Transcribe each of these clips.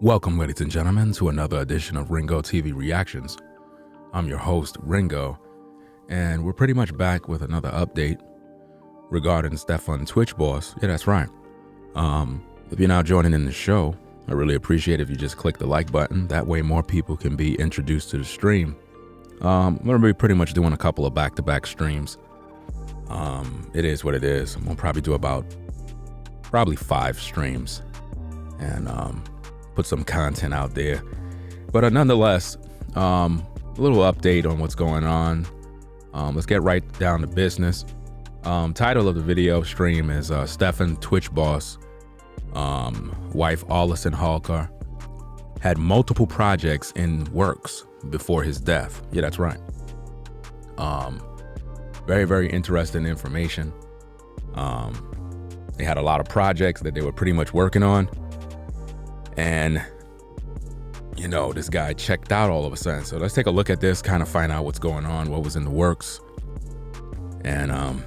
Welcome, ladies and gentlemen, to another edition of Ringo TV Reactions. I'm your host, Ringo, and we're pretty much back with another update regarding Stefan Twitch Boss. Yeah, that's right. If you're now joining in the show, I really appreciate if you just click the like button. That way more people can be introduced to the stream. I'm going to be pretty much doing a couple of back-to-back streams. It is what it is. I'm going to probably do probably 5 streams and put some content out there. But nonetheless, a little update on what's going on. Let's get right down to business. Title of the video stream is Stefan Twitch Boss, wife Allison Holker, had multiple projects in works before his death. Yeah, that's right. Very, very interesting information. They had a lot of projects that they were pretty much working on. And, you know, this guy checked out all of a sudden. So let's take a look at this, kind of find out what's going on, what was in the works, and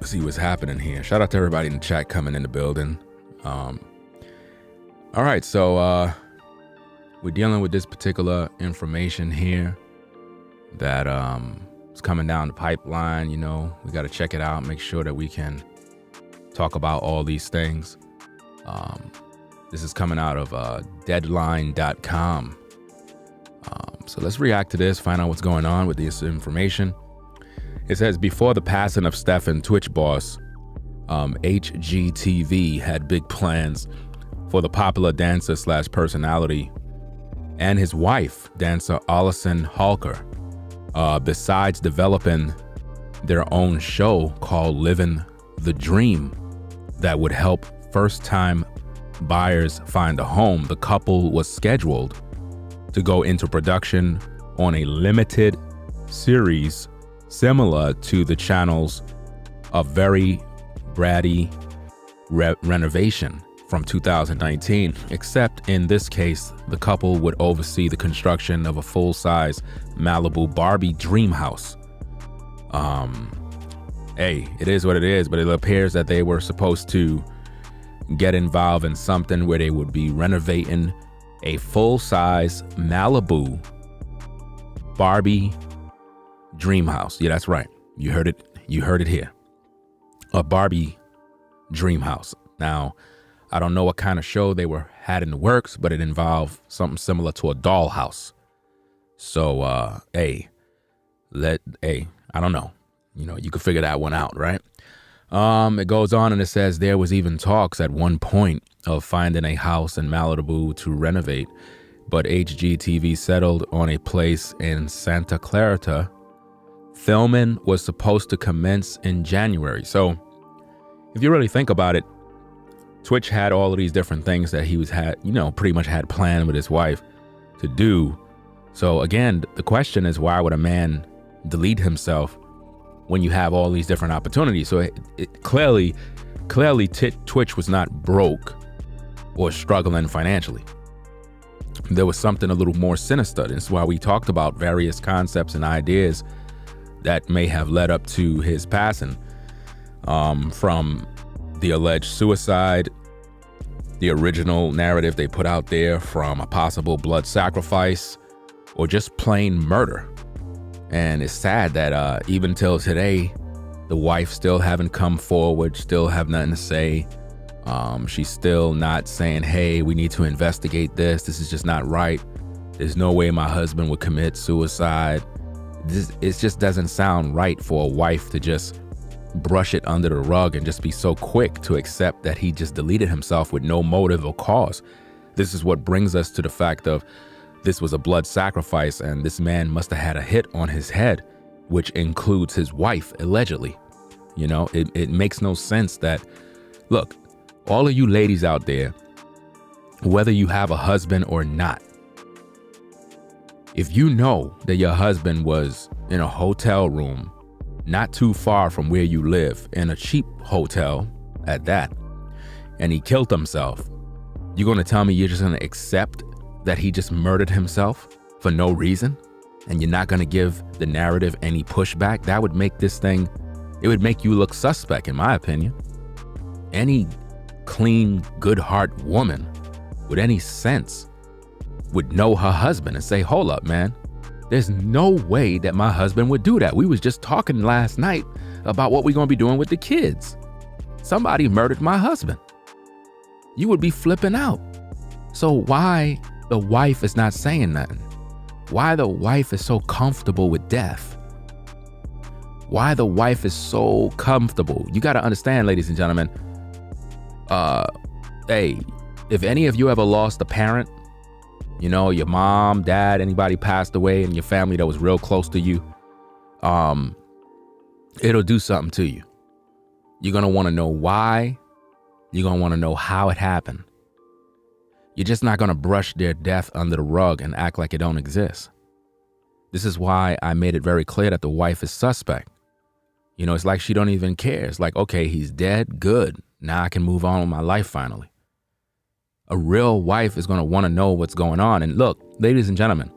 see what's happening here. Shout out to everybody in the chat coming in the building. All right, so we're dealing with this particular information here that is coming down the pipeline. You know, we got to check it out, make sure that we can talk about all these things. This is coming out of deadline.com. So let's react to this, find out what's going on with this information. It says, before the passing of Stefan Twitch Boss, HGTV had big plans for the popular dancer slash personality and his wife, dancer Allison Holker, besides developing their own show called Living the Dream that would help first-time buyers find a home. The couple was scheduled to go into production on a limited series similar to the channel's A Very Bratty Renovation from 2019, except in this case, the couple would oversee the construction of a full-size Malibu Barbie dream house. Hey, it is what it is, but it appears that they were supposed to get involved in something where they would be renovating a full-size Malibu Barbie dream house. Yeah, that's right. You heard it. You heard it here. A Barbie dream house. Now, I don't know what kind of show they had in the works, but it involved something similar to a dollhouse. So, I don't know. You know, you could figure that one out, right? It goes on and it says there was even talks at one point of finding a house in Malibu to renovate, but HGTV settled on a place in Santa Clarita. Filming was supposed to commence in January. So if you really think about it, Twitch had all of these different things that he pretty much had planned with his wife to do. So again, the question is, why would a man delete himself when you have all these different opportunities? So it clearly Twitch was not broke or struggling financially. There was something a little more sinister. This is why we talked about various concepts and ideas that may have led up to his passing, from the alleged suicide, the original narrative they put out there, from a possible blood sacrifice, or just plain murder. And it's sad that even till today, the wife still haven't come forward, still have nothing to say. She's still not saying, hey, we need to investigate this. This is just not right. There's no way my husband would commit suicide. It just doesn't sound right for a wife to just brush it under the rug and just be so quick to accept that he just deleted himself with no motive or cause. This is what brings us to the fact of this was a blood sacrifice, and this man must have had a hit on his head, which includes his wife, allegedly. You know, it makes no sense that, look, all of you ladies out there, whether you have a husband or not, if you know that your husband was in a hotel room not too far from where you live, in a cheap hotel at that, and he killed himself, you're going to tell me you're just going to accept that he just murdered himself for no reason, and you're not going to give the narrative any pushback? That would make this thing, it would make you look suspect, in my opinion. Any clean, good heart woman with any sense would know her husband and say, hold up, man, there's no way that my husband would do that. We was just talking last night about what we're going to be doing with the kids. Somebody murdered my husband. You would be flipping out. So why the wife is not saying nothing? Why the wife is so comfortable with death? Why the wife is so comfortable? You got to understand, ladies and gentlemen, hey, if any of you ever lost a parent, you know, your mom, dad, anybody passed away in your family that was real close to you, it'll do something to you. You're going to want to know why. You're going to want to know how it happened. You're just not going to brush their death under the rug and act like it don't exist. This is why I made it very clear that the wife is suspect. You know, it's like she don't even care. It's like, okay, he's dead. Good. Now I can move on with my life finally. A real wife is going to want to know what's going on. And look, ladies and gentlemen,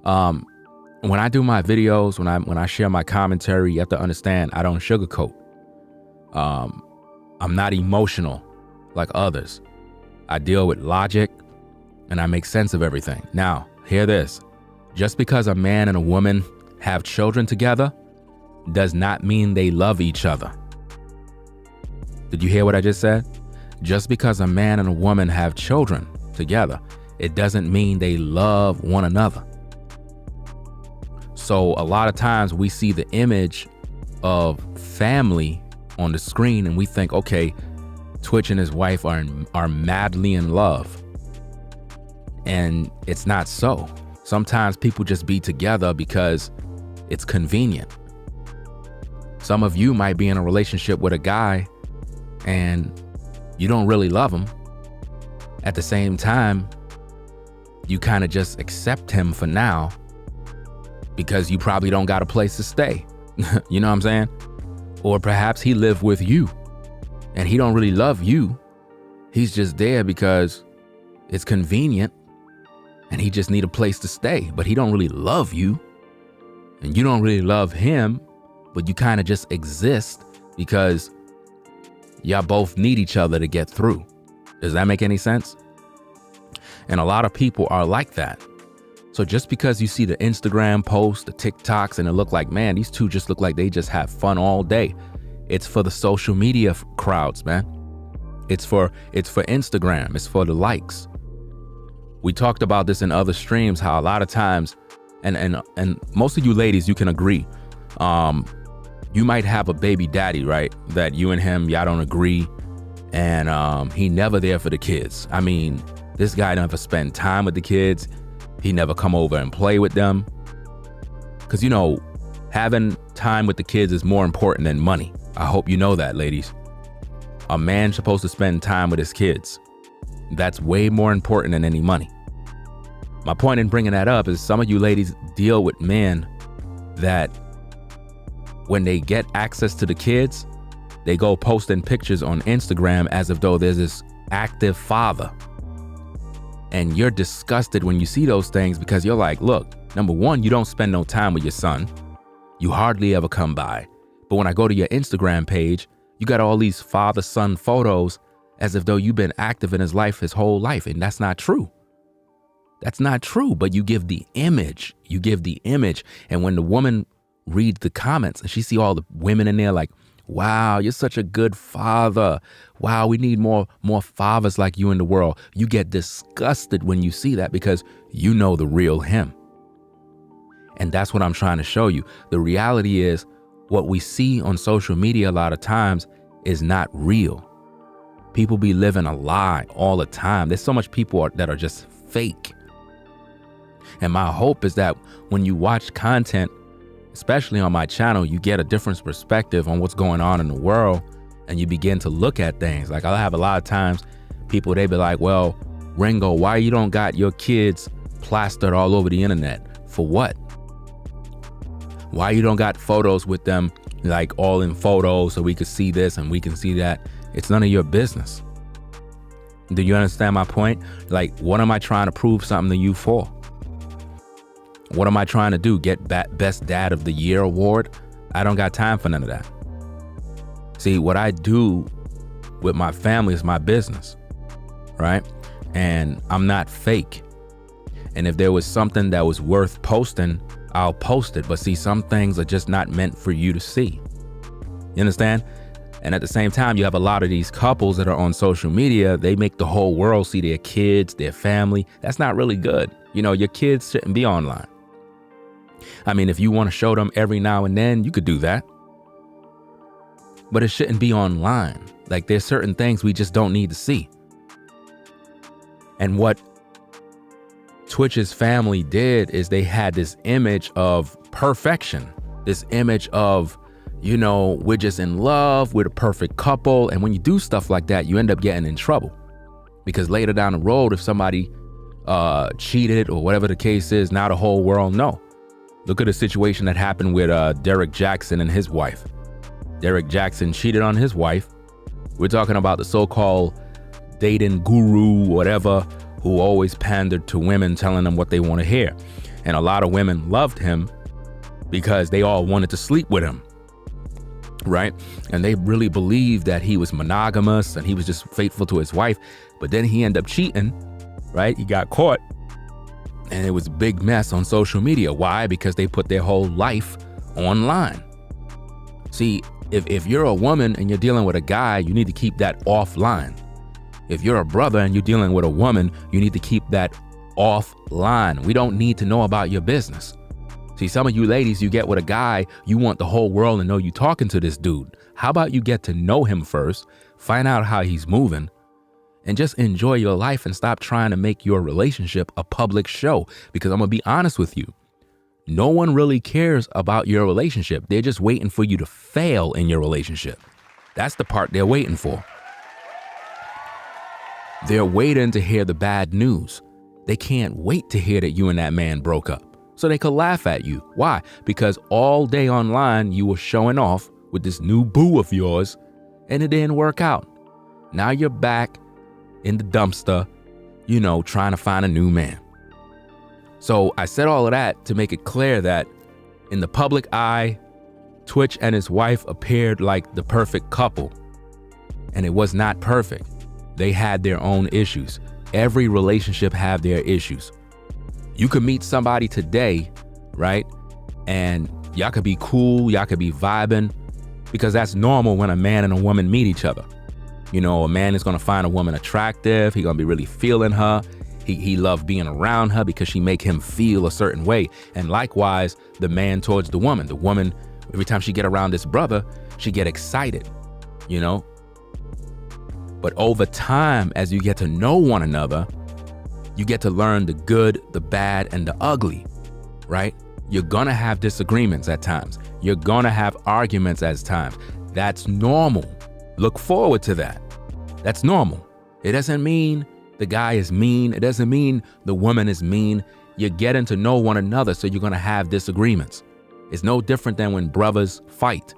when I do my videos, when I share my commentary, you have to understand I don't sugarcoat. I'm not emotional like others. I deal with logic and I make sense of everything. Now, hear this. Just because a man and a woman have children together does not mean they love each other. Did you hear what I just said? Just because a man and a woman have children together, it doesn't mean they love one another. So a lot of times we see the image of family on the screen and we think, okay, tWitch and his wife are madly in love. And it's not so. Sometimes people just be together because it's convenient. Some of you might be in a relationship with a guy and you don't really love him. At the same time, you kind of just accept him for now because you probably don't got a place to stay. You know what I'm saying? Or perhaps he lived with you and he don't really love you. He's just there because it's convenient and he just need a place to stay, but he don't really love you and you don't really love him, but you kind of just exist because y'all both need each other to get through. Does that make any sense? And a lot of people are like that. So just because you see the Instagram posts, the TikToks, and it look like, man, these two just look like they just have fun all day. It's for the social media crowds, man. It's for Instagram. It's for the likes. We talked about this in other streams, how a lot of times, and most of you ladies, you can agree. You might have a baby daddy, right? That you and him, y'all don't agree. And he never there for the kids. I mean, this guy never spend time with the kids. He never come over and play with them. Because, you know, having time with the kids is more important than money. I hope you know that, ladies. A man's supposed to spend time with his kids. That's way more important than any money. My point in bringing that up is some of you ladies deal with men that when they get access to the kids, they go posting pictures on Instagram as if though there's this active father. And you're disgusted when you see those things because you're like, look, number one, you don't spend no time with your son. You hardly ever come by. But when I go to your Instagram page, you got all these father-son photos as if though you've been active in his life his whole life. And that's not true. That's not true. But you give the image. You give the image. And when the woman reads the comments and she see all the women in there like, wow, you're such a good father. Wow, we need more fathers like you in the world. You get disgusted when you see that because you know the real him. And that's what I'm trying to show you. The reality is what we see on social media a lot of times is not real. People be living a lie all the time. There's so much people that are just fake. And my hope is that when you watch content, especially on my channel, you get a different perspective on what's going on in the world and you begin to look at things. Like I'll have a lot of times people, they be like, well, Ringo, why you don't got your kids plastered all over the internet? For what? Why you don't got photos with them like all in photos so we could see this and we can see that? It's none of your business. Do you understand my point? Like, what am I trying to prove something to you for? What am I trying to do? Get Best Dad of the Year award? I don't got time for none of that. See, what I do with my family is my business, right? And I'm not fake. And if there was something that was worth posting, I'll post it. But see, some things are just not meant for you to see. You understand? And at the same time, you have a lot of these couples that are on social media. They make the whole world see their kids, their family. That's not really good. You know, your kids shouldn't be online. I mean, if you want to show them every now and then, you could do that. But it shouldn't be online. Like, there's certain things we just don't need to see. And what Twitch's family did is they had this image of perfection, this image of, you know, we're just in love, we're the perfect couple. And when you do stuff like that, you end up getting in trouble. Because later down the road, if somebody cheated or whatever the case is, now the whole world know. Look at the situation that happened with Derek Jackson and his wife. Derek Jackson cheated on his wife. We're talking about the so-called dating guru, whatever, who always pandered to women, telling them what they want to hear. And a lot of women loved him because they all wanted to sleep with him. Right? And they really believed that he was monogamous and he was just faithful to his wife. But then he ended up cheating, right? He got caught. And it was a big mess on social media. Why? Because they put their whole life online. See, if you're a woman and you're dealing with a guy, you need to keep that offline. If you're a brother and you're dealing with a woman, you need to keep that offline. We don't need to know about your business. See, some of you ladies, you get with a guy, you want the whole world to know you talking to this dude. How about you get to know him first, find out how he's moving, and just enjoy your life and stop trying to make your relationship a public show? Because I'm gonna be honest with you, no one really cares about your relationship. They're just waiting for you to fail in your relationship. That's the part they're waiting for. They're waiting to hear the bad news. They can't wait to hear that you and that man broke up, so they could laugh at you. Why? Because all day online, you were showing off with this new boo of yours, and it didn't work out. Now you're back in the dumpster, you know, trying to find a new man. So I said all of that to make it clear that in the public eye, Twitch and his wife appeared like the perfect couple, and it was not perfect. They had their own issues. Every relationship have their issues. You could meet somebody today, right? And y'all could be cool, y'all could be vibing, because that's normal when a man and a woman meet each other. You know, a man is gonna find a woman attractive, he's gonna be really feeling her. He loved being around her because she make him feel a certain way. And likewise, the man towards the woman. The woman, every time she get around this brother, she get excited, you know? But over time, as you get to know one another, you get to learn the good, the bad, and the ugly, right? You're gonna have disagreements at times. You're gonna have arguments at times. That's normal. Look forward to that. That's normal. It doesn't mean the guy is mean. It doesn't mean the woman is mean. You're getting to know one another, so you're gonna have disagreements. It's no different than when brothers fight.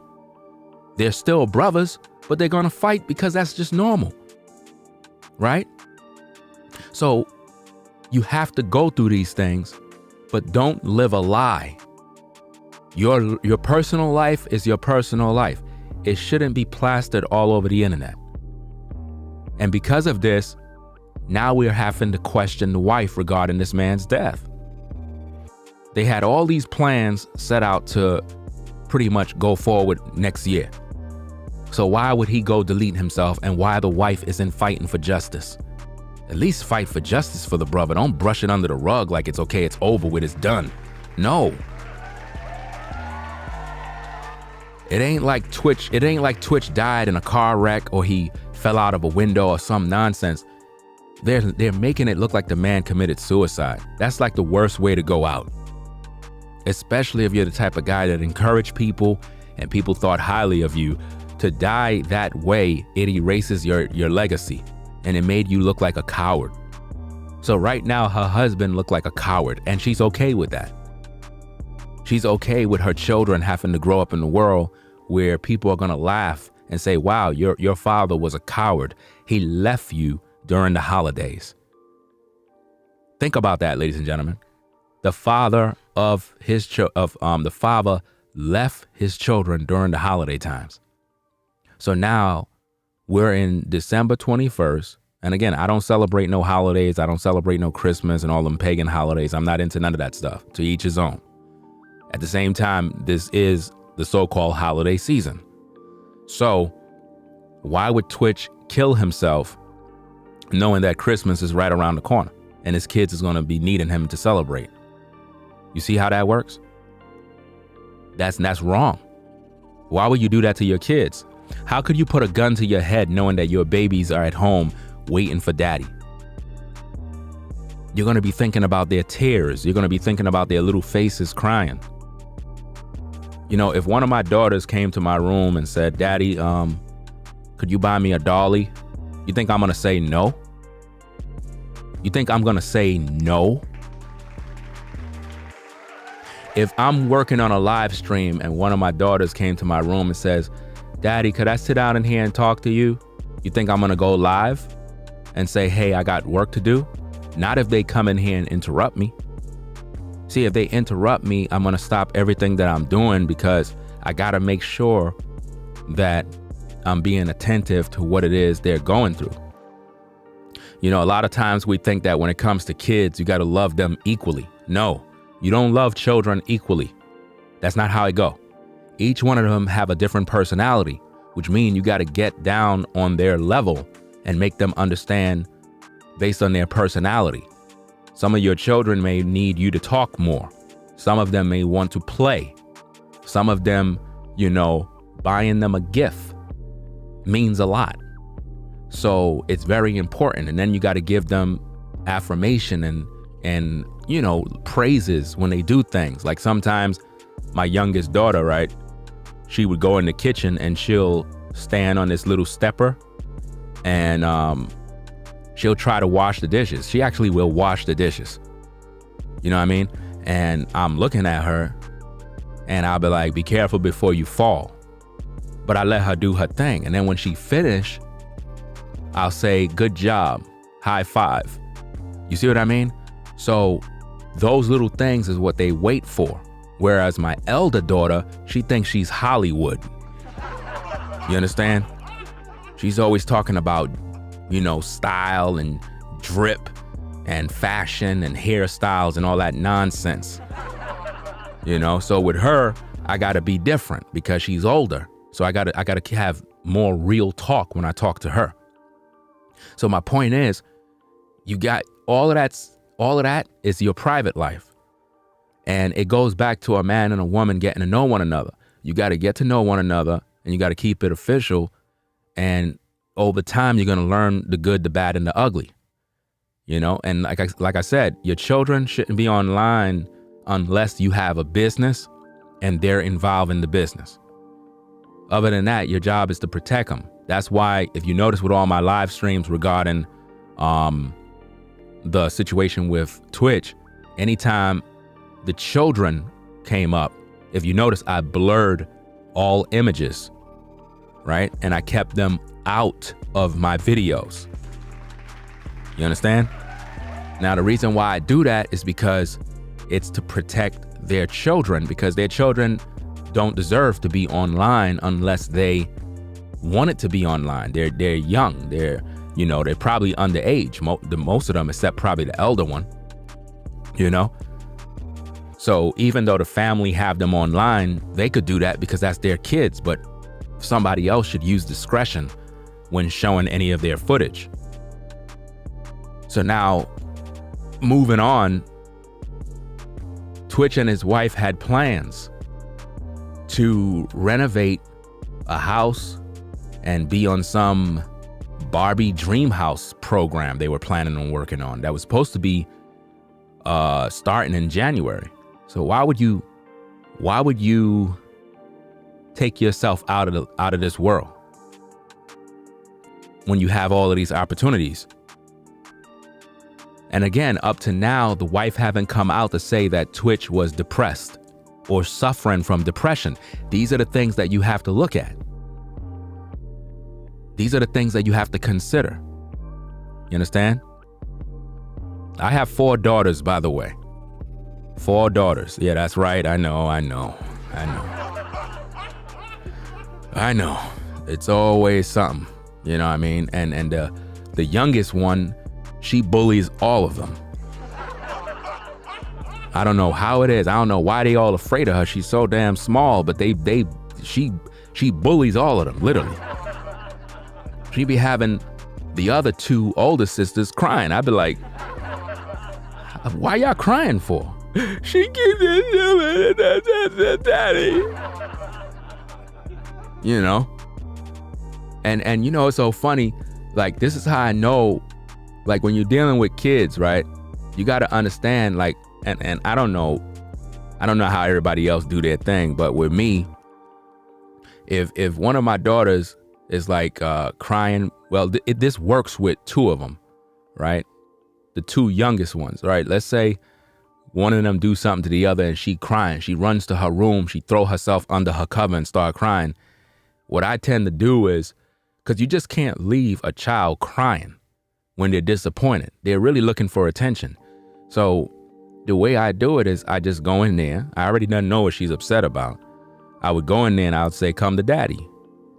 They're still brothers, but they're gonna fight because that's just normal, right? So you have to go through these things, but don't live a lie. Your personal life is your personal life. It shouldn't be plastered all over the internet. And because of this, now we're having to question the wife regarding this man's death. They had all these plans set out to pretty much go forward next year. So why would he go delete himself, and why the wife isn't fighting for justice? At least fight for justice for the brother. Don't brush it under the rug like it's okay, it's over with, it's done. No. It ain't like Twitch died in a car wreck or he fell out of a window or some nonsense. They're making it look like the man committed suicide. That's like the worst way to go out. Especially if you're the type of guy that encouraged people and people thought highly of you. To die that way, it erases your legacy, and it made you look like a coward. So right now, her husband looked like a coward, and she's okay with that. She's okay with her children having to grow up in a world where people are gonna laugh and say, wow, your father was a coward. He left you during the holidays. Think about that, ladies and gentlemen. The father left his children during the holiday times. So now we're in December 21st, And again, I don't celebrate no holidays. I don't celebrate no Christmas and all them pagan holidays. I'm not into none of that stuff. To each his own. At the same time, this is the so-called holiday season. So why would Twitch kill himself knowing that Christmas is right around the corner and his kids is going to be needing him to celebrate? You see how that works? That's wrong. Why would you do that to your kids? How could you put a gun to your head knowing that your babies are at home waiting for daddy? You're going to be thinking about their tears. You're going to be thinking about their little faces crying. You know, if one of my daughters came to my room and said, Daddy, could you buy me a dolly? You think I'm going to say no? You think I'm going to say no? If I'm working on a live stream and one of my daughters came to my room and says, Daddy, could I sit down in here and talk to you? You think I'm going to go live and say, hey, I got work to do? Not if they come in here and interrupt me. See, if they interrupt me, I'm going to stop everything that I'm doing because I got to make sure that I'm being attentive to what it is they're going through. You know, a lot of times we think that when it comes to kids, you got to love them equally. No, you don't love children equally. That's not how it go. Each one of them have a different personality, which means you got to get down on their level and make them understand based on their personality. Some of your children may need you to talk more. Some of them may want to play. Some of them, you know, buying them a gift means a lot. So it's very important. And then you got to give them affirmation and, you know, praises when they do things. Like sometimes my youngest daughter, right? She would go in the kitchen and she'll stand on this little stepper and she'll try to wash the dishes. She actually will wash the dishes. You know what I mean? And I'm looking at her and I'll be like, be careful before you fall. But I let her do her thing. And then when she finish, I'll say, good job, high five. You see what I mean? So those little things is what they wait for. Whereas my elder daughter, she thinks she's Hollywood. You understand? She's always talking about, you know, style and drip and fashion and hairstyles and all that nonsense. You know, so with her, I gotta be different because she's older. So I gotta have more real talk when I talk to her. So my point is, you got all of that is your private life. And it goes back to a man and a woman getting to know one another. You got to get to know one another and you got to keep it official. And over time, you're going to learn the good, the bad, and the ugly. You know, and like I said, your children shouldn't be online unless you have a business and they're involved in the business. Other than that, your job is to protect them. That's why, if you notice with all my live streams regarding the situation with Twitch, anytime the children came up, if you notice, I blurred all images, right? And I kept them out of my videos. You understand? Now, the reason why I do that is because it's to protect their children, because their children don't deserve to be online unless they want it to be online. They're young. They're probably underage, most of them, except probably the elder one, you know? So even though the family have them online, they could do that because that's their kids, but somebody else should use discretion when showing any of their footage. So now, moving on, Twitch and his wife had plans to renovate a house and be on some Barbie dream house program they were planning on working on. That was supposed to be starting in January. So why would you take yourself out of this world when you have all of these opportunities? And again, up to now, the wife haven't come out to say that Twitch was depressed or suffering from depression. These are the things that you have to look at. These are the things that you have to consider. You understand? I have 4 daughters, by the way. 4 daughters. Yeah, that's right. I know. It's always something. You know what I mean? And the youngest one, she bullies all of them. I don't know how it is. I don't know why they all afraid of her. She's so damn small, but she bullies all of them, literally. She be having the other two older sisters crying. I'd be like, why y'all crying for? She keeps daddy. You know? And you know, it's so funny. Like, this is how I know, like, when you're dealing with kids, right? You got to understand, like, and I don't know how everybody else do their thing, but with me, if one of my daughters is like crying, well, this works with two of them, right? The two youngest ones, right? Let's say one of them do something to the other and she crying. She runs to her room. She throw herself under her cover and start crying. What I tend to do is, because you just can't leave a child crying when they're disappointed. They're really looking for attention. So the way I do it is I just go in there. I already done know what she's upset about. I would go in there and I would say, come to daddy.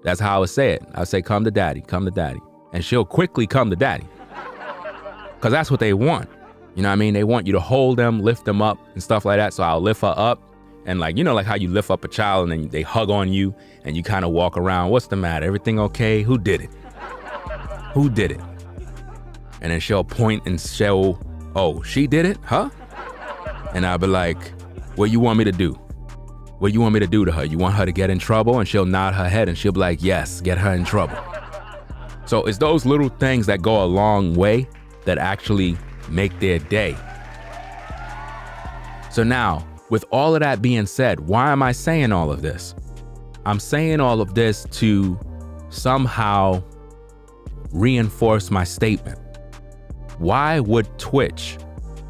That's how I would say it. I would say, come to daddy, come to daddy. And she'll quickly come to daddy. Because that's what they want. You know what I mean? They want you to hold them, lift them up and stuff like that. So I'll lift her up. And like, you know, like how you lift up a child and then they hug on you and you kind of walk around. What's the matter? Everything okay? Who did it? Who did it? And then she'll point and show, oh, she did it? Huh? And I'll be like, what you want me to do? What you want me to do to her? You want her to get in trouble? And she'll nod her head and she'll be like, yes, get her in trouble. So it's those little things that go a long way that actually make their day. So now, with all of that being said, why am I saying all of this? I'm saying all of this to somehow reinforce my statement. Why would tWitch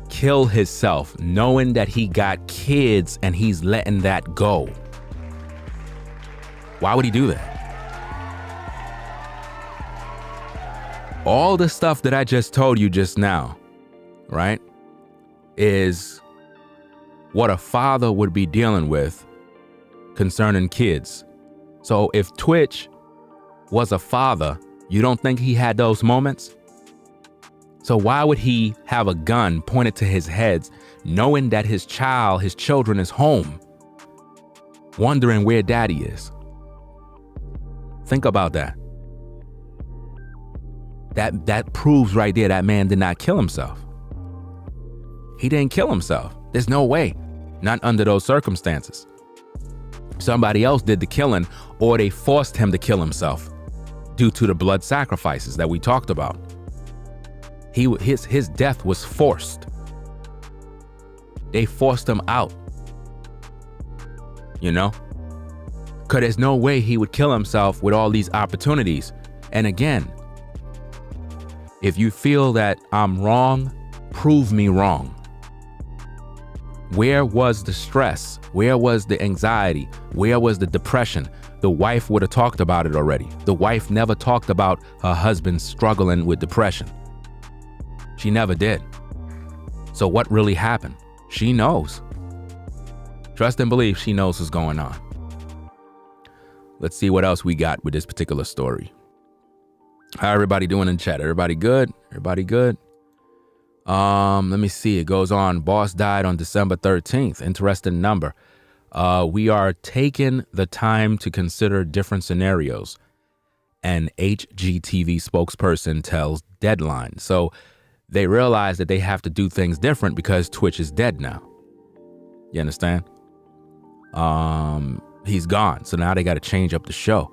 kill himself knowing that he got kids and he's letting that go? Why would he do that? All the stuff that I just told you just now, right, is what a father would be dealing with concerning kids. So if tWitch was a father, you don't think he had those moments? So why would he have a gun pointed to his head, knowing that his children is home, wondering where daddy is? Think about that. That proves right there that man did not kill himself. He didn't kill himself. There's no way. Not under those circumstances. Somebody else did the killing, or they forced him to kill himself due to the blood sacrifices that we talked about. His death was forced. They forced him out. You know? Because there's no way he would kill himself with all these opportunities. And again, if you feel that I'm wrong, prove me wrong. Where was the stress? Where was the anxiety? Where was the depression? The wife would have talked about it already. The wife never talked about her husband struggling with depression. She never did. So what really happened? She knows. Trust and believe she knows what's going on. Let's see what else we got with this particular story. How everybody doing in chat? Everybody good? Everybody good? Let me see. It goes on. Boss died on December 13th. Interesting number. We are taking the time to consider different scenarios. An HGTV spokesperson tells Deadline. So they realize that they have to do things different because Twitch is dead now. You understand? He's gone. So now they got to change up the show.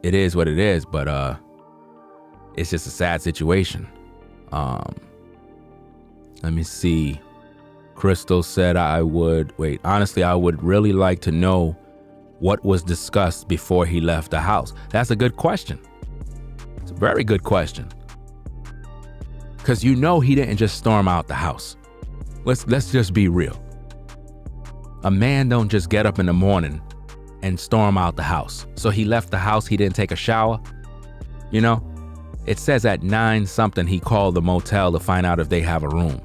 It is what it is, but it's just a sad situation. Let me see. Crystal said honestly, I would really like to know what was discussed before he left the house. That's a good question. It's a very good question. Because you know he didn't just storm out the house. Let's just be real. A man don't just get up in the morning and storm out the house. So he left the house, he didn't take a shower. You know? It says at 9 something he called the motel to find out if they have a room.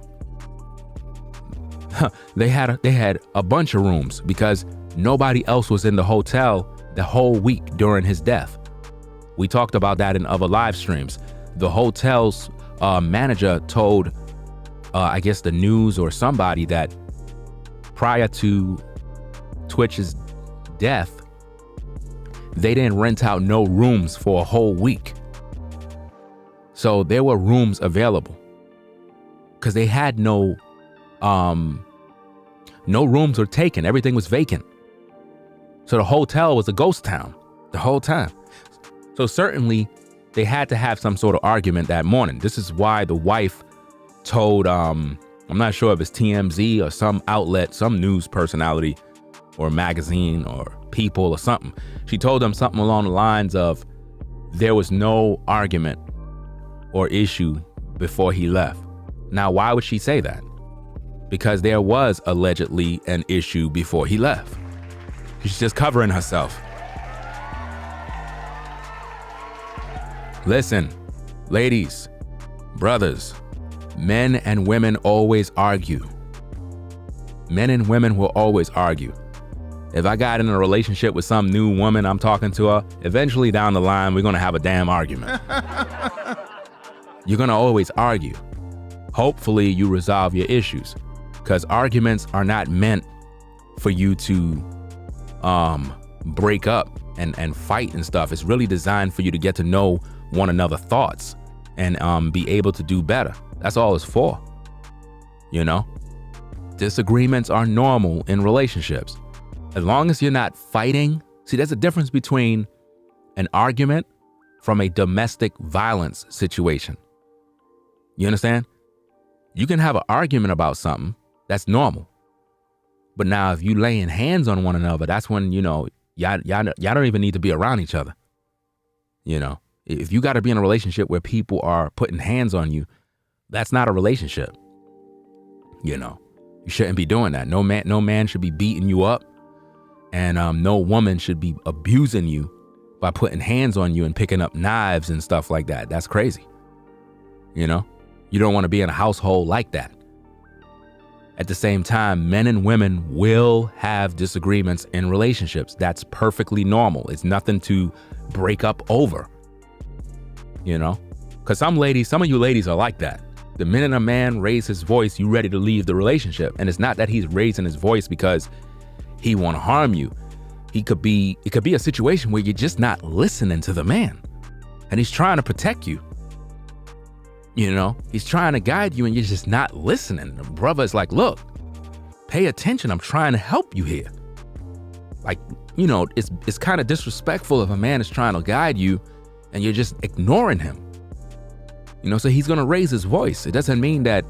They had a bunch of rooms because nobody else was in the hotel the whole week during his death. We talked about that in other live streams. The hotel's manager told, I guess the news or somebody, that prior to Twitch's death, they didn't rent out no rooms for a whole week. So there were rooms available because they had no rooms were taken. Everything was vacant. So the hotel was a ghost town the whole time. So certainly they had to have some sort of argument that morning. This is why the wife told, I'm not sure if it's TMZ or some outlet, some news personality or magazine or People or something. She told them something along the lines of, there was no argument or issue before he left. Now, why would she say that? Because there was allegedly an issue before he left. She's just covering herself. Listen, ladies, brothers, men and women always argue. Men and women will always argue. If I got in a relationship with some new woman, I'm talking to her, eventually down the line, we're going to have a damn argument. You're going to always argue. Hopefully you resolve your issues, because arguments are not meant for you to break up and fight and stuff. It's really designed for you to get to know one another's thoughts and be able to do better. That's all it's for. You know, disagreements are normal in relationships. As long as you're not fighting. See, there's a difference between an argument from a domestic violence situation. You understand? You can have an argument about something. That's normal. But now if you laying hands on one another, that's when, you know, y'all don't even need to be around each other. You know, if you got to be in a relationship where people are putting hands on you, that's not a relationship. You know, you shouldn't be doing that. No man should be beating you up. And no woman should be abusing you by putting hands on you and picking up knives and stuff like that. That's crazy. You know, you don't want to be in a household like that. At the same time, men and women will have disagreements in relationships. That's perfectly normal. It's nothing to break up over. You know, because some of you ladies are like that. The minute a man raises his voice, you ready to leave the relationship. And it's not that he's raising his voice because he want to harm you. It could be a situation where you're just not listening to the man and he's trying to protect you. You know, he's trying to guide you and you're just not listening. The brother is like, look, pay attention. I'm trying to help you here. Like, you know, it's kind of disrespectful if a man is trying to guide you and you're just ignoring him. You know, so he's going to raise his voice. It doesn't mean that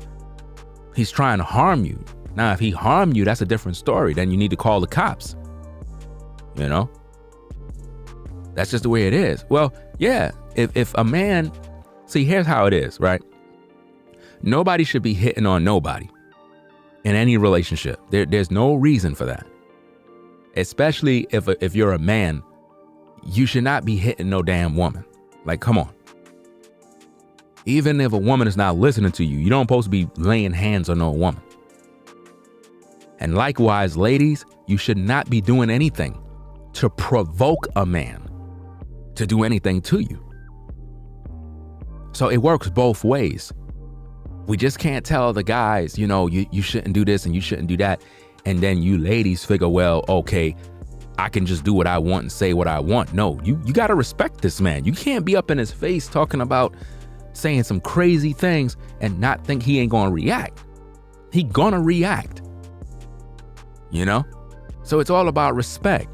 he's trying to harm you. Now, if he harmed you, that's a different story. Then you need to call the cops. You know? That's just the way it is. Well, yeah, if a man... See, here's how it is, right? Nobody should be hitting on nobody in any relationship. There's no reason for that. Especially if you're a man, you should not be hitting no damn woman. Like, come on. Even if a woman is not listening to you, you don't supposed to be laying hands on no woman. And likewise, ladies, you should not be doing anything to provoke a man to do anything to you. So it works both ways. We just can't tell the guys, you know, you shouldn't do this and you shouldn't do that. And then you ladies figure, well, okay, I can just do what I want and say what I want. No, you got to respect this man. You can't be up in his face talking about saying some crazy things and not think he ain't going to react. He going to react. You know? So it's all about respect.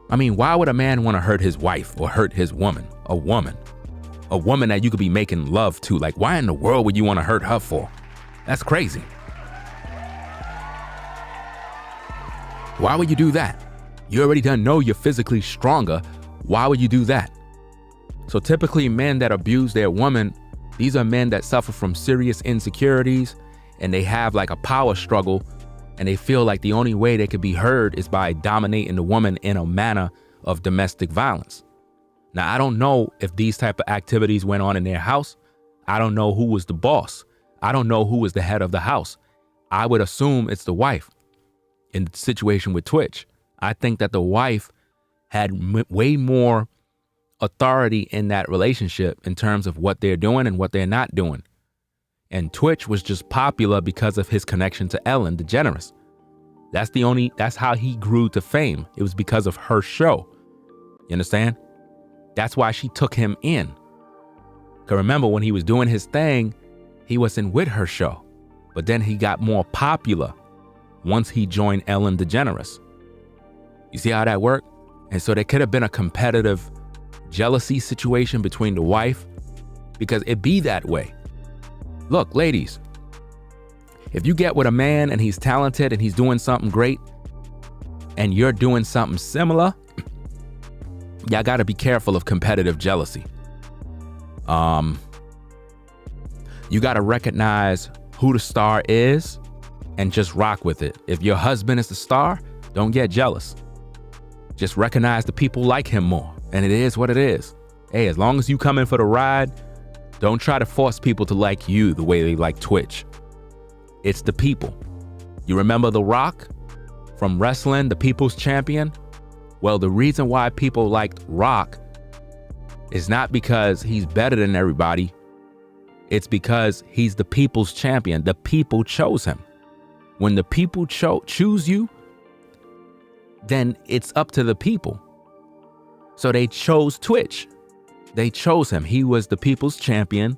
I mean, why would a man want to hurt his wife or hurt his woman? A woman that you could be making love to. Like, why in the world would you want to hurt her for? That's crazy. Why would you do that? You already done know you're physically stronger. Why would you do that? So typically men that abuse their woman, these are men that suffer from serious insecurities and they have like a power struggle and they feel like the only way they could be heard is by dominating the woman in a manner of domestic violence. Now, I don't know if these type of activities went on in their house. I don't know who was the boss. I don't know who was the head of the house. I would assume it's the wife. In the situation with Twitch, I think that the wife had way more authority in that relationship in terms of what they're doing and what they're not doing. And Twitch was just popular because of his connection to Ellen DeGeneres. That's how he grew to fame. It was because of her show. You understand? That's why she took him in. Because remember, when he was doing his thing, he wasn't with her show. But then he got more popular once he joined Ellen DeGeneres. You see how that worked? And so there could have been a competitive jealousy situation between the wife, because it be that way. Look, ladies, if you get with a man and he's talented and he's doing something great and you're doing something similar, y'all got to be careful of competitive jealousy. You got to recognize who the star is and just rock with it. If your husband is the star, don't get jealous. Just recognize the people like him more, and it is what it is. Hey, as long as you come in for the ride, don't try to force people to like you the way they like Twitch. It's the people. You remember The Rock from wrestling, the people's champion? Well, the reason why people liked Rock is not because he's better than everybody. It's because he's the people's champion. The people chose him. When the people choose you, then it's up to the people. So they chose Twitch. They chose him. He was the people's champion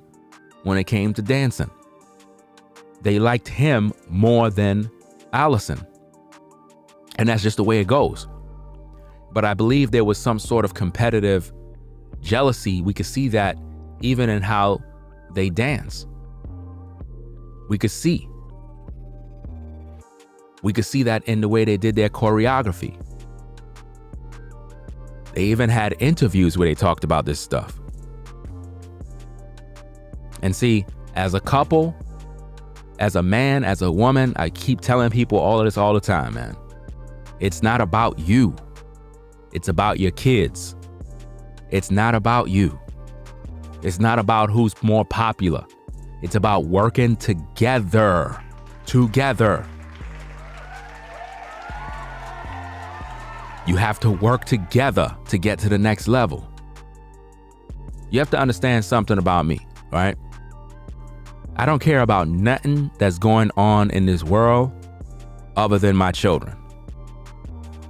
when it came to dancing. They liked him more than Allison. And that's just the way it goes. But I believe there was some sort of competitive jealousy. We could see that even in how they dance. We could see that in the way they did their choreography. They even had interviews where they talked about this stuff. And see, as a couple, as a man, as a woman, I keep telling people all of this all the time, man. It's not about you. It's about your kids. It's not about you. It's not about who's more popular. It's about working together. Together. You have to work together to get to the next level. You have to understand something about me, right? I don't care about nothing that's going on in this world other than my children.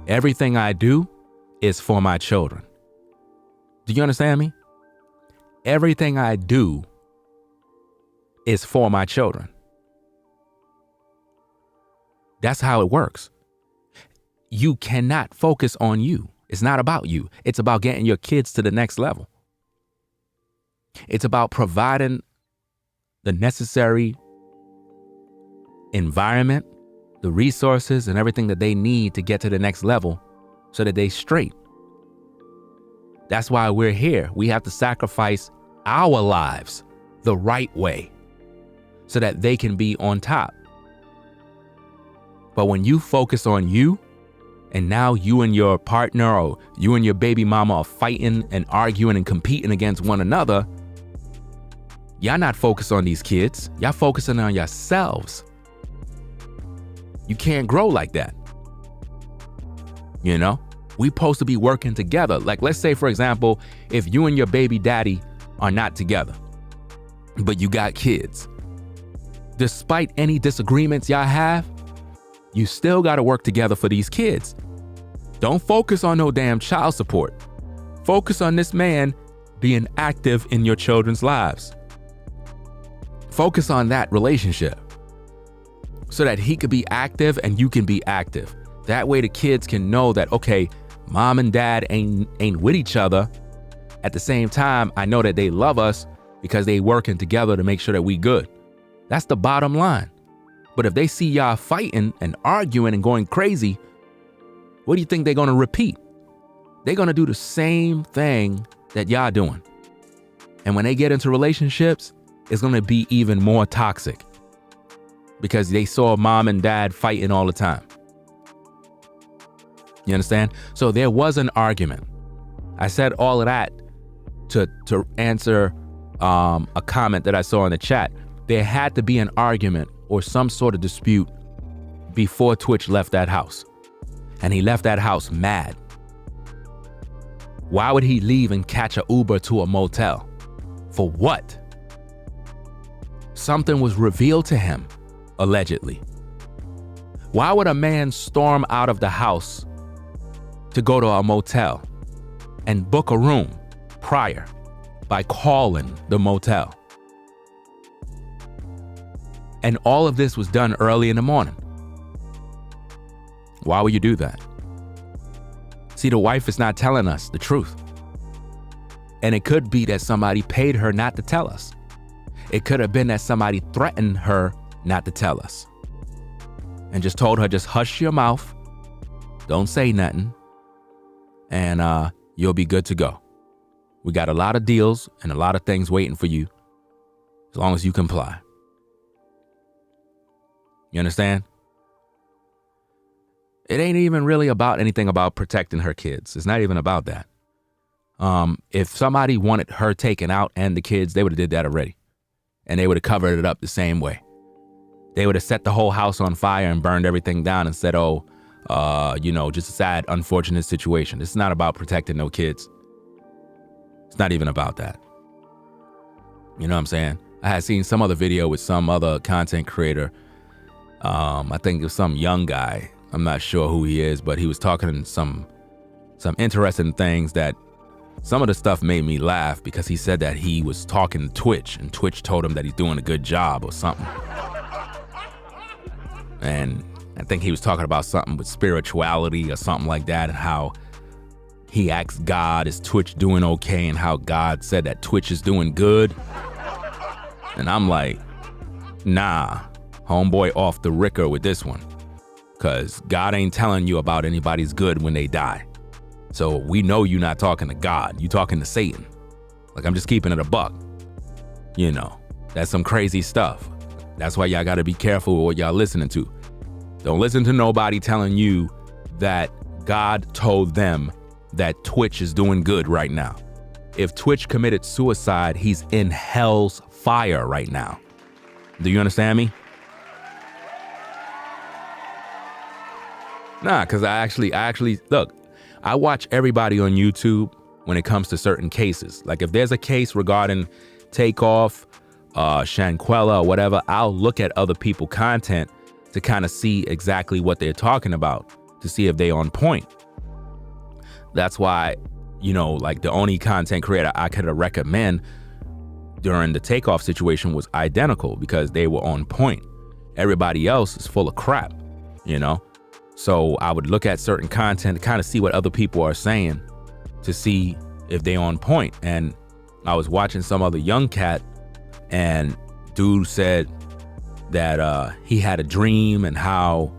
Everything I do is for my children. Do you understand me? Everything I do is for my children. That's how it works. You cannot focus on you. It's not about you. It's about getting your kids to the next level. It's about providing the necessary environment, the resources, and everything that they need to get to the next level so that they straight. That's why we're here. We have to sacrifice our lives the right way so that they can be on top. But when you focus on you, and now you and your partner or you and your baby mama are fighting and arguing and competing against one another, y'all not focused on these kids. Y'all focusing on yourselves. You can't grow like that. You know, we supposed to be working together. Like, let's say, for example, if you and your baby daddy are not together, but you got kids, despite any disagreements y'all have, you still got to work together for these kids. Don't focus on no damn child support. Focus on this man being active in your children's lives. Focus on that relationship so that he could be active and you can be active. That way the kids can know that, okay, mom and dad ain't with each other. At the same time, I know that they love us because they working together to make sure that we good. That's the bottom line. But if they see y'all fighting and arguing and going crazy, what do you think they're going to repeat? They're going to do the same thing that y'all doing. And when they get into relationships, it's going to be even more toxic because they saw mom and dad fighting all the time. You understand? So there was an argument. I said all of that to answer a comment that I saw in the chat. There had to be an argument or some sort of dispute before Twitch left that house. And he left that house mad. Why would he leave and catch an Uber to a motel? For what? Something was revealed to him, allegedly. Why would a man storm out of the house to go to a motel and book a room prior by calling the motel? And all of this was done early in the morning. Why would you do that? See, the wife is not telling us the truth. And it could be that somebody paid her not to tell us. It could have been that somebody threatened her not to tell us. And just told her, just hush your mouth. Don't say nothing. And you'll be good to go. We got a lot of deals and a lot of things waiting for you, as long as you comply. You understand? It ain't even really about anything about protecting her kids. It's not even about that. If somebody wanted her taken out and the kids, they would have did that already. And they would have covered it up the same way. They would have set the whole house on fire and burned everything down and said, just a sad, unfortunate situation. It's not about protecting no kids. It's not even about that. You know what I'm saying? I had seen some other video with some other content creator. I think it was some young guy. I'm not sure who he is, but he was talking some interesting things that some of the stuff made me laugh, because he said that he was talking to Twitch and Twitch told him that he's doing a good job or something. And I think he was talking about something with spirituality or something like that, and how he asked God, is Twitch doing okay? And how God said that Twitch is doing good. And I'm like, nah, homeboy off the ricker with this one. Because God ain't telling you about anybody's good when they die. So we know you're not talking to God. You talking to Satan. Like, I'm just keeping it a buck. You know, that's some crazy stuff. That's why y'all got to be careful with what y'all listening to. Don't listen to nobody telling you that God told them that Twitch is doing good right now. If Twitch committed suicide, he's in hell's fire right now. Do you understand me? Nah, because I actually, look, I watch everybody on YouTube when it comes to certain cases. Like if there's a case regarding Takeoff, Shanquella, or whatever, I'll look at other people's content to kind of see exactly what they're talking about, to see if they're on point. That's why, like the only content creator I could recommend during the Takeoff situation was Identical, because they were on point. Everybody else is full of crap, So I would look at certain content to kind of see what other people are saying to see if they're on point. And I was watching some other young cat, and dude said that he had a dream, and how,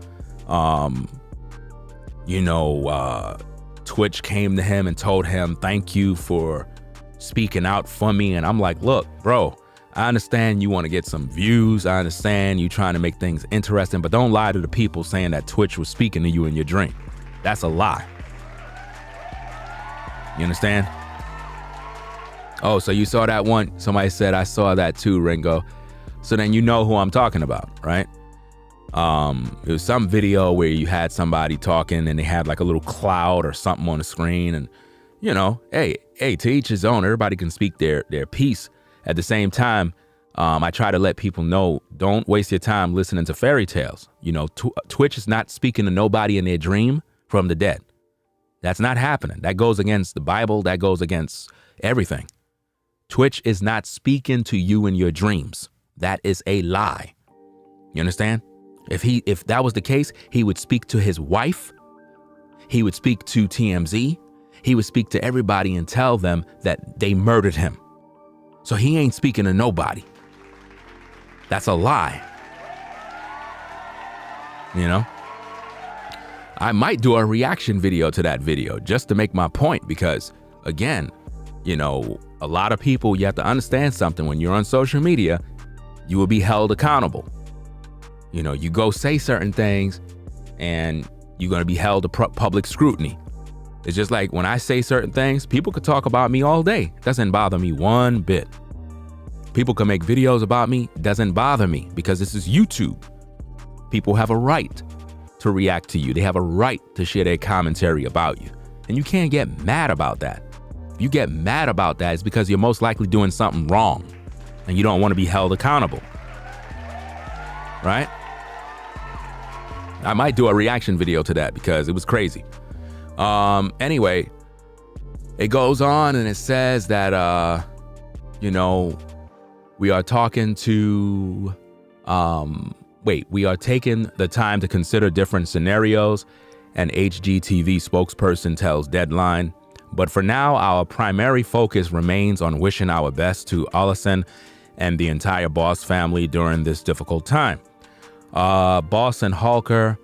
Twitch came to him and told him, thank you for speaking out for me. And I'm like, look, bro, I understand you want to get some views. I understand you trying to make things interesting, but don't lie to the people saying that Twitch was speaking to you in your dream. That's a lie. You understand? Oh, so you saw that one? Somebody said, I saw that too, Ringo. So then you know who I'm talking about, right? It was some video where you had somebody talking and they had like a little cloud or something on the screen, and hey, to each his own. Everybody can speak their piece. At the same time, I try to let people know, don't waste your time listening to fairy tales. Twitch is not speaking to nobody in their dream from the dead. That's not happening. That goes against the Bible. That goes against everything. Twitch is not speaking to you in your dreams. That is a lie. You understand? If that was the case, he would speak to his wife. He would speak to TMZ. He would speak to everybody and tell them that they murdered him. So he ain't speaking to nobody. That's a lie. I might do a reaction video to that video just to make my point, because again, a lot of people, you have to understand something. When you're on social media, you will be held accountable. You go say certain things and you're going to be held to public scrutiny. It's just like when I say certain things, people could talk about me all day. It doesn't bother me one bit. People can make videos about me. It doesn't bother me, because this is YouTube. People have a right to react to you. They have a right to share their commentary about you. And you can't get mad about that. you get mad about that, it's because you're most likely doing something wrong and you don't want to be held accountable. Right? I might do a reaction video to that because it was crazy. Anyway, it goes on and it says that, we are talking to, we are taking the time to consider different scenarios, an HGTV spokesperson tells Deadline. But for now, our primary focus remains on wishing our best to Allison and the entire Boss family during this difficult time. Boss and Holker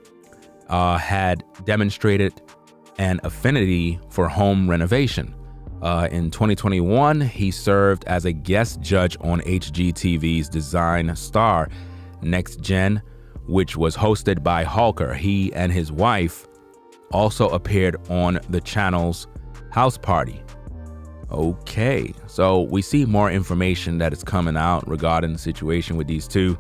had demonstrated an affinity for home renovation. In 2021, he served as a guest judge on HGTV's Design Star Next Gen, which was hosted by Holker. He and his wife also appeared on the channel's House Party. Okay, so we see more information that is coming out regarding the situation with these two.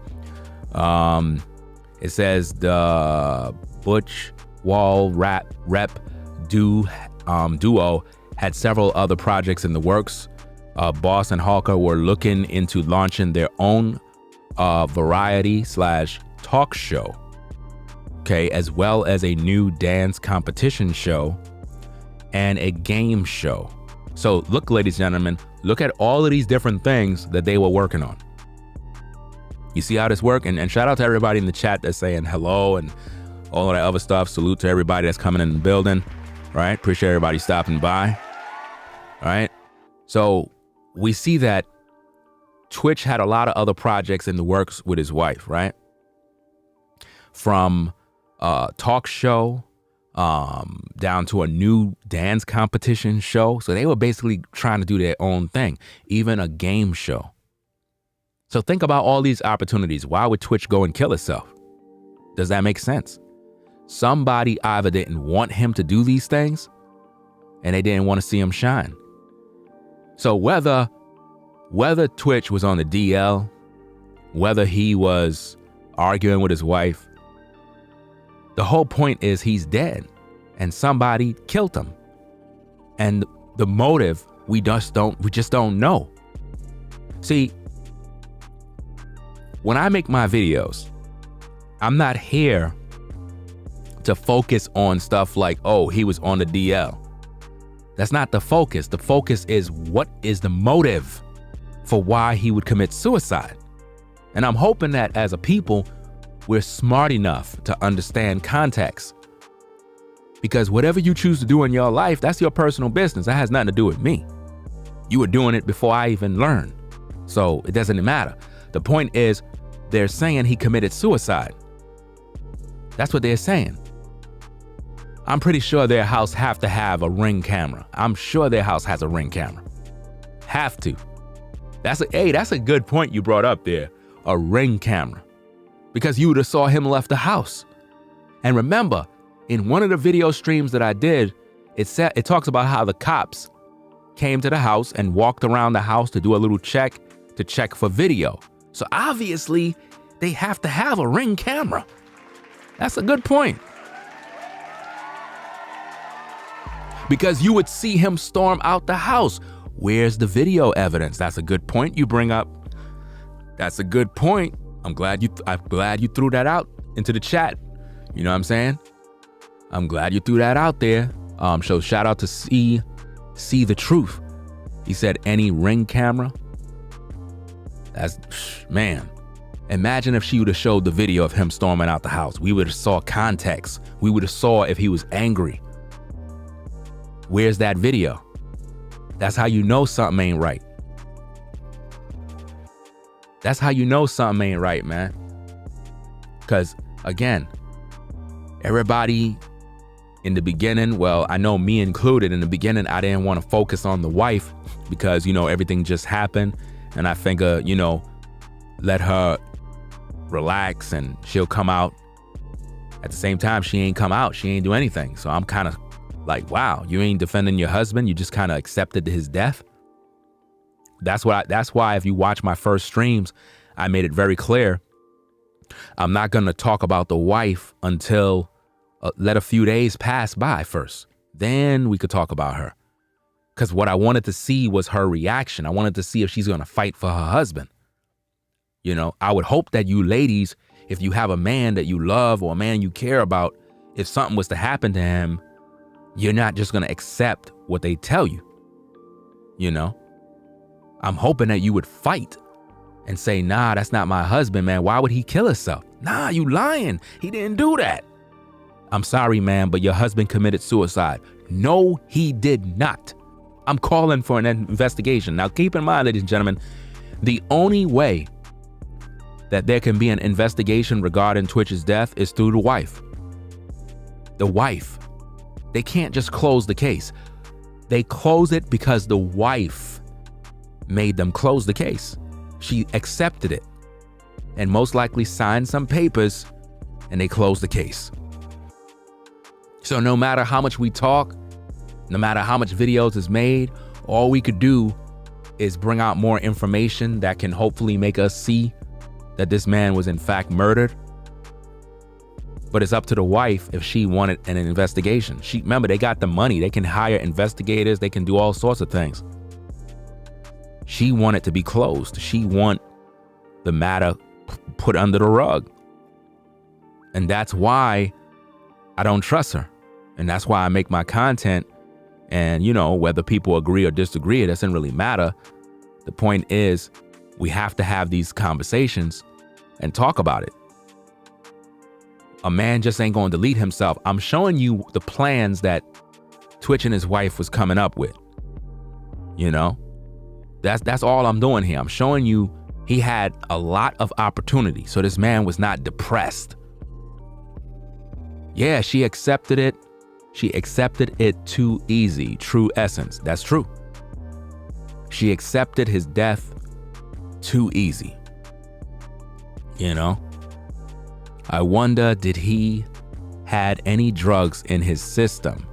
It says the Butch Wall rep duo had several other projects in the works. Boss and Holker were looking into launching their own variety/talk show, okay, as well as a new dance competition show and a game show. So look, ladies and gentlemen, look at all of these different things that they were working on. You see how this works? And shout out to everybody in the chat that's saying hello and all of that other stuff. Salute to everybody that's coming in the building, right? Appreciate everybody stopping by, all right? So we see that Twitch had a lot of other projects in the works with his wife, right? From talk show down to a new dance competition show. So they were basically trying to do their own thing, even a game show. So think about all these opportunities. Why would Twitch go and kill itself? Does that make sense? Somebody either didn't want him to do these things and they didn't want to see him shine. So whether Twitch was on the DL, whether he was arguing with his wife, the whole point is he's dead and somebody killed him. And the motive, we just don't know. See, when I make my videos, I'm not here to focus on stuff like, oh, he was on the DL. That's not the focus. The focus is what is the motive for why he would commit suicide. And I'm hoping that as a people, we're smart enough to understand context. Because whatever you choose to do in your life, that's your personal business. That has nothing to do with me. You were doing it before I even learned. So it doesn't matter. The point is, they're saying he committed suicide. That's what they're saying. I'm pretty sure their house have to have a Ring camera. I'm sure their house has a Ring camera. Have to. That's a good point you brought up there. A Ring camera. Because you would have saw him left the house. And remember, in one of the video streams that I did, it talks about how the cops came to the house and walked around the house to do a little check for video. So obviously, they have to have a Ring camera. That's a good point. Because you would see him storm out the house. Where's the video evidence? That's a good point you bring up. That's a good point. I'm glad you threw that out into the chat. You know what I'm saying? I'm glad you threw that out there. So shout out to see the truth. He said any Ring camera. That's, man. Imagine if she would have showed the video of him storming out the house. We would have saw context. We would have saw if he was angry. Where's that video? That's how you know something ain't right. That's how you know something ain't right, man. Because, again, everybody in the beginning, well, I know me included, in the beginning, I didn't want to focus on the wife because, everything just happened. And I think, let her relax and she'll come out. At the same time, she ain't come out. She ain't do anything. So I'm kind of like, wow, you ain't defending your husband. You just kind of accepted his death. That's why if you watch my first streams, I made it very clear. I'm not going to talk about the wife until let a few days pass by first. Then we could talk about her. Because what I wanted to see was her reaction. I wanted to see if she's going to fight for her husband. You know, I would hope that you ladies, if you have a man that you love or a man you care about, if something was to happen to him, you're not just going to accept what they tell you. You know, I'm hoping that you would fight and say, nah, that's not my husband, man. Why would he kill himself? Nah, you lying. He didn't do that. I'm sorry, man, but your husband committed suicide. No, he did not. I'm calling for an investigation. Now, keep in mind, ladies and gentlemen, the only way that there can be an investigation regarding Twitch's death is through the wife. The wife. They can't just close the case. They close it because the wife made them close the case. She accepted it and most likely signed some papers, and they closed the case. So no matter how much we talk, no matter how much videos is made, all we could do is bring out more information that can hopefully make us see that this man was in fact murdered. But it's up to the wife if she wanted an investigation. Remember, they got the money. They can hire investigators. They can do all sorts of things. She wanted to be closed. She want the matter put under the rug. And that's why I don't trust her. And that's why I make my content. And, you know, whether people agree or disagree, it doesn't really matter. The point is, we have to have these conversations and talk about it. A man just ain't going to delete himself. I'm showing you the plans that Twitch and his wife was coming up with. You know, that's all I'm doing here. I'm showing you he had a lot of opportunity. So this man was not depressed. Yeah, she accepted it. She accepted it too easy. True essence. That's true. She accepted his death too easy. You know? I wonder, did he had any drugs in his system?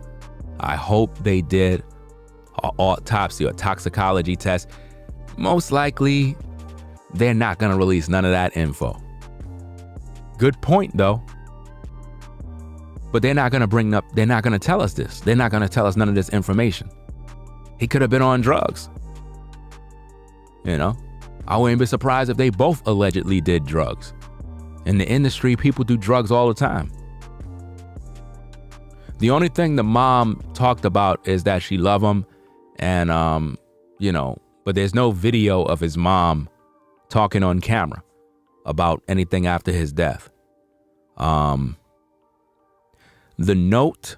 I hope they did an autopsy or toxicology test. Most likely, they're not going to release none of that info. Good point, though. But they're not going to tell us this. They're not going to tell us none of this information. He could have been on drugs. You know, I wouldn't be surprised if they both allegedly did drugs. In the industry, people do drugs all the time. The only thing the mom talked about is that she loved him and, you know, but there's no video of his mom talking on camera about anything after his death. The note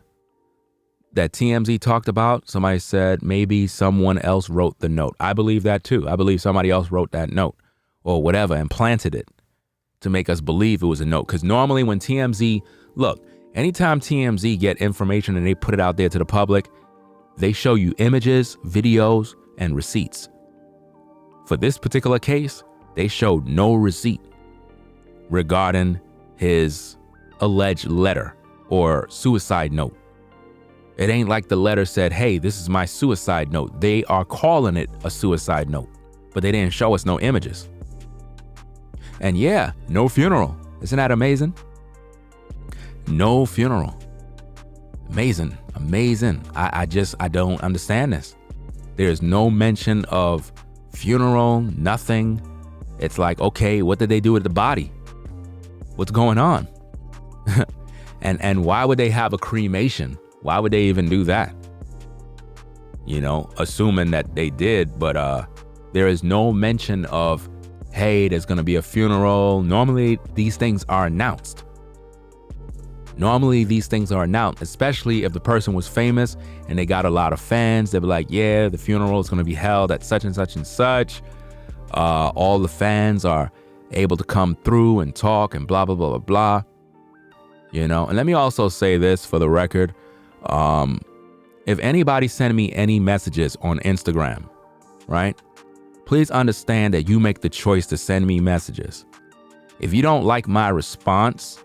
that TMZ talked about, somebody said maybe someone else wrote the note. I believe that too. I believe somebody else wrote that note or whatever and planted it to make us believe it was a note. Because normally when TMZ, look, anytime TMZ get information and they put it out there to the public, they show you images, videos, and receipts. For this particular case, they showed no receipt regarding his alleged letter or suicide note. It ain't like the letter said, hey, this is my suicide note. They are calling it a suicide note, but they didn't show us no images. And yeah, no funeral. Isn't that amazing? No funeral. Amazing, amazing. I don't understand this. There's no mention of funeral, nothing. It's like, okay, what did they do with the body? What's going on? And why would they have a cremation? Why would they even do that? You know, assuming that they did, but there is no mention of, hey, there's going to be a funeral. Normally, these things are announced. Normally, these things are announced, especially if the person was famous and they got a lot of fans. They'll be like, yeah, the funeral is going to be held at such and such and such. All the fans are able to come through and talk and blah, blah, blah, blah, blah. You know, and let me also say this for the record. If anybody send me any messages on Instagram, right? Please understand that you make the choice to send me messages. If you don't like my response,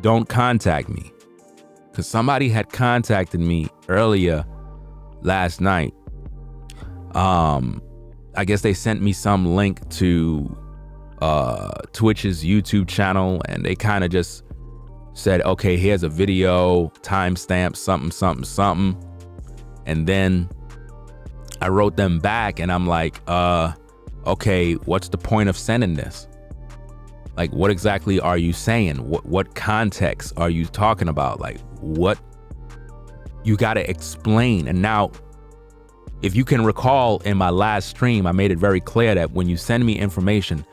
don't contact me. Because somebody had contacted me earlier last night. I guess they sent me some link to Twitch's YouTube channel, and they kind of just said, okay, here's a video, timestamp, something, something, something. And then I wrote them back and I'm like, okay, what's the point of sending this? Like, what exactly are you saying? What context are you talking about? Like, what? You got to explain. And now, if you can recall in my last stream, I made it very clear that when you send me information,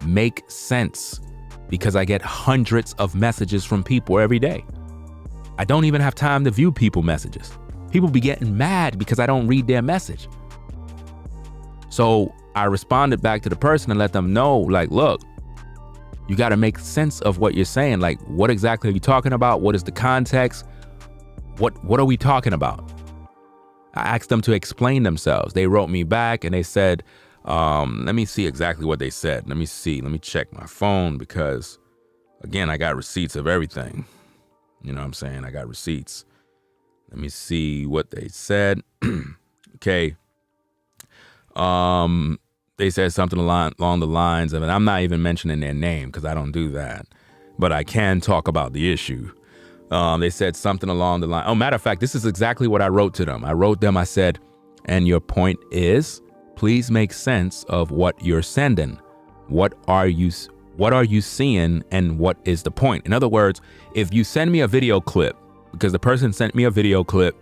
make sense, because I get hundreds of messages from people every day. I don't even have time to view people messages. People be getting mad because I don't read their message. So I responded back to the person and let them know, like, look, you got to make sense of what you're saying. Like, what exactly are you talking about? What is the context? What are we talking about? I asked them to explain themselves. They wrote me back and they said, let me see exactly what they said. Let me check my phone, because again, I got receipts of everything. You know what I'm saying? I got receipts. Let me see what they said. Okay. They said something along the lines of, and I'm not even mentioning their name because I don't do that, but I can talk about the issue. They said something along the line. Oh, matter of fact, this is exactly what I wrote to them. I said, and your point is, please make sense of what you're sending. What are you seeing, and what is the point? In other words, if you send me a video clip, because the person sent me a video clip,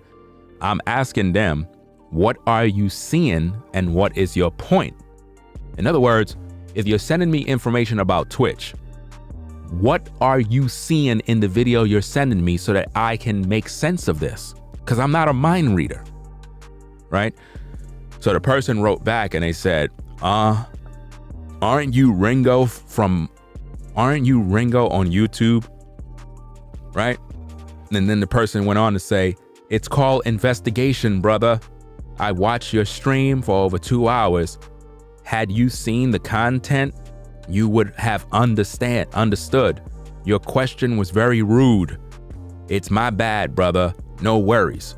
I'm asking them, what are you seeing and what is your point? In other words, if you're sending me information about Twitch, what are you seeing in the video you're sending me so that I can make sense of this? Because I'm not a mind reader, right? So the person wrote back and they said, aren't you Ringo on YouTube, right? And then the person went on to say, it's called investigation, brother. I watched your stream for over 2 hours. Had you seen the content, you would have understood. Your question was very rude. It's my bad, brother. No worries.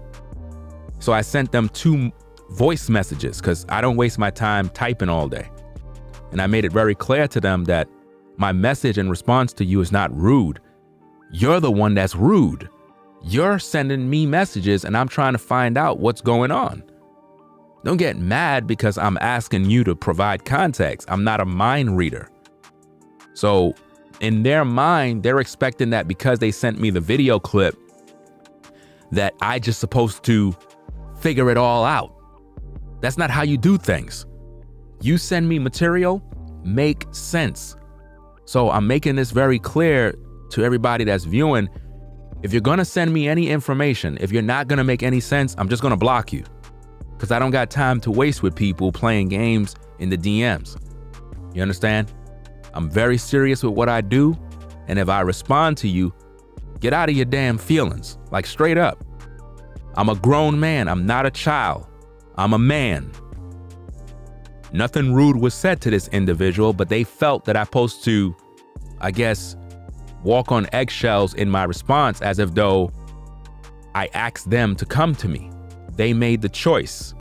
So I sent them 2 voice messages because I don't waste my time typing all day. And I made it very clear to them that my message in response to you is not rude. You're the one that's rude. You're sending me messages and I'm trying to find out what's going on. Don't get mad because I'm asking you to provide context. I'm not a mind reader. So in their mind, they're expecting that because they sent me the video clip, that I just supposed to figure it all out. That's not how you do things. You send me material, make sense. So I'm making this very clear to everybody that's viewing. If you're going to send me any information, if you're not going to make any sense, I'm just going to block you. Because I don't got time to waste with people playing games in the DMs. You understand? I'm very serious with what I do. And if I respond to you, get out of your damn feelings. Like, straight up. I'm a grown man. I'm not a child. I'm a man. Nothing rude was said to this individual, but they felt that I'm supposed to, I guess, walk on eggshells in my response, as if though I asked them to come to me. They made the choice.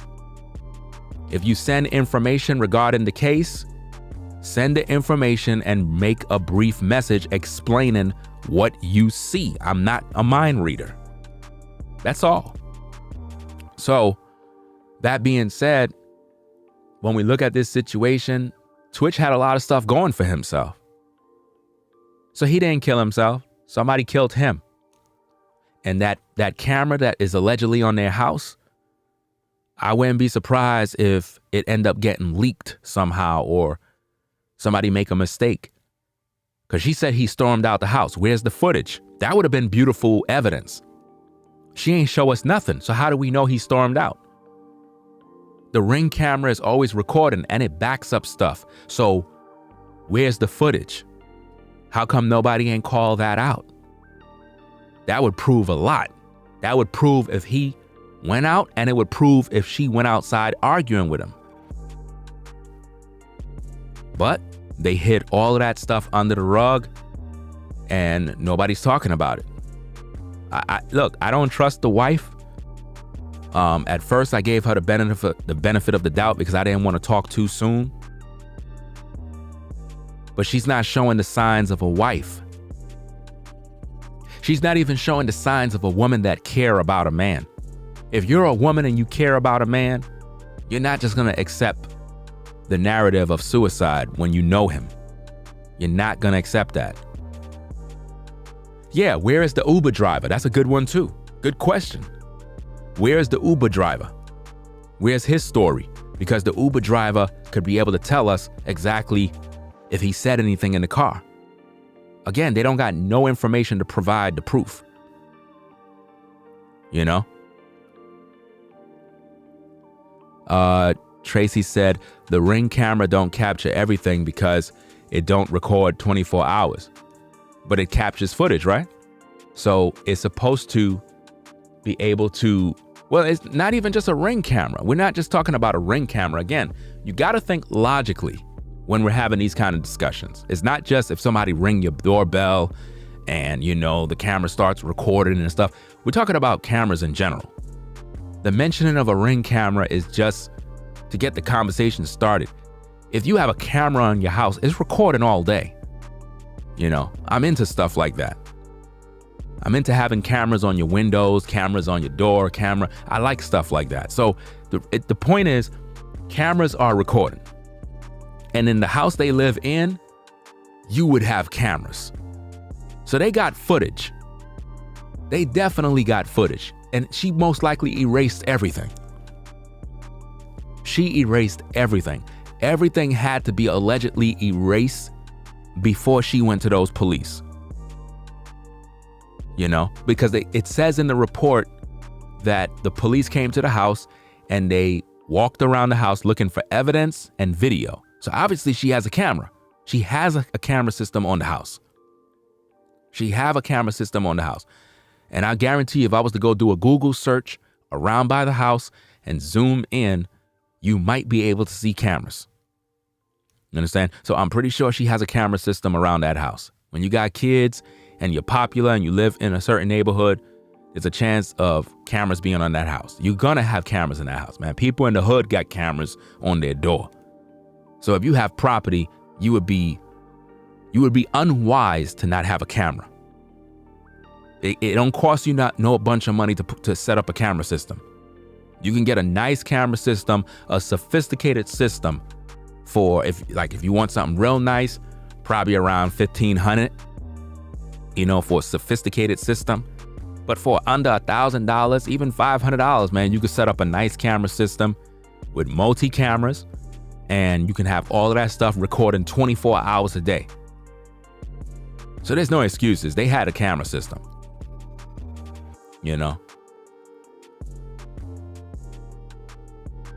If you send information regarding the case, send the information and make a brief message explaining what you see. I'm not a mind reader. That's all. So, that being said, when we look at this situation, Twitch had a lot of stuff going for himself. So he didn't kill himself. Somebody killed him. And that camera that is allegedly on their house, I wouldn't be surprised if it end up getting leaked somehow or somebody make a mistake. Because she said he stormed out the house. Where's the footage? That would have been beautiful evidence. She ain't show us nothing. So how do we know he stormed out? The Ring camera is always recording and it backs up stuff. So where's the footage? How come nobody ain't called that out? That would prove a lot. That would prove if he went out, and it would prove if she went outside arguing with him. But they hid all of that stuff under the rug and nobody's talking about it. Look, I don't trust the wife. At first I gave her the benefit of the doubt because I didn't want to talk too soon. But she's not showing the signs of a wife. She's not even showing the signs of a woman that care about a man. If you're a woman and you care about a man, You're not just going to accept the narrative of suicide when you know him. You're not going to accept that. Yeah, where is the Uber driver? That's a good one too. Good question. Where is the Uber driver? Where's his story? Because the Uber driver could be able to tell us exactly if he said anything in the car. Again, they don't got no information to provide the proof. You know? Tracy said the Ring camera don't capture everything because it don't record 24 hours. But it captures footage, right? So it's supposed to be able to, well, it's not even just a Ring camera. We're not just talking about a Ring camera. Again, you got to think logically when we're having these kind of discussions. It's not just if somebody ring your doorbell and, you know, the camera starts recording and stuff. We're talking about cameras in general. The mentioning of a Ring camera is just to get the conversation started. If you have a camera in your house, it's recording all day. You know, I'm into stuff like that. I'm into having cameras on your windows, cameras on your door, I like stuff like that. So the point is, cameras are recording. And in the house they live in, you would have cameras. So they got footage. They definitely got footage. And she most likely erased everything. She erased everything. Everything had to be allegedly erased before she went to those police. You know, because it says in the report that the police came to the house and they walked around the house looking for evidence and video. So obviously she has a camera. She has a camera system on the house. She have a camera system on the house. And I guarantee if I was to go do a Google search around by the house and zoom in, you might be able to see cameras. You understand? So I'm pretty sure she has a camera system around that house. When you got kids and you're popular and you live in a certain neighborhood, there's a chance of cameras being on that house. You're gonna have cameras in that house, man. People in the hood got cameras on their door. So if you have property, you would be unwise to not have a camera. It don't cost you a bunch of money to set up a camera system. You can get a nice camera system, a sophisticated system for if you want something real nice, probably around $1,500, you know, for a sophisticated system. But for under $1,000, even $500, man, you could set up a nice camera system with multi-cameras, and you can have all of that stuff recording 24 hours a day. So there's no excuses. They had a camera system, you know.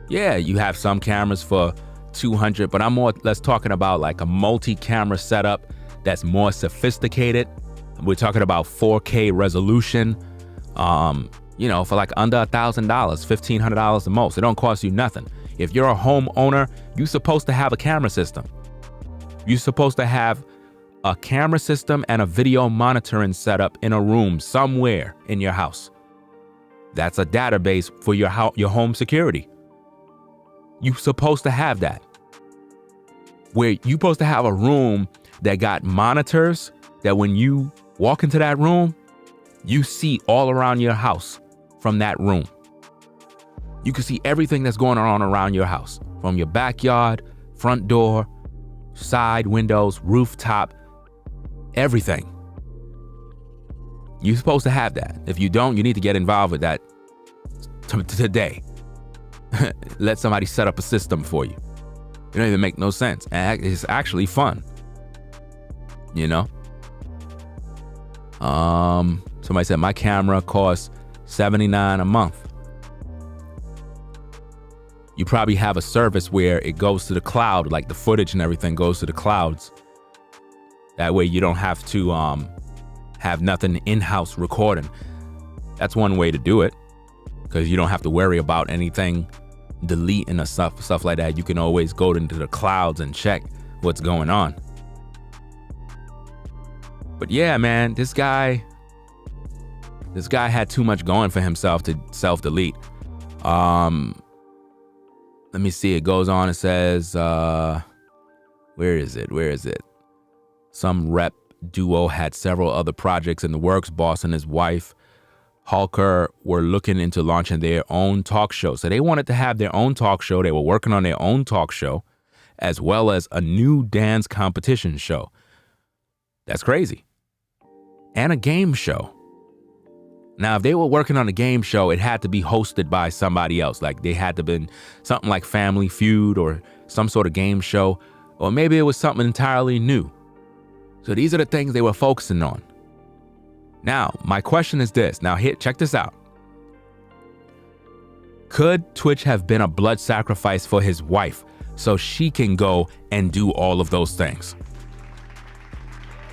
Yeah, you have some cameras for $200, but I'm more or less talking about like a multi-camera setup that's more sophisticated. We're talking about 4K resolution, you know, for like under $1,000, $1,500 the most. It don't cost you nothing. If you're a homeowner, you're supposed to have a camera system. You're supposed to have a camera system and a video monitoring setup in a room somewhere in your house. That's a database for your home security. You're supposed to have that. Where you're supposed to have a room that got monitors that when you walk into that room, you see all around your house from that room. You can see everything that's going on around your house, from your backyard, front door, side windows, rooftop, everything. You're supposed to have that. If you don't, you need to get involved with that today. Let somebody set up a system for you. It don't even make no sense. And it's actually fun. You know? Somebody said my camera costs $79 a month. You probably have a service where it goes to the cloud, like the footage and everything goes to the clouds. That way you don't have to have nothing in-house recording. That's one way to do it, because you don't have to worry about anything deleting or stuff like that. You can always go into the clouds and check what's going on. But yeah, man, this guy had too much going for himself to self-delete. Let me see. It goes on. It says, where is it? Some rep duo had several other projects in the works. Boss and his wife, Holker were looking into launching their own talk show. So they wanted to have their own talk show. They were working on their own talk show, as well as a new dance competition show. That's crazy. And a game show. Now, if they were working on a game show, it had to be hosted by somebody else. Like they had to been something like Family Feud or some sort of game show, or maybe it was something entirely new. So these are the things they were focusing on. Now, my question is this. Now, here, check this out. Could Twitch have been a blood sacrifice for his wife so she can go and do all of those things?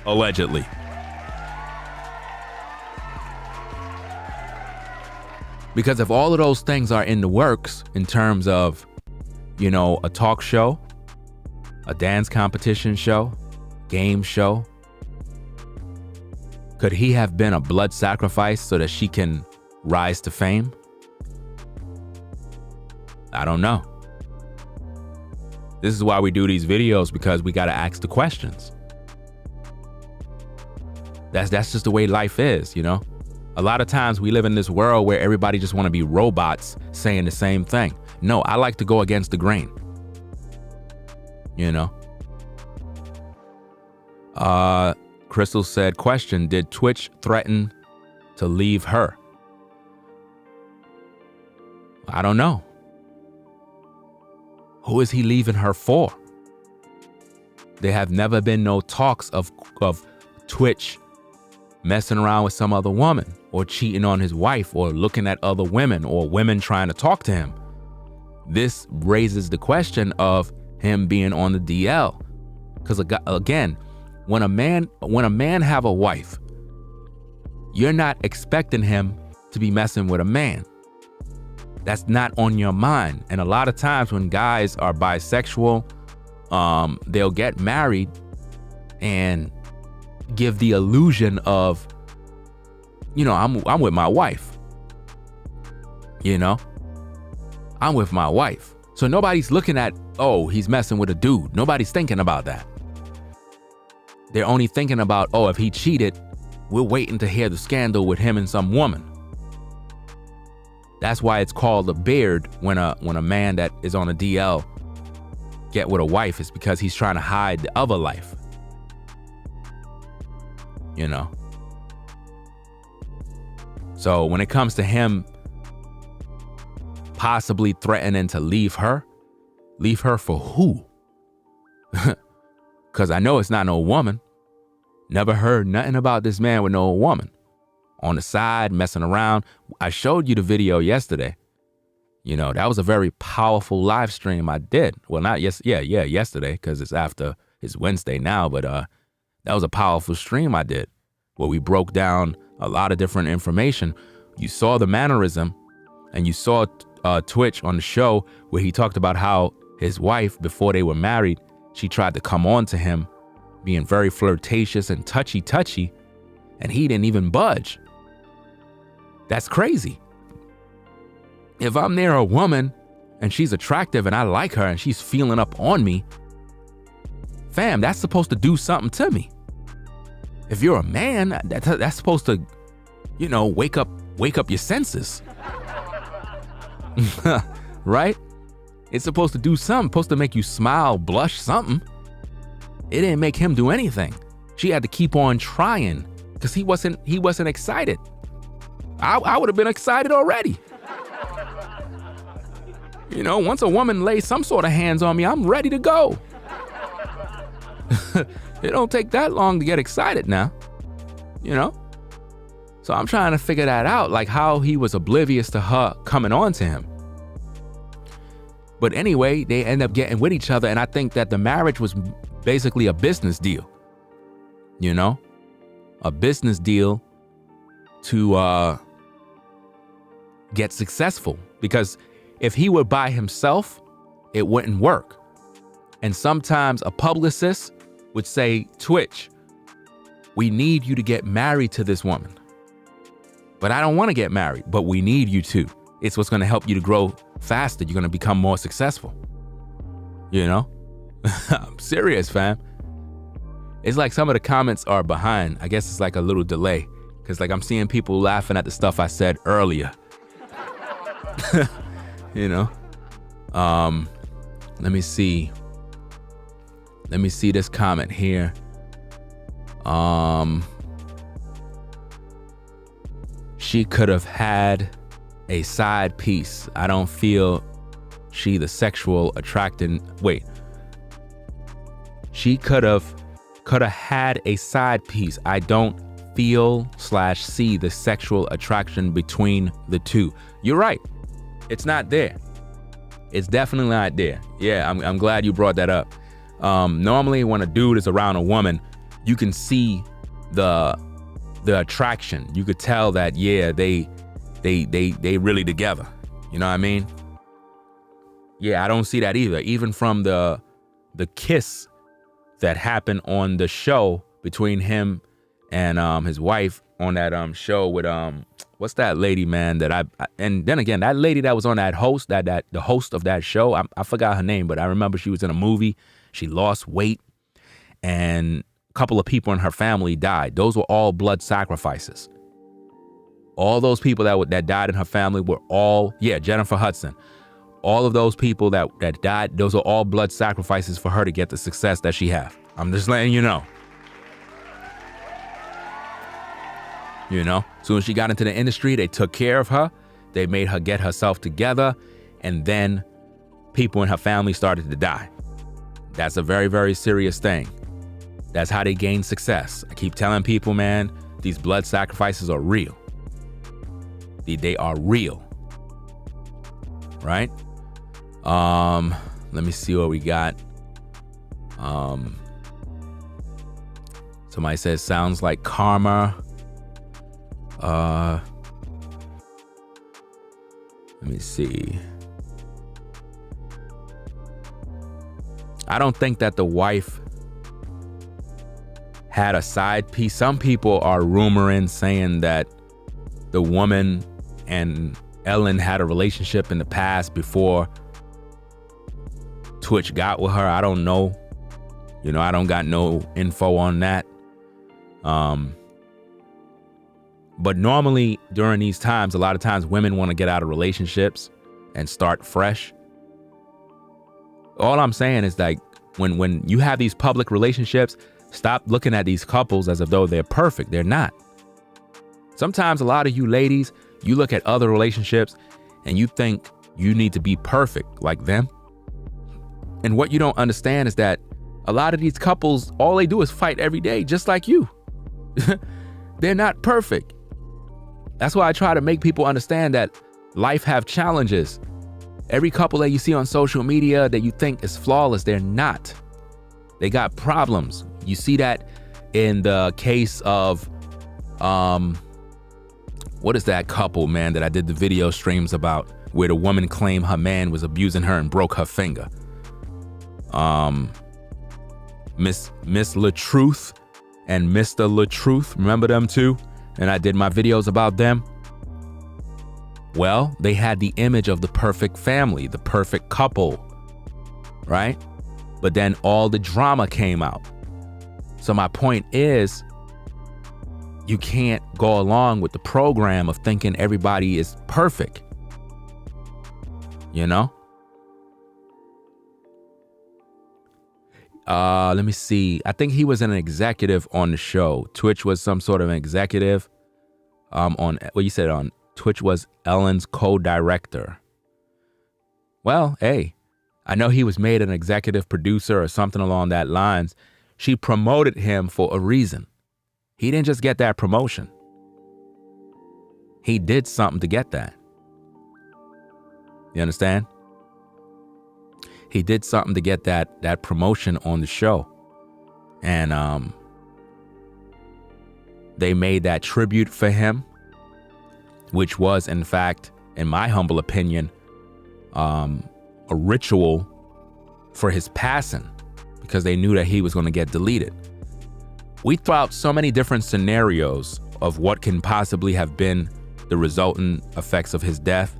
Allegedly. Because if all of those things are in the works in terms of, you know, a talk show, a dance competition show, game show, could he have been a blood sacrifice so that she can rise to fame? I don't know. This is why we do these videos, because we got to ask the questions. That's just the way life is, you know? A lot of times we live in this world where everybody just want to be robots saying the same thing. No, I like to go against the grain. You know? Crystal said, question, did Twitch threaten to leave her? I don't know. Who is he leaving her for? There have never been no talks of Twitch messing around with some other woman or cheating on his wife or looking at other women or women trying to talk to him. This raises the question of him being on the DL. Because again, when a man have a wife, you're not expecting him to be messing with a man. That's not on your mind. And a lot of times when guys are bisexual, they'll get married and give the illusion of, you know, I'm with my wife. You know, I'm with my wife. So nobody's looking at, oh, he's messing with a dude. Nobody's thinking about that. They're only thinking about, oh, if he cheated, we're waiting to hear the scandal with him and some woman. That's why it's called a beard when a man that is on a DL get with a wife. It's because he's trying to hide the other life. You know? So when it comes to him possibly threatening to leave her for who? Because I know it's not no woman. Never heard nothing about this man with no woman. On the side, messing around. I showed you the video yesterday. You know, that was a very powerful live stream I did. Well, not yesterday, because it's Wednesday now, but that was a powerful stream I did where we broke down a lot of different information. You saw the mannerism, and you saw Twitch on the show where he talked about how his wife, before they were married, she tried to come on to him, being very flirtatious and touchy, and he didn't even budge. That's crazy. If I'm near a woman and she's attractive and I like her and she's feeling up on me, fam, that's supposed to do something to me. If you're a man, that's supposed to, you know, wake up your senses. Right? It's supposed to do something, supposed to make you smile, blush, something. It didn't make him do anything. She had to keep on trying because he wasn't excited. I would have been excited already. You know, once a woman lays some sort of hands on me, I'm ready to go. It don't take that long to get excited now, you know? So I'm trying to figure that out, like how he was oblivious to her coming on to him. But anyway, they end up getting with each other, and I think that the marriage was basically a business deal, you know? A business deal to get successful, because if he were by himself, it wouldn't work. And sometimes a publicist would say, Twitch, we need you to get married to this woman. But I don't want to get married, but we need you to. It's what's going to help you to grow faster. You're going to become more successful. You know? I'm serious, fam. It's like some of the comments are behind. I guess it's like a little delay Because like I'm seeing people laughing at the stuff I said earlier. You know? Let me see. Let me see this comment here. She could have had a side piece. I don't feel she the sexual attracting. Wait. She could have had a side piece. I don't feel/see the sexual attraction between the two. You're right. It's not there. It's definitely not there. Yeah, I'm glad you brought that up. Normally when a dude is around a woman, you can see the attraction. You could tell that, yeah, they really together. You know what I mean? Yeah, I don't see that either. Even from the kiss that happened on the show between him and his wife on that show with what's that lady, man, that and then again, that lady that was on that host, the host of that show, I forgot her name, but I remember she was in a movie. She lost weight and a couple of people in her family died. Those were all blood sacrifices. All those people that died in her family were all, Jennifer Hudson. All of those people that died, those are all blood sacrifices for her to get the success that she have. I'm just letting you know. You know, as soon as she got into the industry, they took care of her. They made her get herself together. And then people in her family started to die. That's a very, very serious thing. That's how they gain success. I keep telling people, man, these blood sacrifices are real. They are real. Right? Let me see what we got. Somebody says, sounds like karma. Let me see. I don't think that the wife had a side piece. Some people are rumoring, saying that the woman and Ellen had a relationship in the past before Twitch got with her. I don't know. You know, I don't got no info on that. But normally during these times, a lot of times women want to get out of relationships and start fresh. All I'm saying is like when you have these public relationships, stop looking at these couples as if though they're perfect. They're not. Sometimes a lot of you ladies, you look at other relationships and you think you need to be perfect like them. And what you don't understand is that a lot of these couples, all they do is fight every day, just like you. They're not perfect. That's why I try to make people understand that life have challenges. Every couple that you see on social media that you think is flawless, they're not. They got problems. You see that in the case of, what is that couple, man, that I did the video streams about, where the woman claimed her man was abusing her and broke her finger. Miss LaTruth and Mr. LaTruth, remember them too? And I did my videos about them. Well, they had the image of the perfect family, the perfect couple, right? But then all the drama came out. So my point is, you can't go along with the program of thinking everybody is perfect. You know? Let me see. I think he was an executive on the show. Twitch was some sort of an executive. On what you said on Twitch was Ellen's co-director. Well, hey, I know he was made an executive producer or something along that lines. She promoted him for a reason. He didn't just get that promotion. He did something to get that. You understand? He did something to get that promotion on the show. And they made that tribute for him, which was, in fact, in my humble opinion, a ritual for his passing, because they knew that he was going to get deleted. We throw out so many different scenarios of what can possibly have been the resultant effects of his death.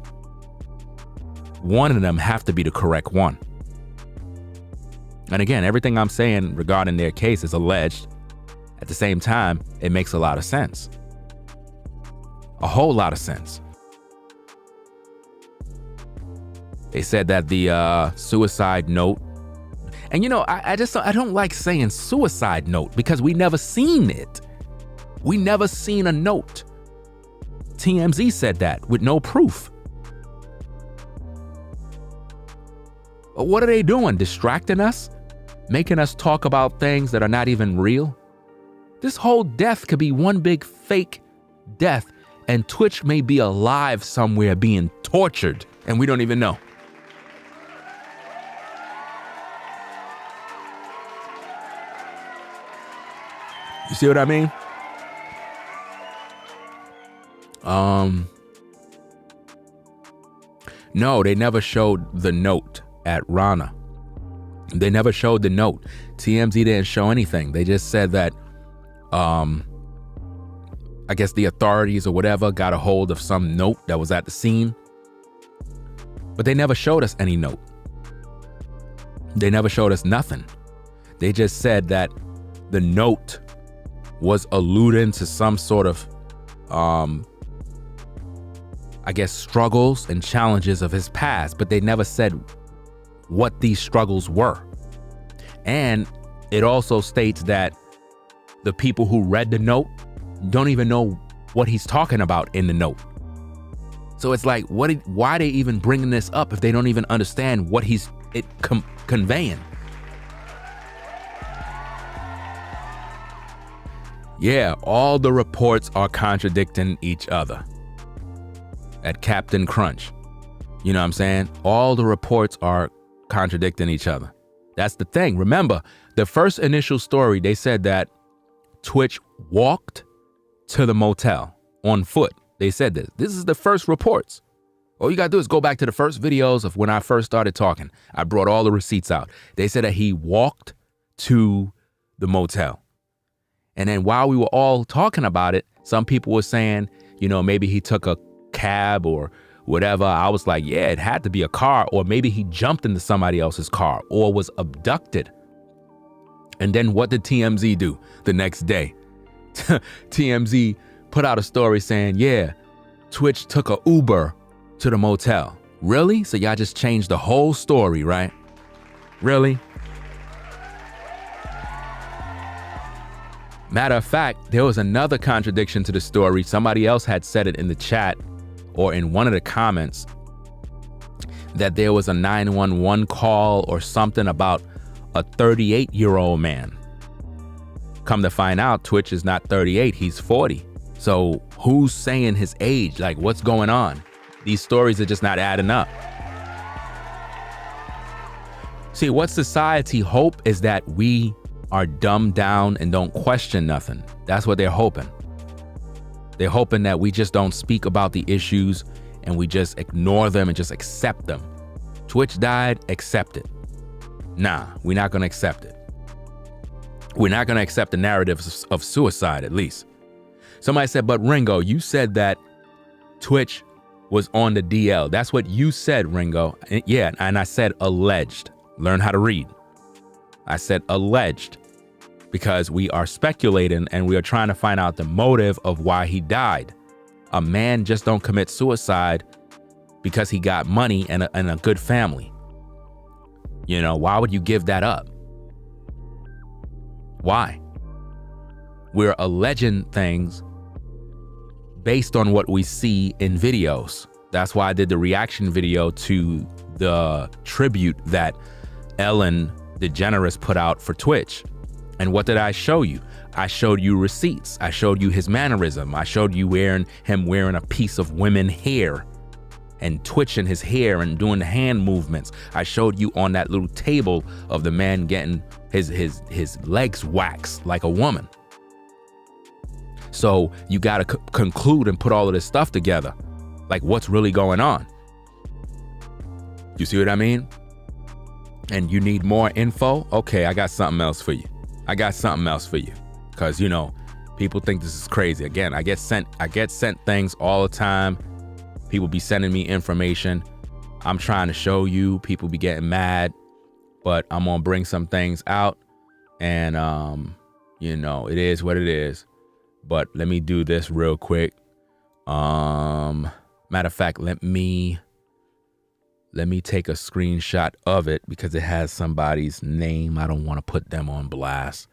One of them have to be the correct one. And again, everything I'm saying regarding their case is alleged. At the same time, it makes a lot of sense. A whole lot of sense. They said that the suicide note, and you know, I don't like saying suicide note because we never seen it. We never seen a note. TMZ said that with no proof. What are they doing? Distracting us? Making us talk about things that are not even real? This whole death could be one big fake death, and Twitch may be alive somewhere being tortured, and we don't even know. You see what I mean? No, they never showed the note at Rana. They never showed the note. TMZ didn't show anything. They just said that, I guess the authorities or whatever got a hold of some note that was at the scene. But they never showed us any note. They never showed us nothing. They just said that the note was alluding to some sort of, I guess, struggles and challenges of his past, but they never said what these struggles were. And it also states that the people who read the note don't even know what he's talking about in the note. So it's like, why are they even bringing this up if they don't even understand what he's conveying? Yeah, all the reports are contradicting each other. At Captain Crunch. You know what I'm saying? All the reports are contradicting each other. That's the thing. Remember, the first initial story, they said that Twitch walked to the motel on foot. They said this. This is the first reports. All you gotta do is go back to the first videos of when I first started talking. I brought all the receipts out. They said that he walked to the motel. And then while we were all talking about it, some people were saying, you know, maybe he took a cab or whatever. I was like, yeah, it had to be a car, or maybe he jumped into somebody else's car or was abducted. And then what did TMZ do the next day? TMZ put out a story saying, yeah, Twitch took a Uber to the motel. Really? So y'all just changed the whole story, right? Really? Matter of fact, there was another contradiction to the story. Somebody else had said it in the chat or in one of the comments that there was a 911 call or something about a 38-year-old man. Come to find out, Twitch is not 38, he's 40. So who's saying his age? Like, what's going on? These stories are just not adding up. See, what society hope is that we are dumbed down and don't question nothing. That's what they're hoping. They're hoping that we just don't speak about the issues and we just ignore them and just accept them. Twitch died, accept it. Nah, we're not gonna accept it. We're not gonna accept the narratives of suicide, at least. Somebody said, but Ringo, you said that Twitch was on the DL. That's what you said, Ringo. Yeah, and I said alleged. Learn how to read. I said alleged because we are speculating and we are trying to find out the motive of why he died. A man just don't commit suicide because he got money and a good family. You know, why would you give that up? Why? We're alleging things based on what we see in videos. That's why I did the reaction video to the tribute that Ellen DeGeneres put out for Twitch. And what did I show you? I showed you receipts. I showed you his mannerism. I showed you him wearing a piece of women's hair and twitching his hair and doing the hand movements. I showed you on that little table of the man getting his legs waxed like a woman. So you got to conclude and put all of this stuff together. Like, what's really going on? You see what I mean? And you need more info? Okay, I got something else for you. Because, you know, people think this is crazy. Again, I get sent things all the time. People be sending me information. I'm trying to show you. People be getting mad. But I'm going to bring some things out. And, you know, it is what it is. But let me do this real quick. Matter of fact, let me take a screenshot of it because it has somebody's name. I don't want to put them on blast.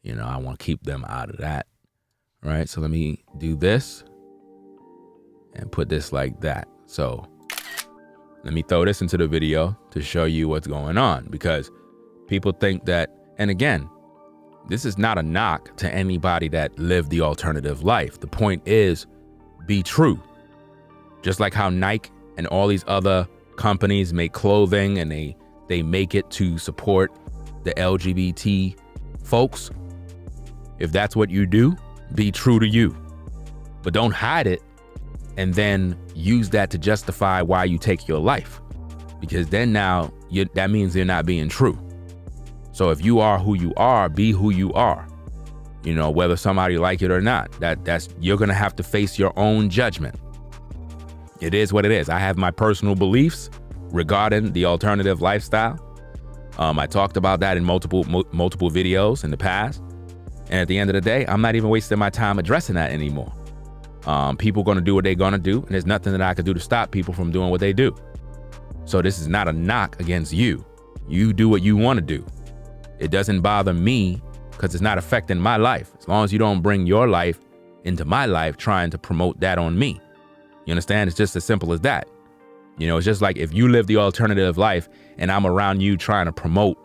I want to keep them out of that. Right? So let me do this and put this like that. So let me throw this into the video to show you what's going on, because people think that, and again, this is not a knock to anybody that lived the alternative life. The point is, be true. Just like how Nike and all these other companies make clothing and they make it to support the LGBT folks. If that's what you do, be true to you. But don't hide it and then use that to justify why you take your life. Because then now that means you're not being true. So if you are who you are, be who you are. Whether somebody like it or not, that's you're gonna have to face your own judgment. It is what it is. I have my personal beliefs regarding the alternative lifestyle. I talked about that in multiple videos in the past. And at the end of the day, I'm not even wasting my time addressing that anymore. People are gonna do what they're gonna do, and there's nothing that I could do to stop people from doing what they do. So this is not a knock against you. You do what you wanna do. It doesn't bother me because it's not affecting my life. As long as you don't bring your life into my life trying to promote that on me. You understand? It's just as simple as that. It's just like if you live the alternative life and I'm around you trying to promote,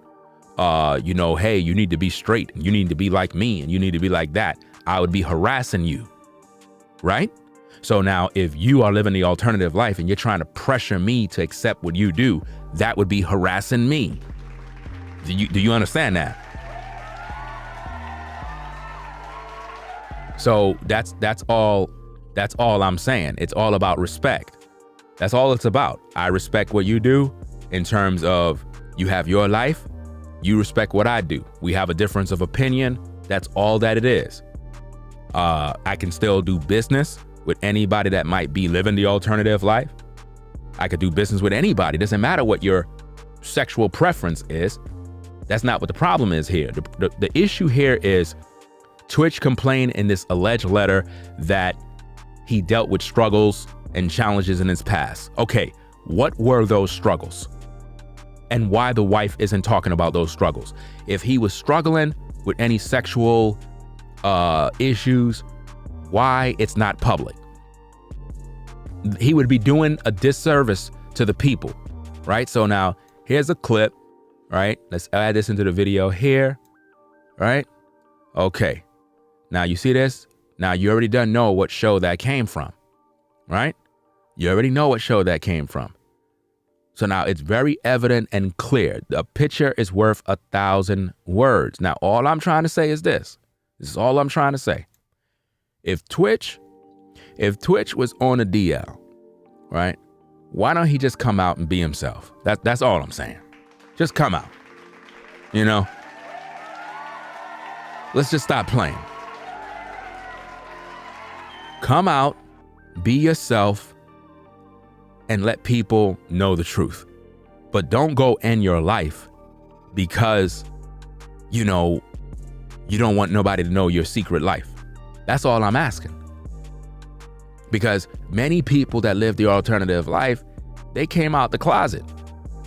hey, you need to be straight, and you need to be like me, and you need to be like that, I would be harassing you, right? So now if you are living the alternative life and you're trying to pressure me to accept what you do, that would be harassing me. Do you understand that? So that's all I'm saying. It's all about respect. That's all it's about. I respect what you do in terms of you have your life. You respect what I do. We have a difference of opinion. That's all that it is. I can still do business with anybody that might be living the alternative life. I could do business with anybody. Doesn't matter what your sexual preference is. That's not what the problem is here. The issue here is Twitch complained in this alleged letter that he dealt with struggles and challenges in his past. Okay, what were those struggles? And why the wife isn't talking about those struggles? If he was struggling with any sexual issues, why it's not public? He would be doing a disservice to the people, right? So now here's a clip, right? Let's add this into the video here, right? Okay. Now you see this? Now you already done know what show that came from, right? You already know what show that came from. So now it's very evident and clear. The picture is worth 1,000 words. Now, all I'm trying to say is this. This is all I'm trying to say. If Twitch was on a DL, right? Why don't he just come out and be himself? That's all I'm saying. Just come out. Let's just stop playing. Come out, be yourself, and let people know the truth. But don't go end your life because, you don't want nobody to know your secret life. That's all I'm asking. Because many people that live the alternative life, they came out the closet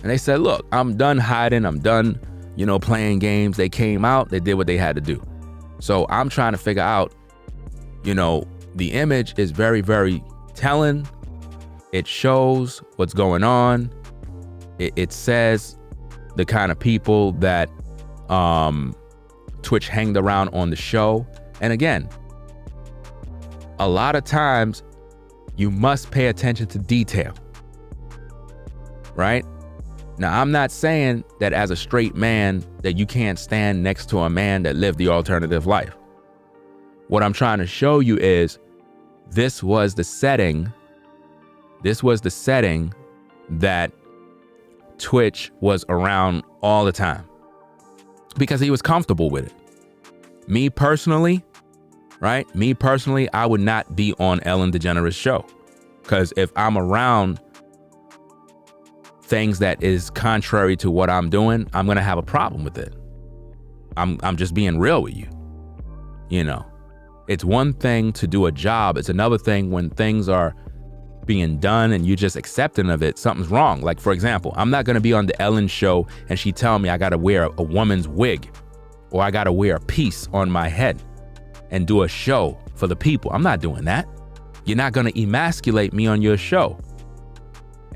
and they said, look, I'm done hiding. I'm done, playing games. They came out, they did what they had to do. So I'm trying to figure out, the image is very, very telling. It shows what's going on. It says the kind of people that Twitch hanged around on the show. And again, a lot of times you must pay attention to detail, right? Now, I'm not saying that as a straight man that you can't stand next to a man that lived the alternative life. What I'm trying to show you is this was the setting that Twitch was around all the time because he was comfortable with it. Me personally, I would not be on Ellen DeGeneres' show because if I'm around things that is contrary to what I'm doing, I'm going to have a problem with it. I'm just being real with you, It's one thing to do a job. It's another thing when things are being done and you're just accepting of it, something's wrong. Like, for example, I'm not going to be on the Ellen show and she tell me I got to wear a woman's wig or I got to wear a piece on my head and do a show for the people. I'm not doing that. You're not going to emasculate me on your show.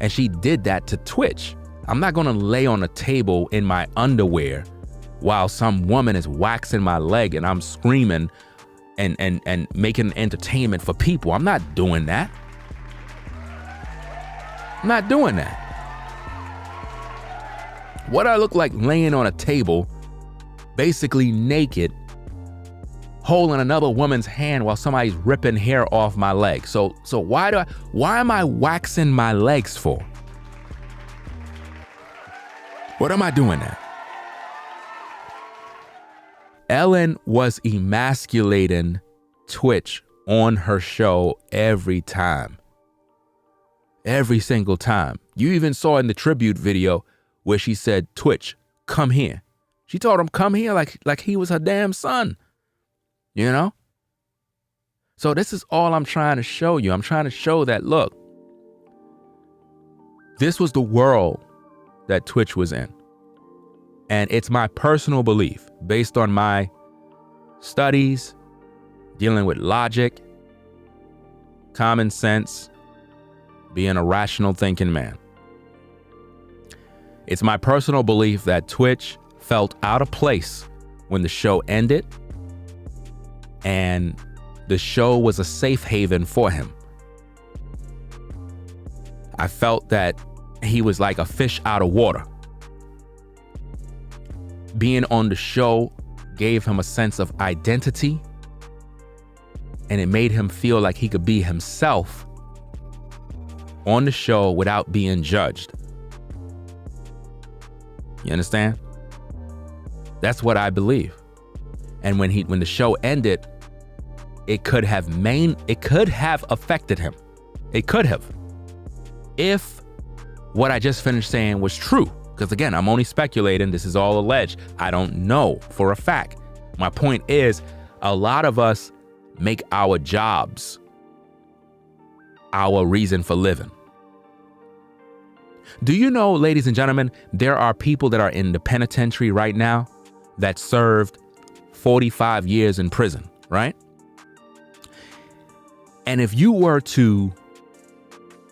And she did that to Twitch. I'm not going to lay on a table in my underwear while some woman is waxing my leg and I'm screaming and making entertainment for people. I'm not doing that. I'm not doing that. What I look like laying on a table, basically naked, holding another woman's hand while somebody's ripping hair off my leg. So why am I waxing my legs for? What am I doing that? Ellen was emasculating Twitch on her show every time. Every single time. You even saw in the tribute video where she said, Twitch, come here. She told him, come here like he was her damn son. You know? So this is all I'm trying to show you. I'm trying to show that, look, this was the world that Twitch was in. And it's my personal belief, based on my studies, dealing with logic, common sense, being a rational thinking man. It's my personal belief that Twitch felt out of place when the show ended, and the show was a safe haven for him. I felt that he was like a fish out of water. Being on the show gave him a sense of identity, and it made him feel like he could be himself on the show without being judged. You understand? That's what I believe. And when the show ended, it could have affected him. It could have. If what I just finished saying was true. Because again, I'm only speculating. This is all alleged. I don't know for a fact. My point is, a lot of us make our jobs our reason for living. Do you know, ladies and gentlemen, there are people that are in the penitentiary right now that served 45 years in prison, right? And if you were to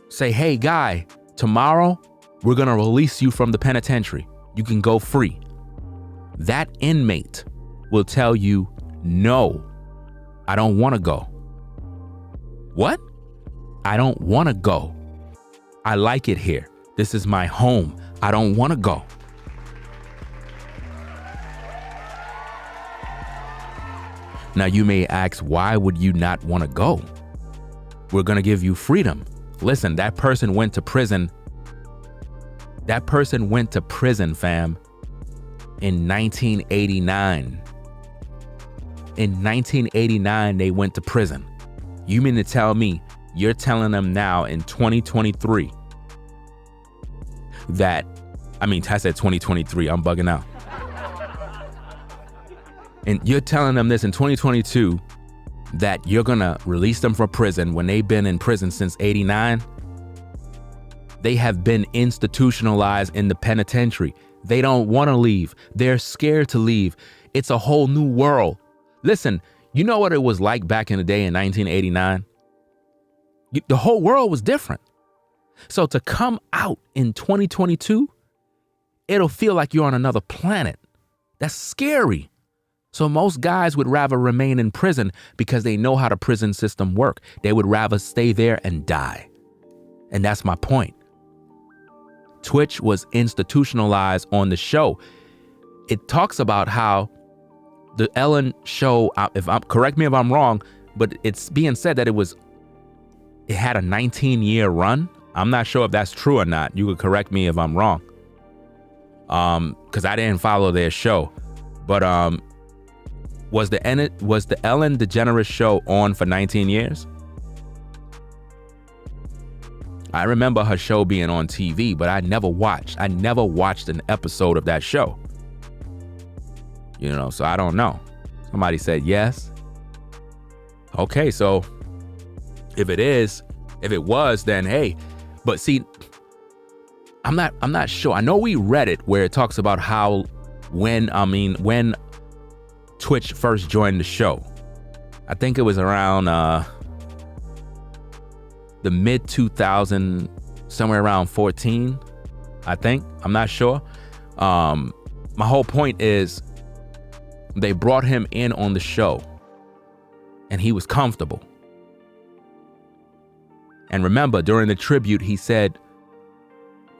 say, hey, guy, tomorrow we're going to release you from the penitentiary, you can go free, that inmate will tell you, no, I don't want to go. What? I don't want to go. I like it here. This is my home. I don't want to go. Now you may ask, why would you not want to go? We're going to give you freedom. Listen, that person went to prison. That person went to prison, fam, in 1989. In 1989, they went to prison. You mean to tell me you're telling them now in 2023 that, I said 2023, I'm bugging out. And you're telling them this in 2022 that you're gonna release them from prison when they've been in prison since 89? They have been institutionalized in the penitentiary. They don't want to leave. They're scared to leave. It's a whole new world. Listen, you know what it was like back in the day in 1989? The whole world was different. So to come out in 2022, it'll feel like you're on another planet. That's scary. So most guys would rather remain in prison because they know how the prison system works. They would rather stay there and die. And that's my point. Twitch was institutionalized on the show. It talks about how the Ellen show, correct me if I'm wrong, but it's being said that it had a 19-year run. I'm not sure if that's true or not. You could correct me if I'm wrong. Because I didn't follow their show. But was the Ellen DeGeneres show on for 19 years? I remember her show being on TV, but I never watched an episode of that show. You know, so I don't know. Somebody said yes. Okay, so if it was, then hey, but see, I'm not sure. I know we read it where it talks about how when Twitch first joined the show. I think it was around the mid 2000, somewhere around 14, I think. I'm not sure. My whole point is they brought him in on the show and he was comfortable. And remember, during the tribute, he said,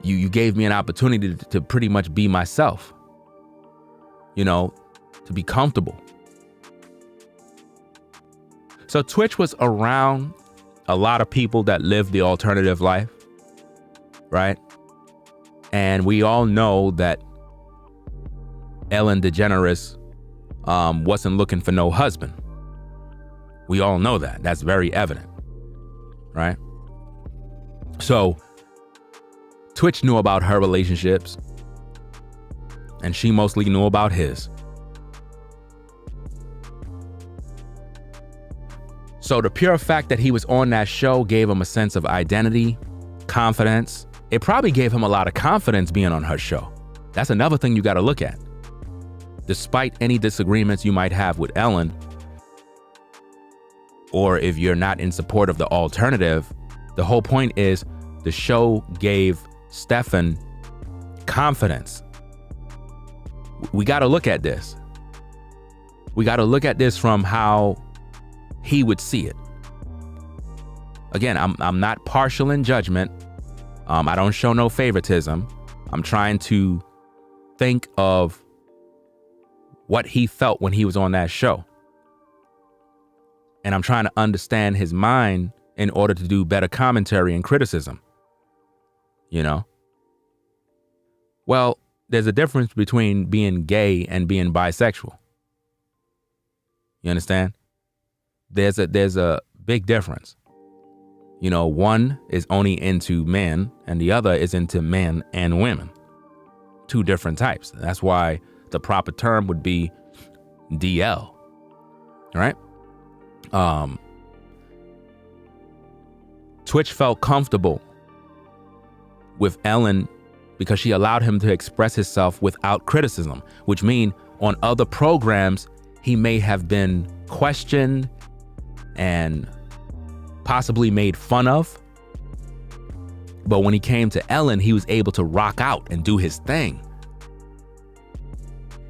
you gave me an opportunity to pretty much be myself, to be comfortable. So Twitch was around a lot of people that live the alternative life, right? And we all know that Ellen DeGeneres wasn't looking for no husband. We all know that. That's very evident, right? So Twitch knew about her relationships, and she mostly knew about his. So the pure fact that he was on that show gave him a sense of identity, confidence. It probably gave him a lot of confidence being on her show. That's another thing you got to look at. Despite any disagreements you might have with Ellen, or if you're not in support of the alternative, the whole point is the show gave Stefan confidence. We got to look at this. We got to look at this from how he would see it. Again, I'm not partial in judgment. I don't show no favoritism. I'm trying to think of what he felt when he was on that show. And I'm trying to understand his mind in order to do better commentary and criticism. Well, there's a difference between being gay and being bisexual. You understand? There's a big difference. One is only into men and the other is into men and women. Two different types. That's why the proper term would be DL. Right? Twitch felt comfortable with Ellen because she allowed him to express himself without criticism, which means on other programs, he may have been questioned and possibly made fun of. But when he came to Ellen, he was able to rock out and do his thing.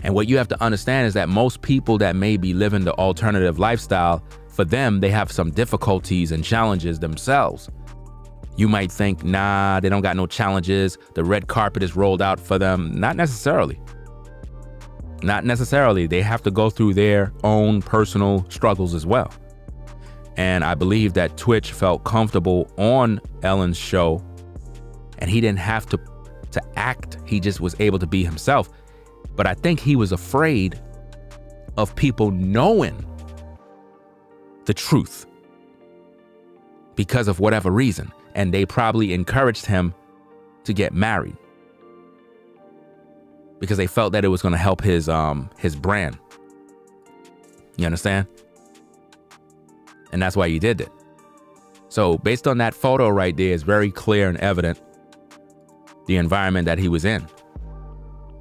And what you have to understand is that most people that may be living the alternative lifestyle, for them, they have some difficulties and challenges themselves. You might think, nah, they don't got no challenges. The red carpet is rolled out for them. Not necessarily. Not necessarily. They have to go through their own personal struggles as well. And I believe that Twitch felt comfortable on Ellen's show, and he didn't have to act. He just was able to be himself. But I think he was afraid of people knowing the truth because of whatever reason. And they probably encouraged him to get married because they felt that it was going to help his brand. You understand? And that's why he did it. So based on that photo right there, it's very clear and evident the environment that he was in.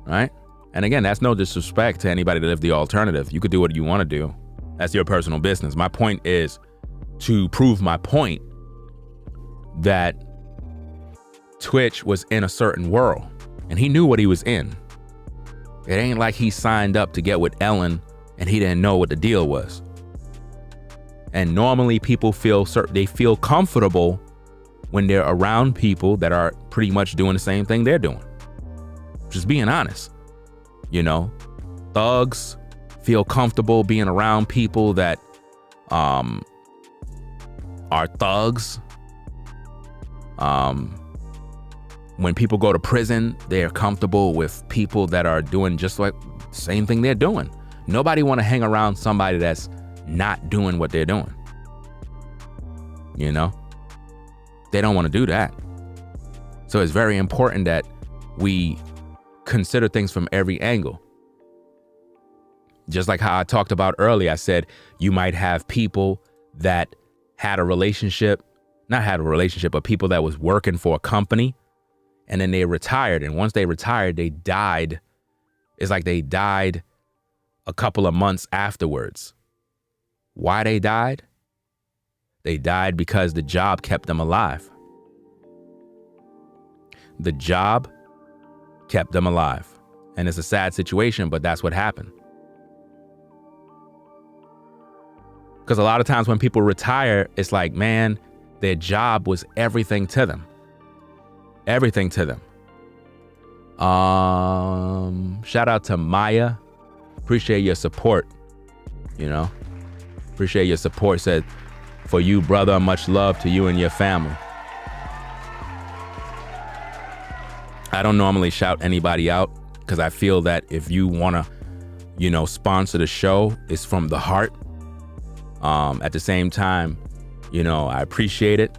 Right? And again, that's no disrespect to anybody that live the alternative. You could do what you want to do. That's your personal business. My point is to prove my point that Twitch was in a certain world and he knew what he was in. It ain't like he signed up to get with Ellen and he didn't know what the deal was. And normally people feel comfortable when they're around people that are pretty much doing the same thing they're doing. Just being honest. Thugs feel comfortable being around people that are thugs. When people go to prison, they're comfortable with people that are doing just like the same thing they're doing. Nobody want to hang around somebody that's not doing what they're doing. They don't want to do that. So it's very important that we consider things from every angle. Just like how I talked about earlier, I said you might have people that had a relationship, not had a relationship, but people that was working for a company, and then they retired. And once they retired, they died. It's like they died a couple of months afterwards. Why they died? They died because the job kept them alive. The job kept them alive. And it's a sad situation, but that's what happened. Because a lot of times when people retire, it's like, man, their job was everything to them. Everything to them. Shout out to Maya. Appreciate your support. Appreciate your support. Said, for you, brother, much love to you and your family. I don't normally shout anybody out because I feel that if you want to, sponsor the show, it's from the heart. At the same time, I appreciate it.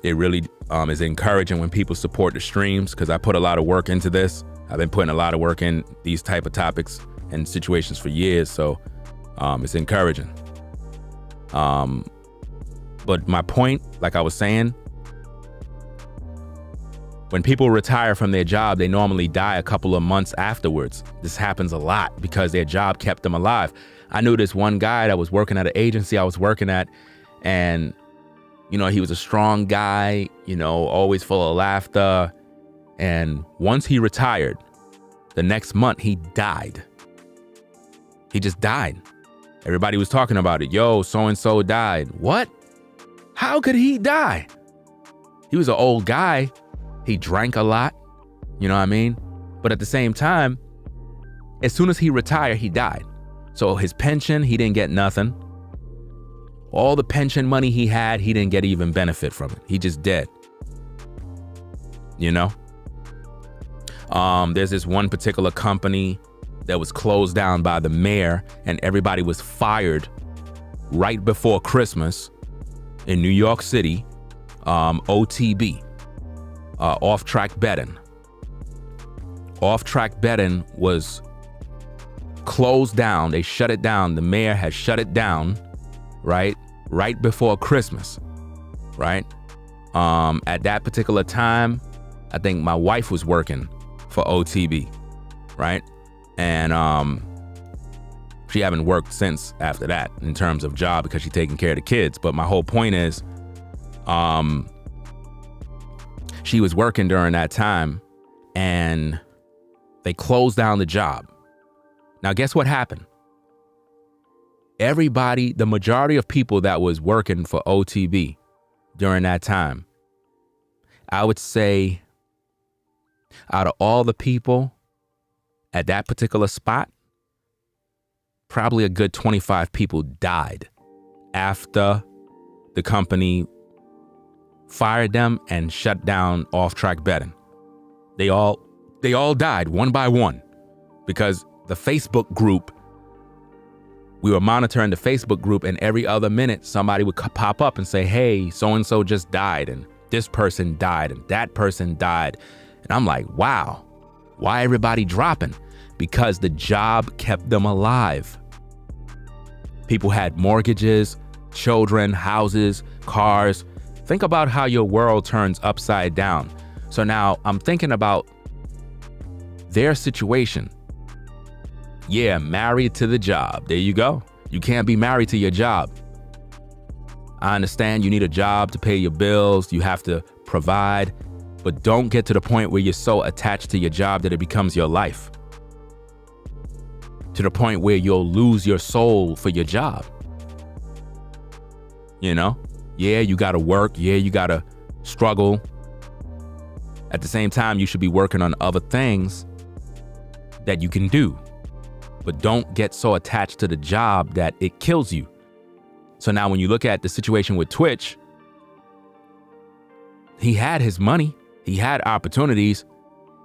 It really is encouraging when people support the streams because I put a lot of work into this. I've been putting a lot of work in these type of topics and situations for years, so it's encouraging. But my point, like I was saying, when people retire from their job, they normally die a couple of months afterwards. This happens a lot because their job kept them alive. I knew this one guy that was working at an agency I was working at, and he was a strong guy, always full of laughter. And once he retired, the next month he died. He just died. Everybody was talking about it. Yo, so-and-so died. What? How could he die? He was an old guy. He drank a lot. You know what I mean? But at the same time, as soon as he retired, he died. So his pension, he didn't get nothing. All the pension money he had, he didn't get even benefit from it. He just dead. There's this one particular company that was closed down by the mayor, and everybody was fired right before Christmas in New York City. OTB, off-track betting. Off-track betting was closed down. They shut it down. The mayor has shut it down, right before Christmas, right? At that particular time, I think my wife was working for OTB, right? And she haven't worked since after that in terms of job because she's taking care of the kids. But my whole point is, she was working during that time and they closed down the job. Now, guess what happened? Everybody, the majority of people that was working for OTB during that time, I would say out of all the people at that particular spot, probably a good 25 people died after the company fired them and shut down off-track betting. They all died one by one because the Facebook group, we were monitoring the Facebook group, and every other minute somebody would pop up and say, hey, so-and-so just died, and this person died, and that person died. And I'm like, wow, why everybody dropping? Because the job kept them alive. People had mortgages, children, houses, cars. Think about how your world turns upside down. So now I'm thinking about their situation. Yeah, married to the job. There you go. You can't be married to your job. I understand you need a job to pay your bills. You have to provide, but don't get to the point where you're so attached to your job that it becomes your life. To the point where you'll lose your soul for your job. Yeah, you gotta work. Yeah, you gotta struggle. At the same time, you should be working on other things that you can do. But don't get so attached to the job that it kills you. So now when you look at the situation with Twitch, he had his money, he had opportunities,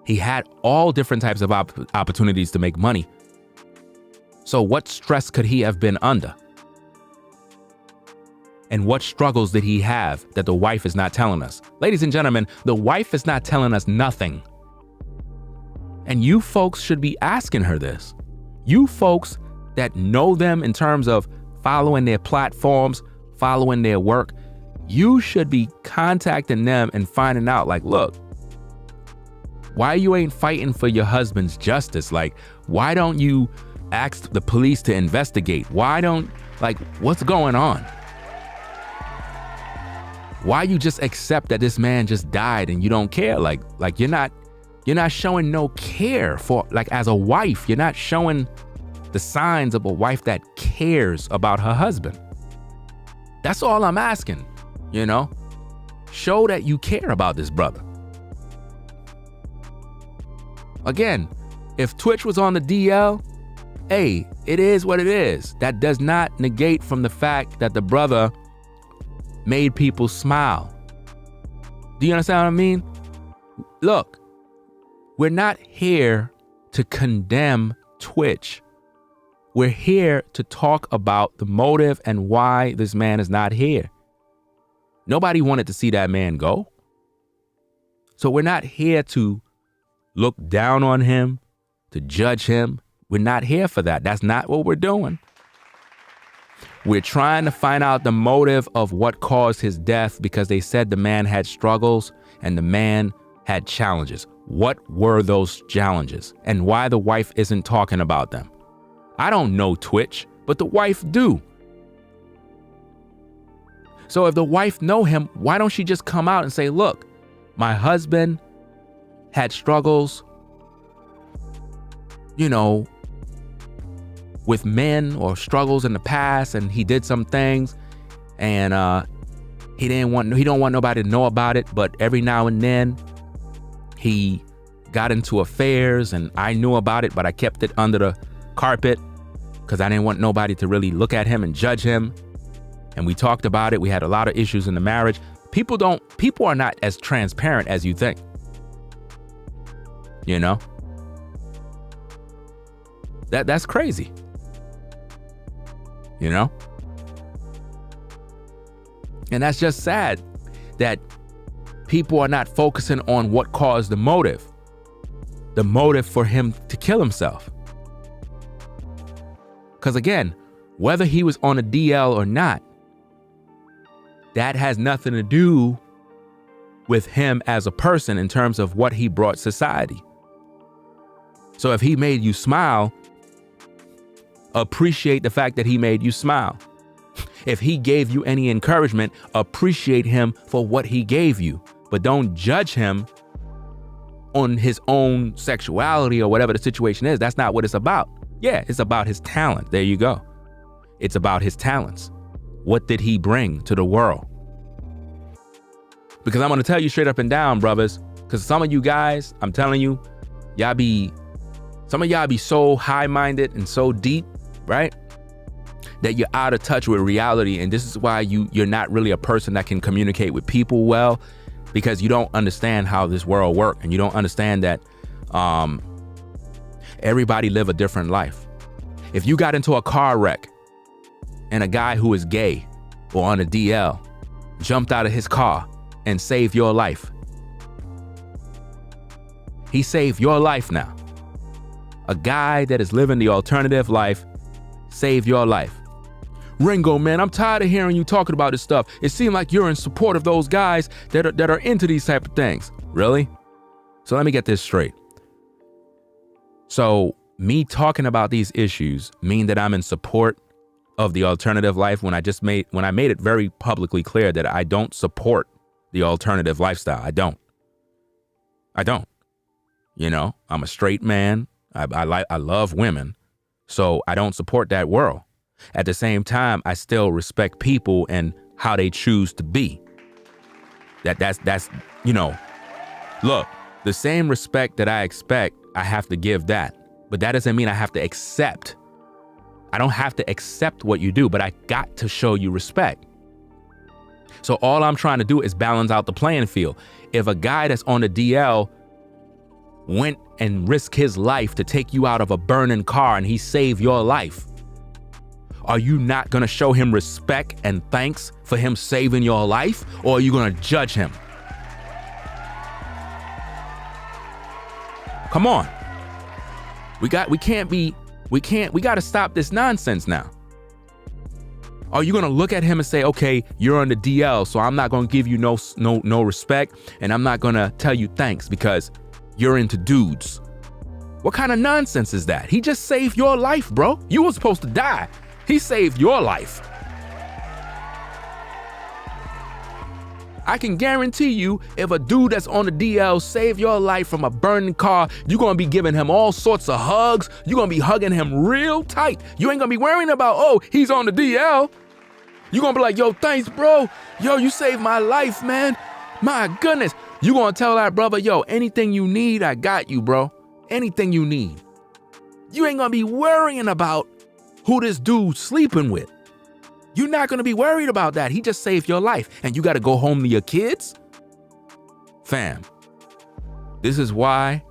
he had all different types of opportunities to make money. So what stress could he have been under? And what struggles did he have that the wife is not telling us? Ladies and gentlemen, the wife is not telling us nothing. And you folks should be asking her this. You folks that know them in terms of following their platforms, following their work, you should be contacting them and finding out, like, look, why you ain't fighting for your husband's justice? Like, why don't you ask the police to investigate? Why don't, like, what's going on? Why you just accept that this man just died and you don't care? Like you're not showing no care for, like, as a wife, you're not showing the signs of a wife that cares about her husband. That's all I'm asking, you know? Show that you care about this brother. Again, if Twitch was on the DL, hey, it is what it is. That does not negate from the fact that the brother made people smile. Do you understand what I mean? Look, we're not here to condemn Twitch. We're here to talk about the motive and why this man is not here. Nobody wanted to see that man go. So we're not here to look down on him, to judge him. We're not here for that. That's not what we're doing. We're trying to find out the motive of what caused his death, because they said the man had struggles and the man had challenges. What were those challenges and why the wife isn't talking about them? I don't know Twitch, but the wife do. So if the wife know him, why don't she just come out and say, look, my husband had struggles, you know, with men, or struggles in the past, and he did some things, and he don't want nobody to know about it, but every now and then he got into affairs and I knew about it, but I kept it under the carpet because I didn't want nobody to really look at him and judge him. And we talked about it. We had a lot of issues in the marriage. People are not as transparent as you think. You know? That's crazy. You know? And that's just sad that people are not focusing on what caused the motive for him to kill himself. Because again, whether he was on a DL or not, that has nothing to do with him as a person in terms of what he brought society. So if he made you smile, appreciate the fact that he made you smile. If he gave you any encouragement, appreciate him for what he gave you, but don't judge him on his own sexuality or whatever the situation is. That's not what it's about. Yeah, it's about his talent. There you go. It's about his talents. What did he bring to the world? Because I'm going to tell you straight up and down, brothers, because some of you guys, I'm telling you, some of y'all be so high-minded and so deep, right? That you're out of touch with reality. And this is why you're not really a person that can communicate with people well, because you don't understand how this world works, and you don't understand that everybody live a different life. If you got into a car wreck and a guy who is gay or on a DL jumped out of his car and saved your life, he saved your life now. A guy that is living the alternative life saved your life. Ringo, man, I'm tired of hearing you talking about this stuff. It seems like you're in support of those guys that are into these type of things. Really? So let me get this straight. So me talking about these issues mean that I'm in support of the alternative life when I made it very publicly clear that I don't support the alternative lifestyle. I don't. You know, I'm a straight man. I love women. So I don't support that world. At the same time, I still respect people and how they choose to be. That's, you know, look, the same respect that I expect, I have to give that. But that doesn't mean I have to accept. I don't have to accept what you do, but I got to show you respect. So all I'm trying to do is balance out the playing field. If a guy that's on the DL went and risked his life to take you out of a burning car and he saved your life, are you not going to show him respect and thanks for him saving your life? Or are you going to judge him? Come on. We can't be We got to stop this nonsense now. Are you going to look at him and say, okay, you're on the DL, so I'm not going to give you no respect, and I'm not going to tell you thanks because you're into dudes? What kind of nonsense is that? He just saved your life, bro. You were supposed to die. He saved your life. I can guarantee you, if a dude that's on the DL saved your life from a burning car, you're going to be giving him all sorts of hugs. You're going to be hugging him real tight. You ain't going to be worrying about, oh, he's on the DL. You're going to be like, yo, thanks, bro. Yo, you saved my life, man. My goodness. You're going to tell that brother, yo, anything you need, I got you, bro. Anything you need. You ain't going to be worrying about who this dude's sleeping with. You're not going to be worried about that. He just saved your life. And you got to go home to your kids? Fam, this is why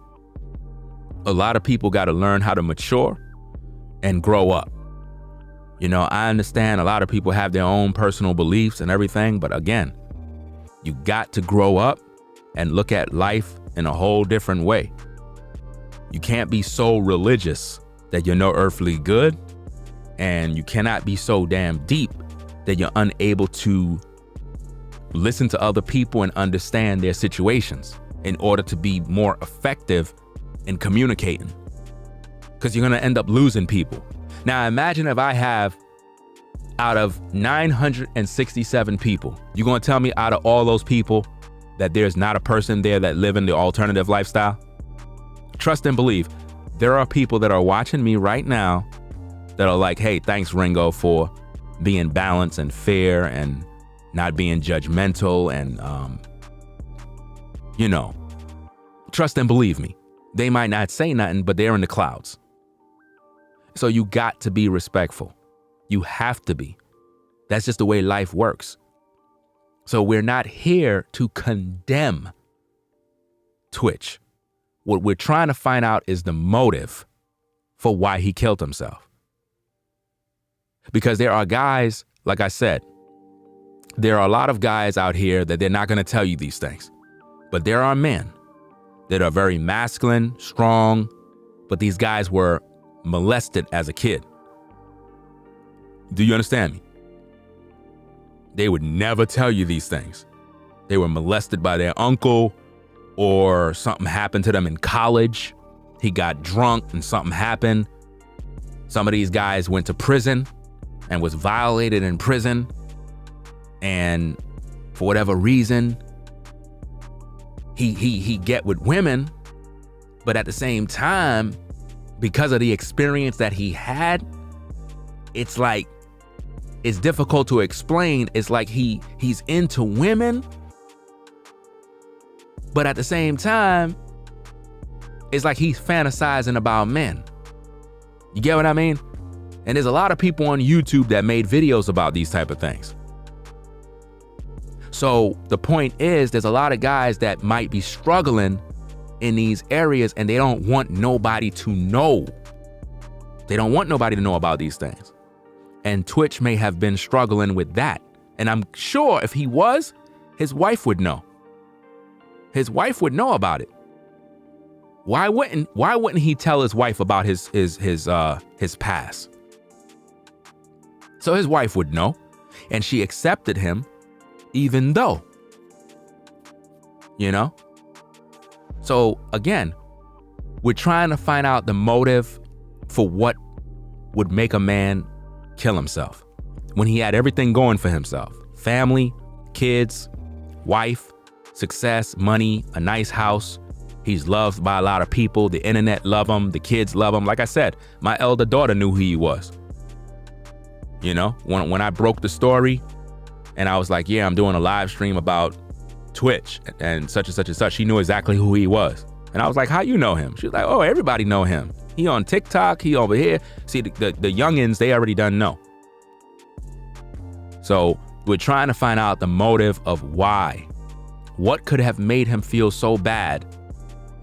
a lot of people got to learn how to mature and grow up. You know, I understand a lot of people have their own personal beliefs and everything. But again, you got to grow up and look at life in a whole different way. You can't be so religious that you're no earthly good. And you cannot be so damn deep that you're unable to listen to other people and understand their situations in order to be more effective in communicating. Because you're going to end up losing people. Now, imagine if I have, out of 967 people, you're going to tell me out of all those people that there's not a person there that live in the alternative lifestyle? Trust and believe, there are people that are watching me right now that are like, hey, thanks, Ringo, for being balanced and fair and not being judgmental and, trust and believe me. They might not say nothing, but they're in the clouds. So you got to be respectful. You have to be. That's just the way life works. So we're not here to condemn tWitch. What we're trying to find out is the motive for why he killed himself. Because there are guys, like I said, there are a lot of guys out here that they're not going to tell you these things. But there are men that are very masculine, strong, but these guys were molested as a kid. Do you understand me? They would never tell you these things. They were molested by their uncle, or something happened to them in college. He got drunk and something happened. Some of these guys went to prison and was violated in prison. And for whatever reason, he get with women, but at the same time, because of the experience that he had, it's like, it's difficult to explain. It's like he's into women, but at the same time, it's like he's fantasizing about men. You get what I mean? And there's a lot of people on YouTube that made videos about these type of things. So the point is, there's a lot of guys that might be struggling in these areas and they don't want nobody to know. They don't want nobody to know about these things. And tWitch may have been struggling with that. And I'm sure if he was, his wife would know. His wife would know about it. Why wouldn't he tell his wife about his past? So his wife would know, and she accepted him even though, So again, we're trying to find out the motive for what would make a man kill himself when he had everything going for himself. Family, kids, wife, success, money, a nice house. He's loved by a lot of people. The internet love him. The kids love him. Like I said, my elder daughter knew who he was. When I broke the story and I was like, yeah, I'm doing a live stream about tWitch and such and such and such, she knew exactly who he was. And I was like, how you know him? She was like, oh, everybody know him. He on TikTok, he over here. See, the youngins, they already done know. So we're trying to find out the motive of why. What could have made him feel so bad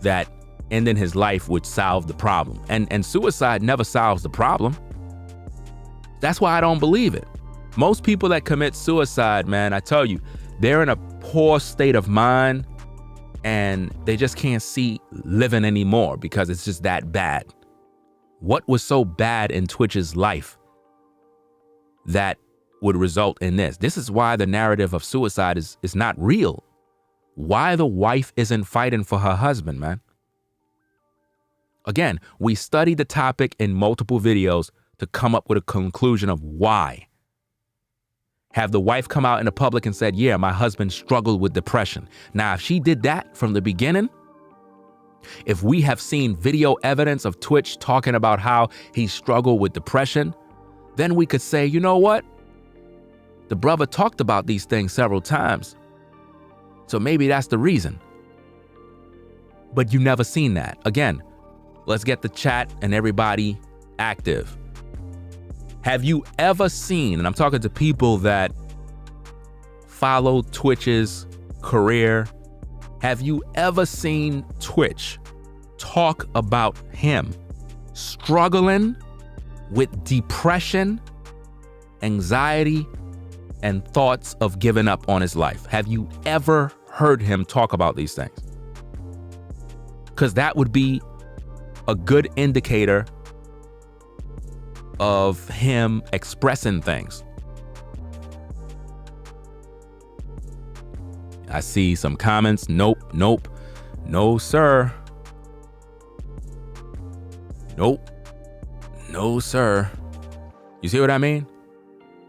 that ending his life would solve the problem? And suicide never solves the problem. That's why I don't believe it. Most people that commit suicide, man, I tell you, they're in a poor state of mind and they just can't see living anymore because it's just that bad. What was so bad in Twitch's life that would result in this? This is why the narrative of suicide is not real. Why the wife isn't fighting for her husband, man. Again, we studied the topic in multiple videos to come up with a conclusion of why. Have the wife come out in the public and said, yeah, my husband struggled with depression. Now, if she did that from the beginning, if we have seen video evidence of Twitch talking about how he struggled with depression, then we could say, you know what? The brother talked about these things several times. So maybe that's the reason. But you never seen that. Again, let's get the chat and everybody active. Have you ever seen, and I'm talking to people that follow Twitch's career, have you ever seen Twitch talk about him struggling with depression, anxiety, and thoughts of giving up on his life? Have you ever heard him talk about these things? Because that would be a good indicator of him expressing things. I see some comments. Nope. No, sir. Nope. No, sir. You see what I mean?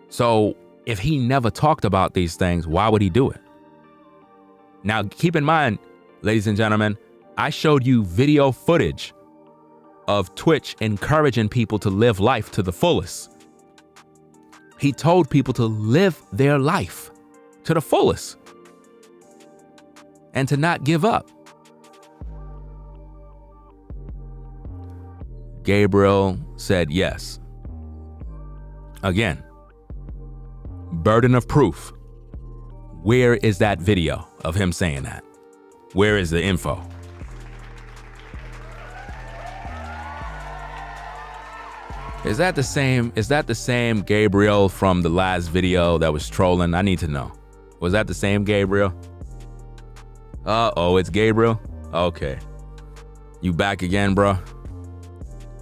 So if he never talked about these things, why would he do it? Now, keep in mind, ladies and gentlemen, I showed you video footage of Twitch encouraging people to live life to the fullest. He told people to live their life to the fullest and to not give up. Gabriel said yes. Again, burden of proof. Where is that video of him saying that? Where is the info? Is that the same Gabriel from the last video that was trolling? I need to know. Was that the same Gabriel? Oh, it's Gabriel? Okay. You back again, bro?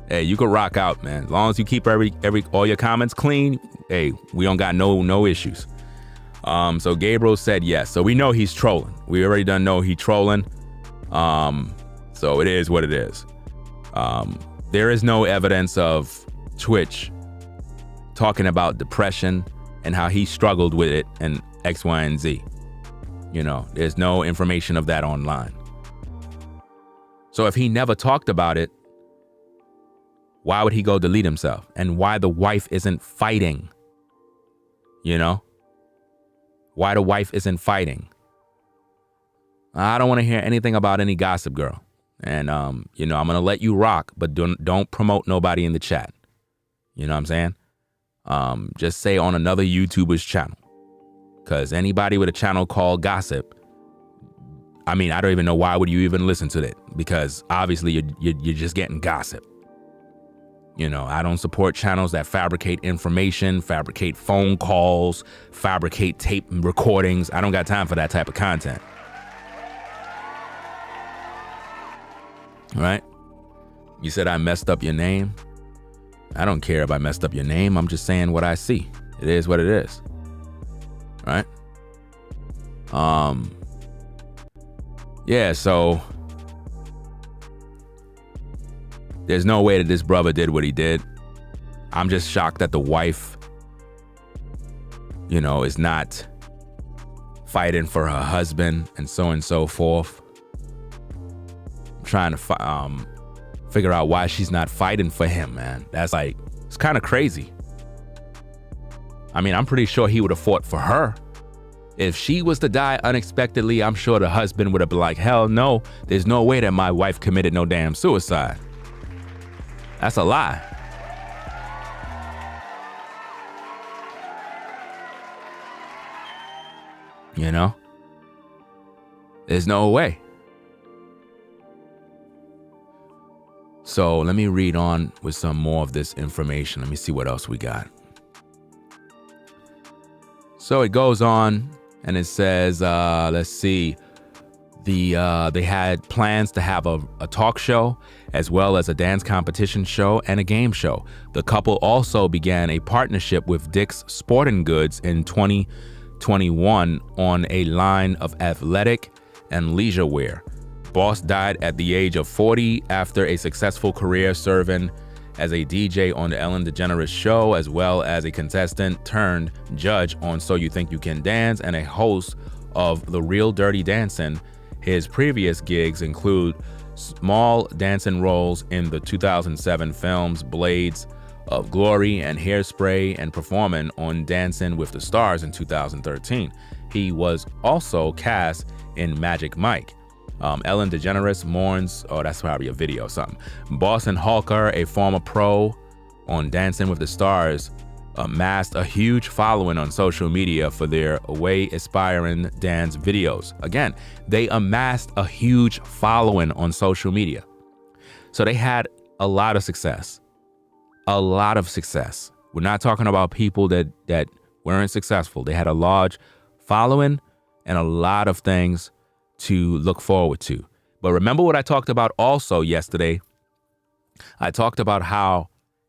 Hey, you can rock out, man. As long as you keep all your comments clean, hey, we don't got no issues. So Gabriel said yes. So we know he's trolling. We already done know he trolling. So it is what it is. There is no evidence of Twitch talking about depression and how he struggled with it and X, Y, and Z. You know, there's no information of that online. So if he never talked about it, why would he go delete himself? And why the wife isn't fighting? You know? Why the wife isn't fighting? I don't want to hear anything about any gossip girl. And, you know, I'm going to let you rock, but don't promote nobody in the chat. You know what I'm saying? Just say on another YouTuber's channel. Because anybody with a channel called Gossip, I mean, I don't even know why would you even listen to it. Because obviously you're just getting gossip. You know, I don't support channels that fabricate information, fabricate phone calls, fabricate tape recordings. I don't got time for that type of content. All right? You said I messed up your name. I don't care if I messed up your name. I'm just saying what I see. It is what it is. Right? Yeah, so there's no way that this brother did what he did. I'm just shocked that the wife, you know, is not fighting for her husband and so forth. I'm trying to figure out why she's not fighting for him, man. That's like, it's kind of crazy. I mean, I'm pretty sure he would have fought for her. If she was to die unexpectedly, I'm sure the husband would have been like, hell no, there's no way that my wife committed no damn suicide. That's a lie. You know? There's no way. So let me read on with some more of this information. Let me see what else we got. So it goes on and it says, let's see. They had plans to have a talk show as well as a dance competition show and a game show. The couple also began a partnership with Dick's Sporting Goods in 2021 on a line of athletic and leisure wear. Boss died at the age of 40 after a successful career serving as a DJ on the Ellen DeGeneres Show, as well as a contestant turned judge on So You Think You Can Dance and a host of The Real Dirty Dancing. His previous gigs include small dancing roles in the 2007 films Blades of Glory and Hairspray, and performing on Dancing with the Stars in 2013. He was also cast in Magic Mike. Ellen DeGeneres mourns, oh, that's probably a video or something. Boss and Holker, a former pro on Dancing with the Stars, amassed a huge following on social media for their away aspiring dance videos. Again, they amassed a huge following on social media. So they had a lot of success. A lot of success. We're not talking about people that weren't successful. They had a large following and a lot of things to look forward to. But remember what I talked about also yesterday? I talked about how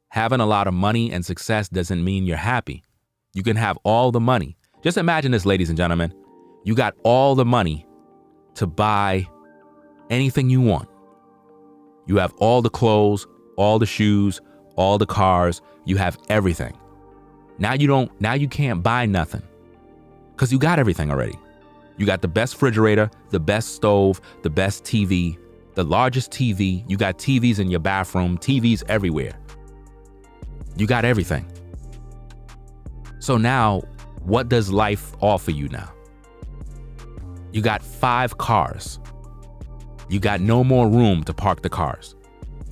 having a lot of money and success doesn't mean you're happy. You can have all the money. Just imagine this, ladies and gentlemen. You got all the money to buy anything you want. You have all the clothes, all the shoes, all the cars. You have everything. Now you can't buy nothing because you got everything already. You got the best refrigerator, the best stove, the best TV, the largest TV. You got TVs in your bathroom, TVs everywhere. You got everything. So now, what does life offer you now? You got 5 cars. You got no more room to park the cars.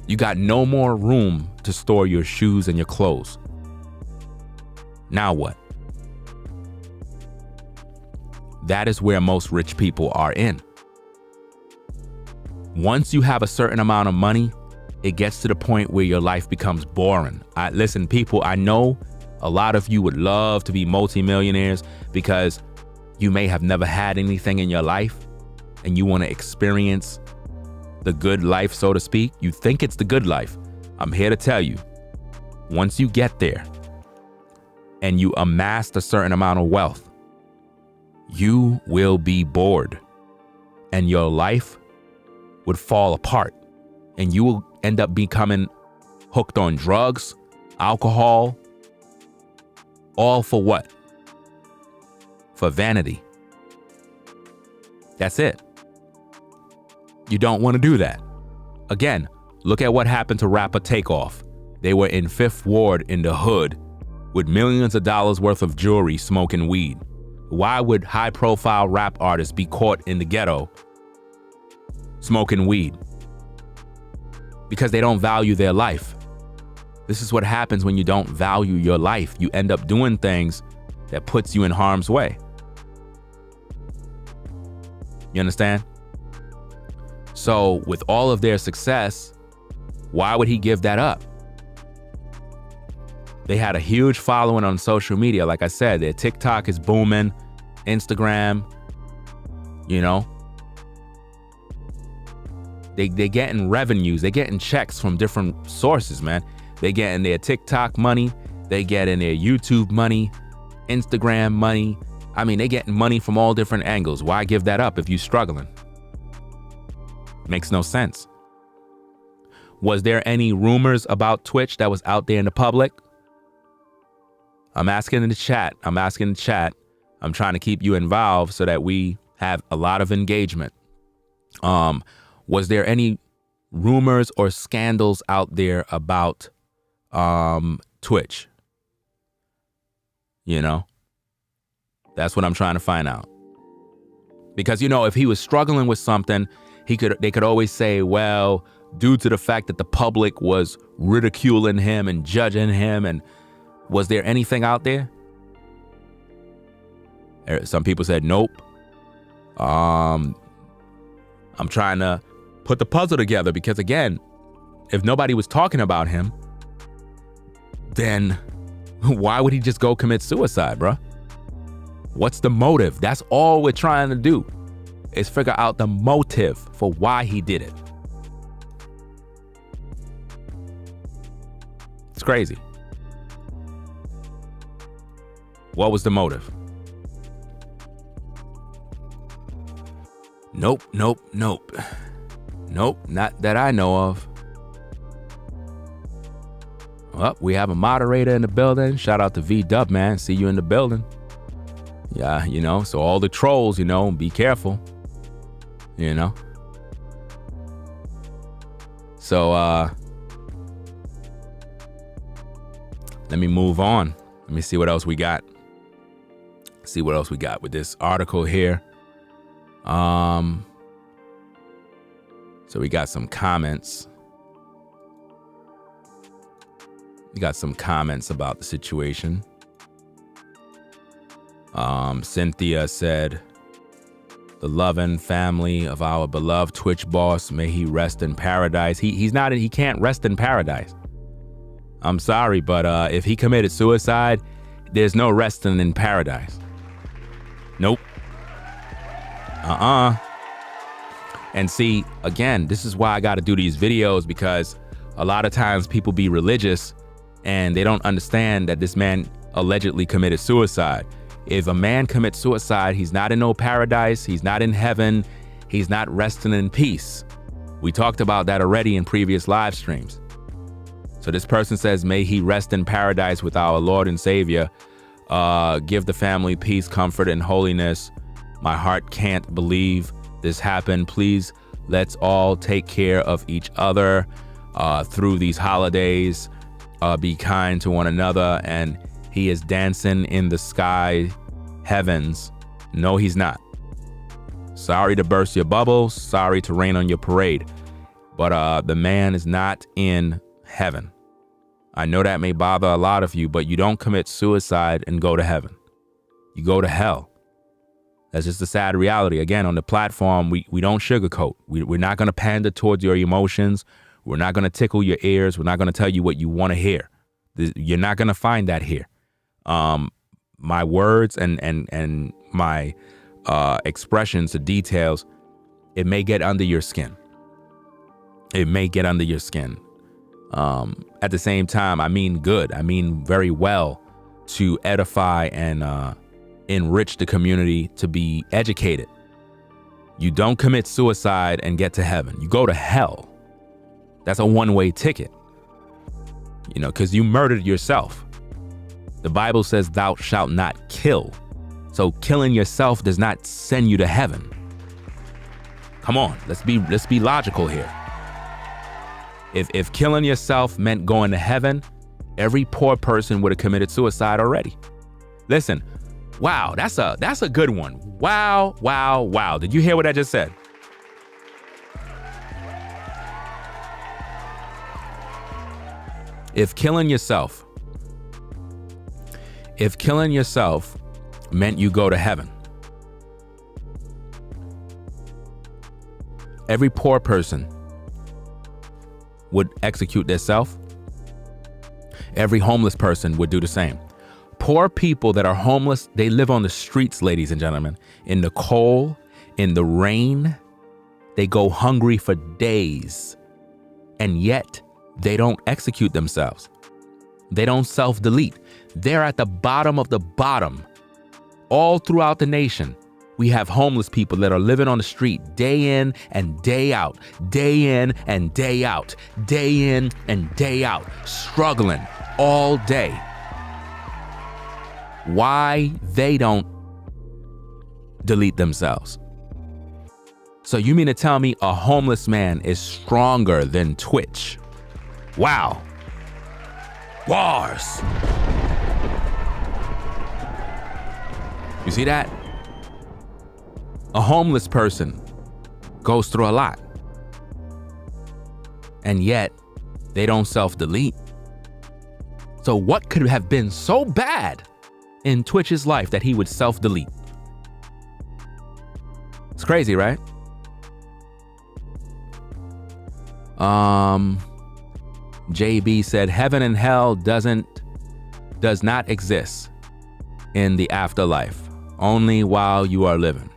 You got no more room to store your shoes and your clothes. Now what? That is where most rich people are in. Once you have a certain amount of money, it gets to the point where your life becomes boring. Listen, people, I know a lot of you would love to be multimillionaires because you may have never had anything in your life and you want to experience the good life, so to speak. You think it's the good life. I'm here to tell you, once you get there and you amass a certain amount of wealth, you will be bored and your life would fall apart and you will end up becoming hooked on drugs, alcohol, all for what? For vanity. That's it. You don't want to do that. Again, look at what happened to rapper Takeoff. They were in Fifth Ward in the hood with millions of dollars worth of jewelry smoking weed. Why would high-profile rap artists be caught in the ghetto smoking weed? Because they don't value their life. This is what happens when you don't value your life. You end up doing things that puts you in harm's way. You understand? So with all of their success, why would he give that up? They had a huge following on social media. Like I said, their TikTok is booming, Instagram, you know. They're getting revenues. They're getting checks from different sources, man. They getting their TikTok money. They getting their YouTube money, Instagram money. I mean, they getting money from all different angles. Why give that up if you're struggling? Makes no sense. Was there any rumors about Twitch that was out there in the public? I'm asking in the chat. I'm I'm trying to keep you involved so that we have a lot of engagement. Was there any rumors or scandals out there about Twitch? You know, that's what I'm trying to find out. Because, you know, if he was struggling with something, they could always say, well, due to the fact that the public was ridiculing him and judging him. And was there anything out there? Some people said, nope. I'm trying to put the puzzle together because, again, if nobody was talking about him, then why would he just go commit suicide, bro? What's the motive? That's all we're trying to do. is figure out the motive for why he did it. It's crazy. What was the motive? Nope. Nope, not that I know of. Well, we have a moderator in the building. Shout out to V-Dub, man. See you in the building. Yeah, so all the trolls, be careful. So, let me move on. Let me see what else we got. See what else we got with this article here. So we got some comments. We got some comments about the situation. Cynthia said, the loving family of our beloved Twitch boss, may he rest in paradise. He can't rest in paradise. I'm sorry, but if he committed suicide, there's no resting in paradise. Nope. And see, again, this is why I got to do these videos, because a lot of times people be religious and they don't understand that this man allegedly committed suicide. If a man commits suicide, he's not in no paradise. He's not in heaven. He's not resting in peace. We talked about that already in previous live streams. So this person says, may he rest in paradise with our Lord and Savior. Give the family peace, comfort, and holiness. My heart can't believe this happened. Please, let's all take care of each other through these holidays. Be kind to one another. And he is dancing in the sky heavens. No, he's not. Sorry to burst your bubble. Sorry to rain on your parade. But the man is not in heaven. I know that may bother a lot of you, but you don't commit suicide and go to heaven. You go to hell. That's just the sad reality. Again, on the platform, we don't sugarcoat. We're not going to pander towards your emotions. We're not going to tickle your ears. We're not going to tell you what you want to hear. You're not going to find that here. My words and my expressions, the details, it may get under your skin. It may get under your skin. At the same time, I mean good. I mean very well to edify and enrich the community, to be educated. You don't commit suicide and get to heaven. You go to hell. That's a one-way ticket. Because you murdered yourself. The Bible says thou shalt not kill. So killing yourself does not send you to heaven. Come on, let's be logical here. If killing yourself meant going to heaven, every poor person would have committed suicide already. Listen, wow, that's a good one. Wow. Did you hear what I just said? If killing yourself meant you go to heaven, every poor person would execute themselves. Every homeless person would do the same. Poor people that are homeless, they live on the streets, ladies and gentlemen, in the cold, in the rain. They go hungry for days, and yet they don't execute themselves. They don't self-delete. They're at the bottom of the bottom. All throughout the nation, we have homeless people that are living on the street day in and day out, day in and day out, day in and day out, struggling all day. Why they don't delete themselves? So you mean to tell me a homeless man is stronger than Twitch? Wow. Wars. You see that? A homeless person goes through a lot, and yet they don't self-delete. So what could have been so bad in Twitch's life that he would self-delete? It's crazy, right? JB said heaven and hell does not exist in the afterlife, only while you are living.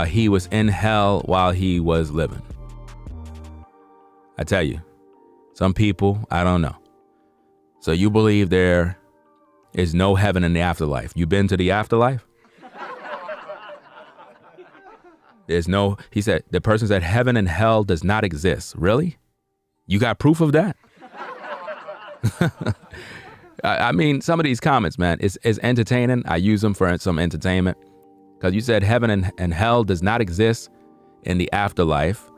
he was in hell while he was living. I tell you, some people, I don't know. So you believe there is no heaven in the afterlife. You been to the afterlife? There's no, he said, the person said heaven and hell does not exist. Really? You got proof of that? I mean, some of these comments, man, is entertaining. I use them for some entertainment. Because you said heaven and hell does not exist in the afterlife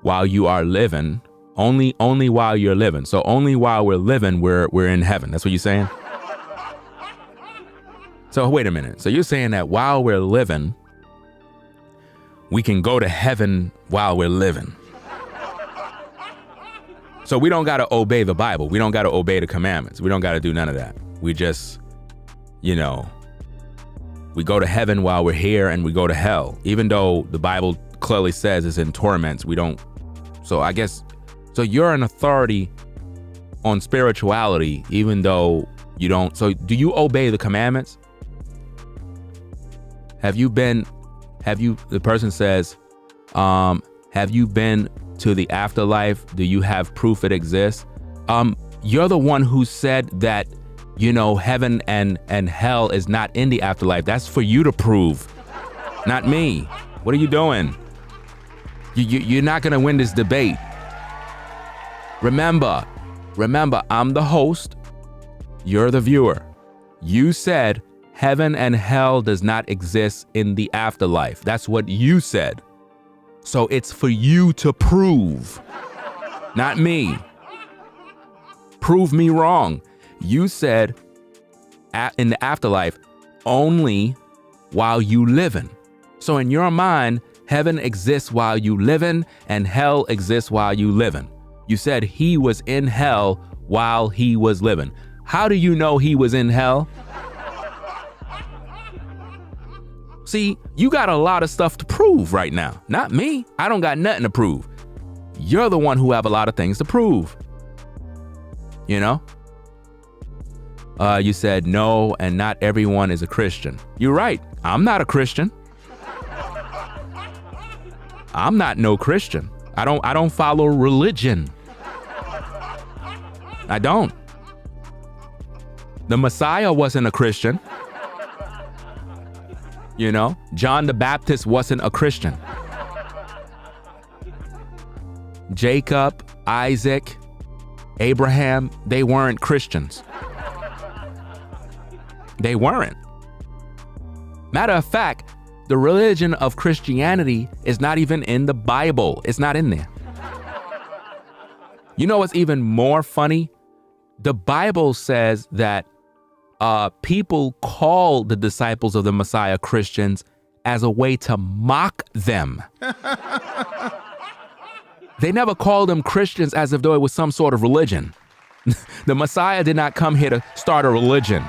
while you are living. Only while you're living. So only while we're living, we're in heaven. That's what you're saying? So wait a minute. So you're saying that while we're living, we can go to heaven while we're living. So we don't got to obey the Bible. We don't got to obey the commandments. We don't got to do none of that. We just, we go to heaven while we're here and we go to hell. Even though the Bible clearly says it's in torments, we don't. So I guess, so you're an authority on spirituality, even though you don't. So do you obey the commandments? The person says, have you been to the afterlife? Do you have proof it exists? You're the one who said that, heaven and hell is not in the afterlife. That's for you to prove, not me. What are you doing? You're not going to win this debate. Remember, I'm the host. You're the viewer. You said heaven and hell does not exist in the afterlife. That's what you said. So it's for you to prove, not me. Prove me wrong. You said in the afterlife only while you living. So in your mind, heaven exists while you living and hell exists while you living. You said he was in hell while he was living. How do you know he was in hell? See, you got a lot of stuff to prove right now. Not me. I don't got nothing to prove. You're the one who have a lot of things to prove. You said no, and not everyone is a Christian. You're right. I'm not a Christian. I'm not no Christian. I don't follow religion. I don't. The Messiah wasn't a Christian. John the Baptist wasn't a Christian. Jacob, Isaac, Abraham, they weren't Christians. They weren't. Matter of fact, the religion of Christianity is not even in the Bible. It's not in there. You know what's even more funny? The Bible says that people call the disciples of the Messiah Christians as a way to mock them. They never called them Christians as if though it was some sort of religion. The Messiah did not come here to start a religion.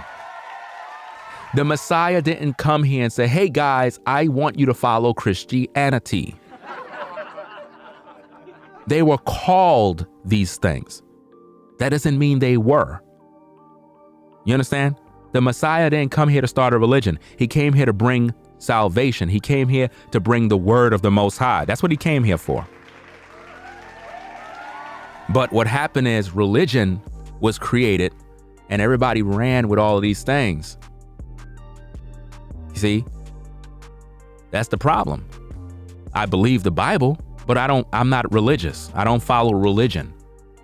The Messiah didn't come here and say, hey guys, I want you to follow Christianity. They were called these things. That doesn't mean they were. You understand? The Messiah didn't come here to start a religion. He came here to bring salvation. He came here to bring the word of the Most High. That's what he came here for. But what happened is religion was created and everybody ran with all of these things. You see, that's the problem. I believe the Bible, but I'm not religious. I don't follow religion.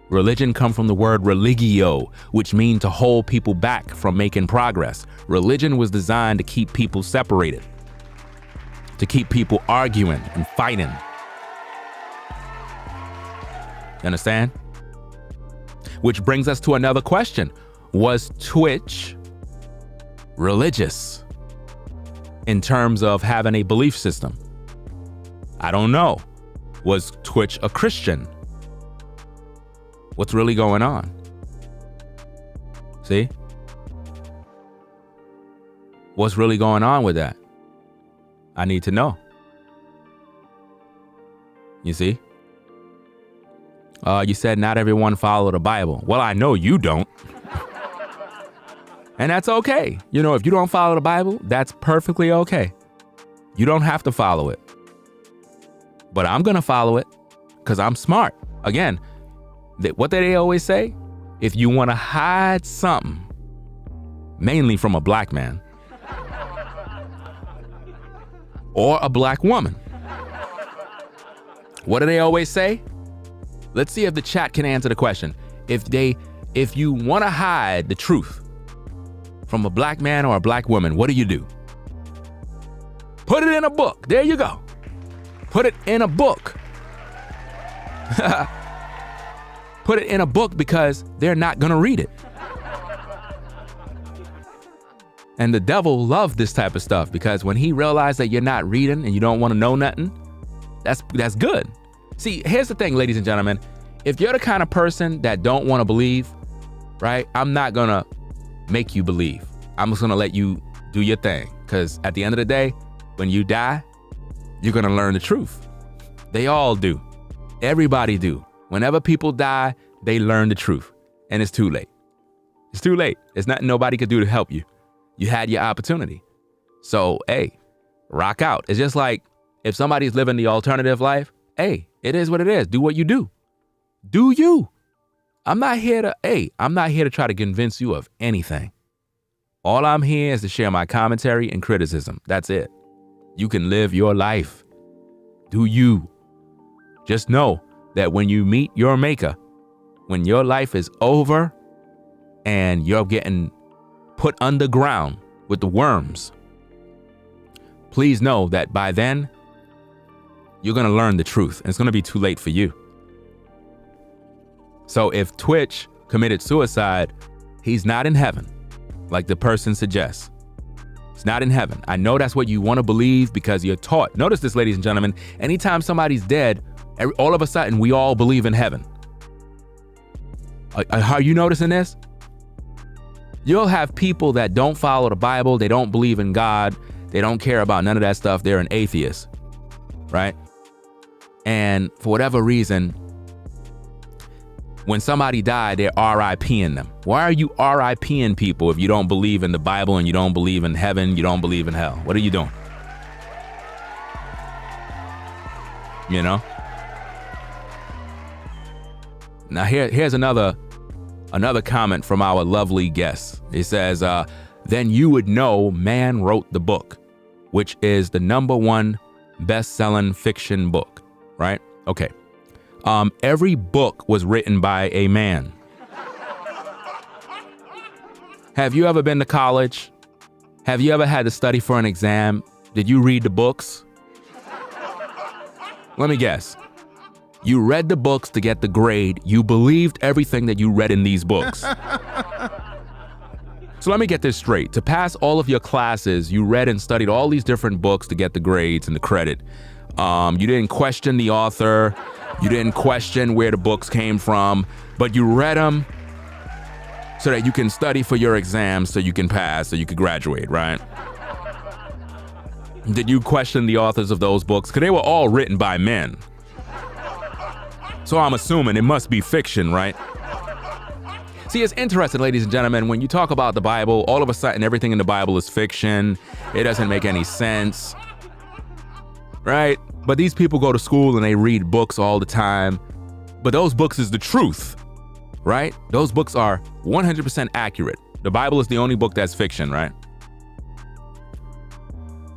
Religion comes from the word religio, which means to hold people back from making progress. Religion was designed to keep people separated, to keep people arguing and fighting. You understand? Which brings us to another question. Was Twitch religious in terms of having a belief system? I don't know. Was Twitch a Christian? What's really going on? See? What's really going on with that? I need to know. You see? You said not everyone followed the Bible. Well, I know you don't. And that's okay. If you don't follow the Bible, that's perfectly okay. You don't have to follow it. But I'm going to follow it because I'm smart. Again, what they always say, if you want to hide something, mainly from a black man or a black woman, what do they always say? Let's see if the chat can answer the question. If you want to hide the truth from a black man or a black woman, what do? Put it in a book. There you go. Put it in a book. Put it in a book because they're not going to read it. And the devil loved this type of stuff because when he realized that you're not reading and you don't want to know nothing, that's good. See, here's the thing, ladies and gentlemen. If you're the kind of person that don't want to believe, right, I'm not going to make you believe. I'm just going to let you do your thing. Because at the end of the day, when you die, you're going to learn the truth. They all do. Everybody do. Whenever people die, they learn the truth. And it's too late. It's too late. There's nothing nobody could do to help you. You had your opportunity. So, hey, rock out. It's just like if somebody's living the alternative life, hey, it is what it is. Do what you do. Do you. I'm not here to try to convince you of anything. All I'm here is to share my commentary and criticism. That's it. You can live your life. Do you. Just know that when you meet your maker, when your life is over and you're getting put underground with the worms, please know that by then, you're going to learn the truth. And it's going to be too late for you. So if Twitch committed suicide, he's not in heaven, like the person suggests. It's not in heaven. I know that's what you want to believe because you're taught. Notice this, ladies and gentlemen. Anytime somebody's dead, all of a sudden, we all believe in heaven. Are you noticing this? You'll have people that don't follow the Bible. They don't believe in God. They don't care about none of that stuff. They're an atheist, right? And for whatever reason, when somebody died, they're RIPing them. Why are you RIPing people if you don't believe in the Bible and you don't believe in heaven, you don't believe in hell? What are you doing? You know? Now here's another comment from our lovely guest. It says, then you would know man wrote the book, which is the #1 best-selling fiction book, right? Okay. Every book was written by a man. Have you ever been to college? Have you ever had to study for an exam? Did you read the books? Let me guess. You read the books to get the grade. You believed everything that you read in these books. So let me get this straight. To pass all of your classes, you read and studied all these different books to get the grades and the credit. You didn't question the author. You didn't question where the books came from, but you read them so that you can study for your exams, so you can pass, so you can graduate, right? Did you question the authors of those books? Because they were all written by men. So I'm assuming it must be fiction, right? See, it's interesting, ladies and gentlemen, when you talk about the Bible, all of a sudden everything in the Bible is fiction. It doesn't make any sense, right? But these people go to school and they read books all the time. But those books is the truth, right? Those books are 100% accurate. The Bible is the only book that's fiction, right?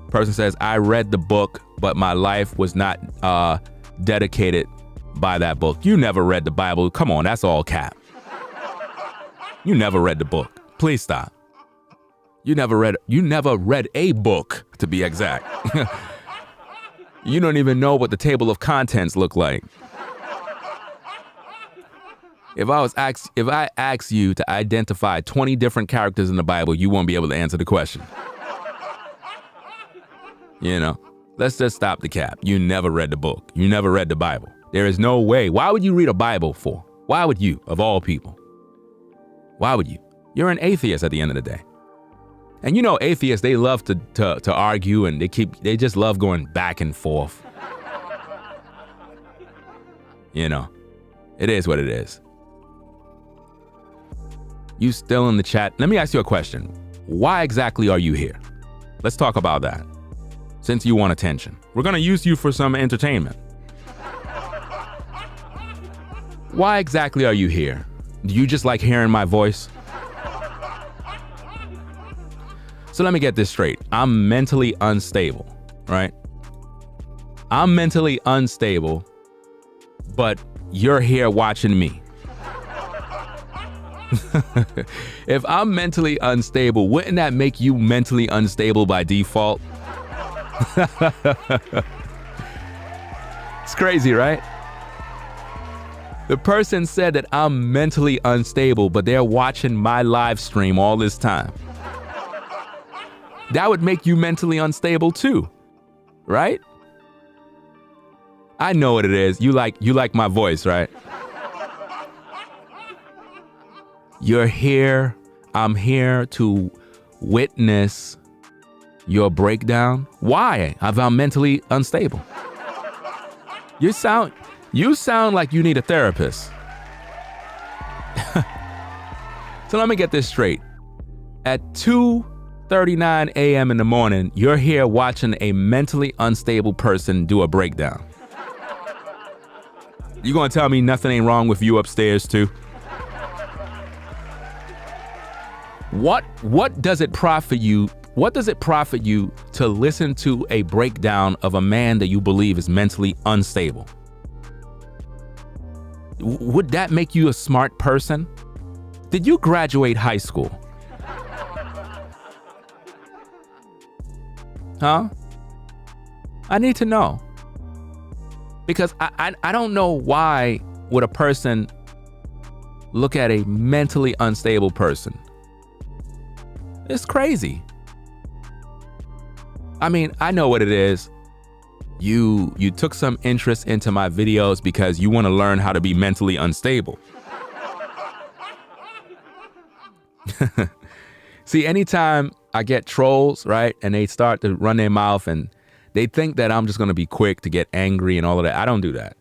Person says, I read the book, but my life was not dedicated by that book. You never read the Bible. Come on, that's all cap. You never read the book. Please stop. You never read a book, to be exact. You don't even know what the table of contents look like. If I ask you to identify 20 different characters in the Bible, you won't be able to answer the question. You know, let's just stop the cap. You never read the book. You never read the Bible. There is no way. Why would you read a Bible for? Why would you, of all people? Why would you? You're an atheist at the end of the day. And you know, atheists, they love to argue, and they just love going back and forth. You know, it is what it is. You still in the chat? Let me ask you a question. Why exactly are you here? Let's talk about that. since you want attention. We're going to use you for some entertainment. Why exactly are you here? Do you just like hearing my voice? So let me get this straight. I'm mentally unstable, right? I'm mentally unstable, but you're here watching me. If I'm mentally unstable, wouldn't that make you mentally unstable by default? It's crazy, right? The person said that I'm mentally unstable, but they're watching my live stream all this time. That would make you mentally unstable too, right? I know what it is. You like my voice, right? You're here. I'm here to witness your breakdown. Why? I'm mentally unstable. You sound like you need a therapist. So let me get this straight. At 2:39 a.m. in the morning, you're here watching a mentally unstable person do a breakdown. You gonna tell me nothing ain't wrong with you upstairs too? What does it profit you? What does it profit you to listen to a breakdown of a man that you believe is mentally unstable? Would that make you a smart person? Did you graduate high school? Huh? I need to know. Because I don't know why would a person look at a mentally unstable person. It's crazy. I mean, I know what it is. You took some interest into my videos because you want to learn how to be mentally unstable. See, anytime I get trolls, right, and they start to run their mouth and they think that I'm just going to be quick to get angry and all of that. I don't do that.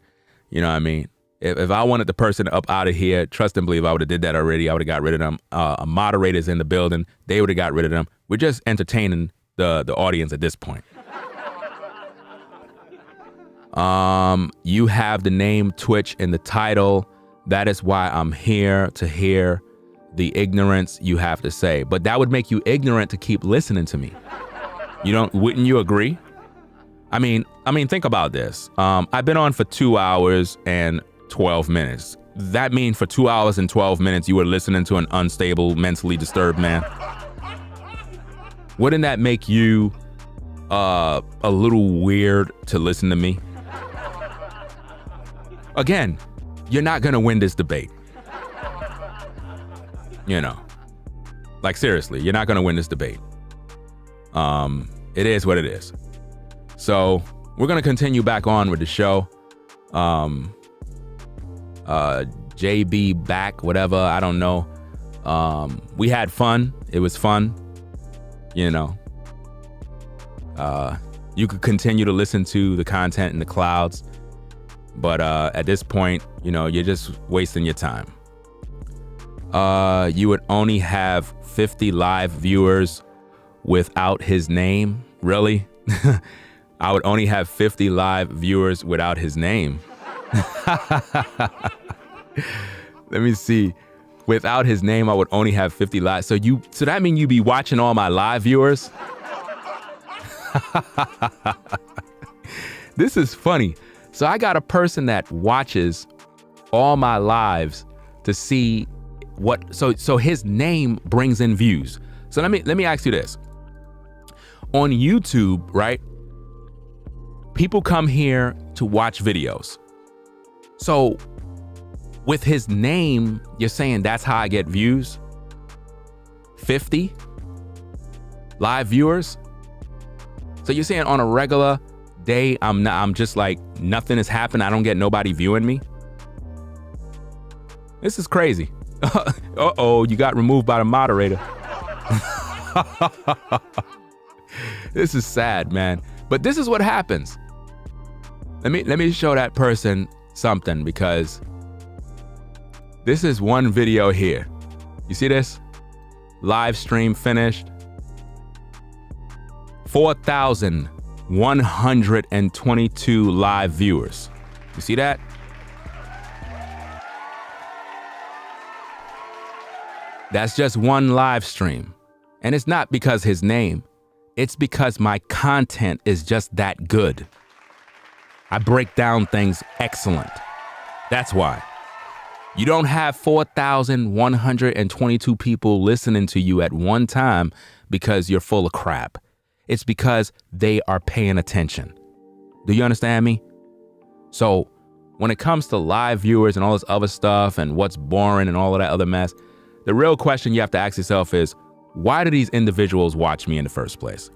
You know what I mean? If I wanted the person up out of here, trust and believe I would have did that already. I would have got rid of them. A moderator's in the building. They would have got rid of them. We're just entertaining the audience at this point. You have the name tWitch in the title. That is why I'm here to hear the ignorance you have to say. But that would make you ignorant to keep listening to me. Wouldn't you agree? I mean, think about this. I've been on for 2 hours and 12 minutes. That means for 2 hours and 12 minutes, you were listening to an unstable, mentally disturbed man. Wouldn't that make you a little weird to listen to me? Again, you're not gonna win this debate. Like seriously, you're not gonna win this debate. It is what it is. So we're gonna continue back on with the show. JB back, whatever, I don't know. We had fun. It was fun. You could continue to listen to the content in the clouds, but at this point, you're just wasting your time. You would only have 50 live viewers without his name. Really? I would only have 50 live viewers without his name. Let me see. Without his name, I would only have 50 live. So that mean you be watching all my live viewers? This is funny. So I got a person that watches all my lives to see so his name brings in views. So let me ask you this. On YouTube, right? People come here to watch videos. So with his name, you're saying that's how I get views? 50 live viewers? So you're saying on a regular day, I'm just like, nothing has happened. I don't get nobody viewing me. This is crazy. Uh-oh, you got removed by the moderator. This is sad, man. But this is what happens. Let me show that person something, because this is one video here. You see this? Live stream finished. 4,000 122 live viewers. You see that? That's just one live stream. And it's not because his name. It's because my content is just that good. I break down things excellent. That's why. You don't have 4,122 people listening to you at one time because you're full of crap. It's because they are paying attention. Do you understand me? So when it comes to live viewers and all this other stuff and what's boring and all of that other mess, the real question you have to ask yourself is, why do these individuals watch me in the first place?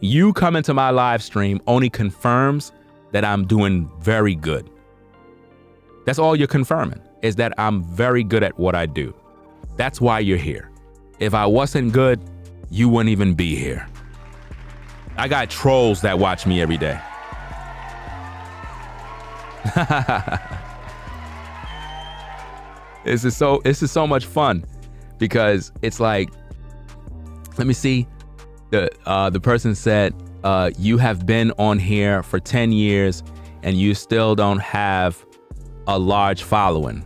You coming to my live stream only confirms that I'm doing very good. That's all you're confirming, is that I'm very good at what I do. That's why you're here. If I wasn't good, you wouldn't even be here. I got trolls that watch me every day. This is so much fun because it's like, let me see. The person said, you have been on here for 10 years and you still don't have a large following.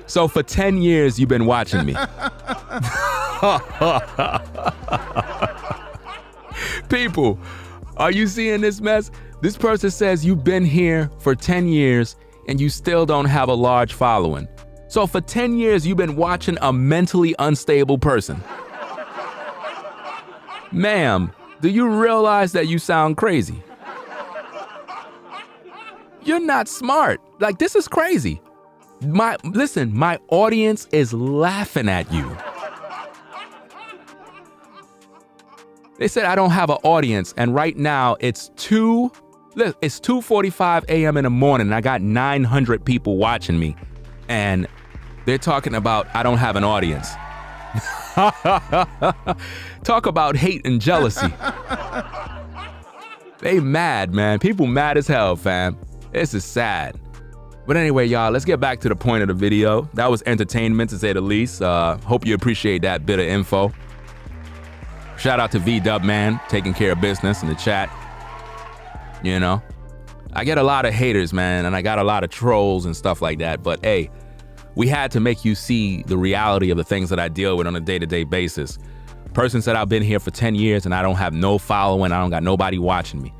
So for 10 years, you've been watching me. People, are you seeing this mess? This person says you've been here for 10 years and you still don't have a large following. So for 10 years, you've been watching a mentally unstable person. Ma'am, do you realize that you sound crazy? You're not smart. Like, this is crazy. Listen, my audience is laughing at you. They said I don't have an audience, and right now it's 2:45 a.m. in the morning, and I got 900 people watching me, and they're talking about I don't have an audience. Talk about hate and jealousy. They mad, man. People mad as hell, fam. This is sad. But anyway, y'all, let's get back to the point of the video. That was entertainment, to say the least. Hope you appreciate that bit of info. Shout out to V-Dub, man, taking care of business in the chat. You know, I get a lot of haters, man, and I got a lot of trolls and stuff like that. But hey, we had to make you see the reality of the things that I deal with on a day-to-day basis. Person said I've been here for 10 years and I don't have no following. I don't got nobody watching me,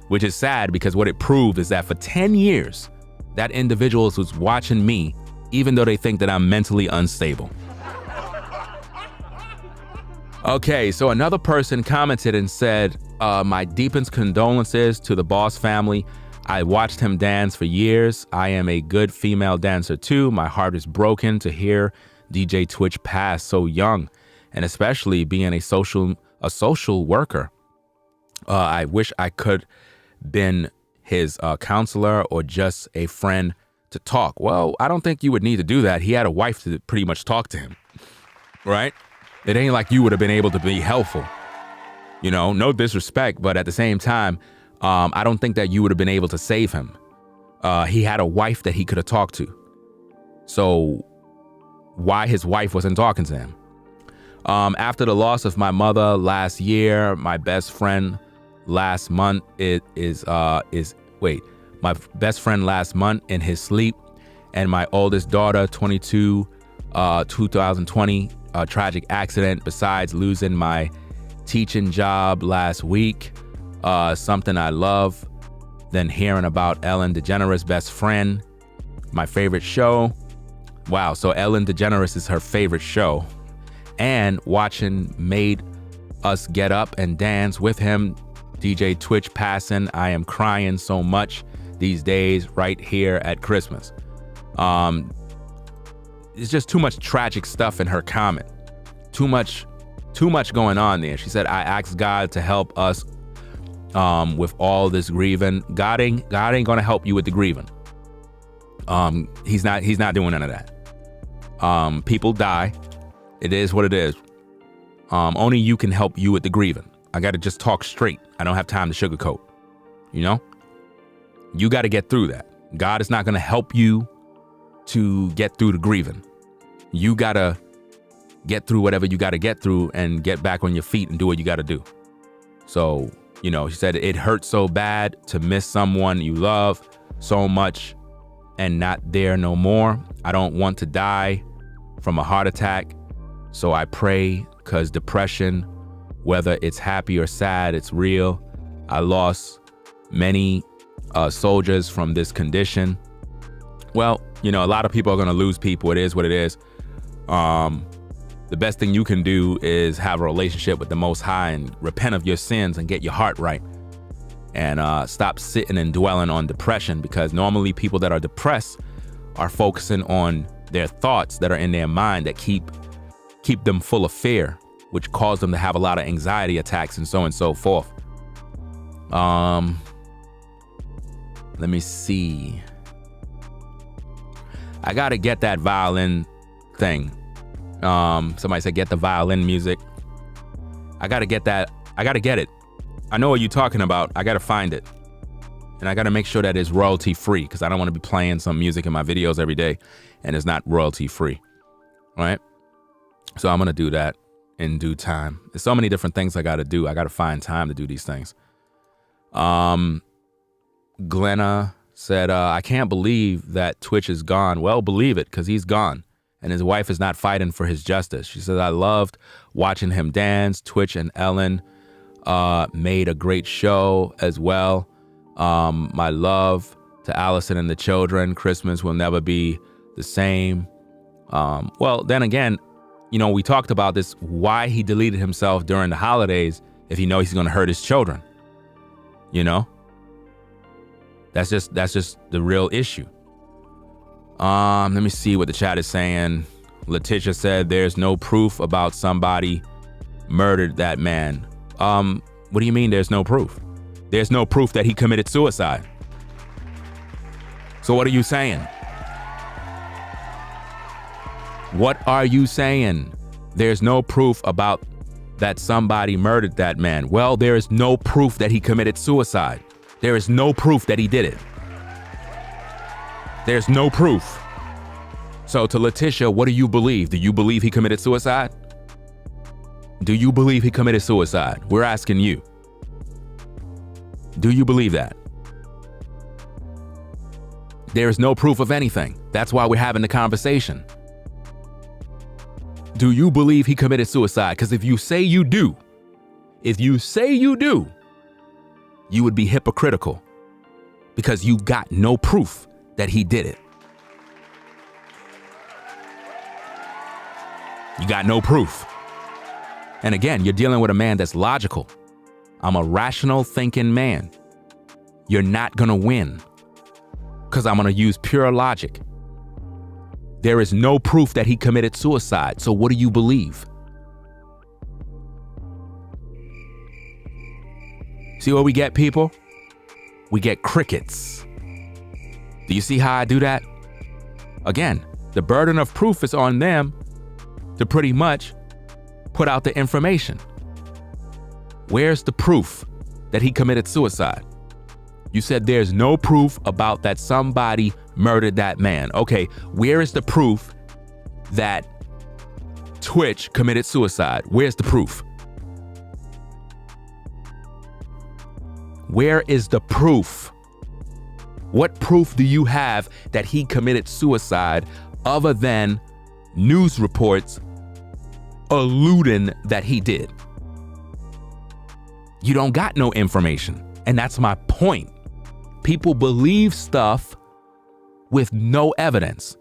which is sad because what it proved is that for 10 years, that individual was watching me, even though they think that I'm mentally unstable. Okay, so another person commented and said, my deepest condolences to the Boss family. I watched him dance for years. I am a good female dancer too. My heart is broken to hear DJ tWitch pass so young, and especially being a social worker. I wish I could been his counselor or just a friend to talk. Well, I don't think you would need to do that. He had a wife to pretty much talk to him, right? It ain't like you would have been able to be helpful. You know, no disrespect, but at the same time, I don't think that you would have been able to save him. He had a wife that he could have talked to. So why his wife wasn't talking to him? After the loss of my mother last year, my best friend last month my best friend last month in his sleep, and my oldest daughter, 22, 2020, tragic accident. Besides losing my teaching job last week, something I love, then hearing about Ellen DeGeneres' best friend, my favorite show. Wow, so Ellen DeGeneres is her favorite show. And watching made us get up and dance with him. DJ tWitch passing. I am crying so much these days right here at Christmas. It's just too much tragic stuff in her comment. Too much going on there. She said, I asked God to help us with all this grieving. God ain't gonna help you with the grieving. He's not doing none of that. People die. It is what it is. Only you can help you with the grieving. I gotta just talk straight. I don't have time to sugarcoat. You know? You gotta get through that. God is not gonna help you to get through the grieving. You gotta get through whatever you got to get through and get back on your feet and do what you got to do. So, you know, she said it hurts so bad to miss someone you love so much and not there no more. I don't want to die from a heart attack. So I pray, because depression, whether it's happy or sad, it's real. I lost many soldiers from this condition. Well, you know, a lot of people are going to lose people. It is what it is. The best thing you can do is have a relationship with the Most High and repent of your sins and get your heart right. And stop sitting and dwelling on depression, because normally people that are depressed are focusing on their thoughts that are in their mind that keep them full of fear, which cause them to have a lot of anxiety attacks and so forth. Let me see. I got to get that violin thing. Somebody said, get the violin music. I got to get that. I got to get it. I know what you're talking about. I got to find it. And I got to make sure that it's royalty free, because I don't want to be playing some music in my videos every day and it's not royalty free. All right. So I'm going to do that in due time. There's so many different things I got to do. I got to find time to do these things. Glenna said, I can't believe that Twitch is gone. Well, believe it, because he's gone. And his wife is not fighting for his justice. She says, I loved watching him dance. Twitch and Ellen made a great show as well. My love to Allison and the children. Christmas will never be the same. Well, then again, you know, we talked about this, why he deleted himself during the holidays if he knows he's going to hurt his children. You know, that's just the real issue. Let me see what the chat is saying. Letitia said there's no proof about somebody murdered that man. What do you mean there's no proof? There's no proof that he committed suicide. So what are you saying? What are you saying? There's no proof about that somebody murdered that man. Well, there is no proof that he committed suicide. There is no proof that he did it. There's no proof. So to Letitia, what do you believe? Do you believe he committed suicide? Do you believe he committed suicide? We're asking you. Do you believe that? There is no proof of anything. That's why we're having the conversation. Do you believe he committed suicide? Because if you say you do, you would be hypocritical, because you got no proof that he did it. You got no proof. And again, you're dealing with a man that's logical. I'm a rational thinking man. You're not going to win, because I'm going to use pure logic. There is no proof that he committed suicide. So what do you believe? See what we get, people? We get crickets. Do you see how I do that? Again, the burden of proof is on them to pretty much put out the information. Where's the proof that he committed suicide? You said there's no proof about that somebody murdered that man. Okay, where is the proof that Twitch committed suicide? Where's the proof? Where is the proof? What proof do you have that he committed suicide other than news reports alluding that he did? You don't got no information. And that's my point. People believe stuff with no evidence.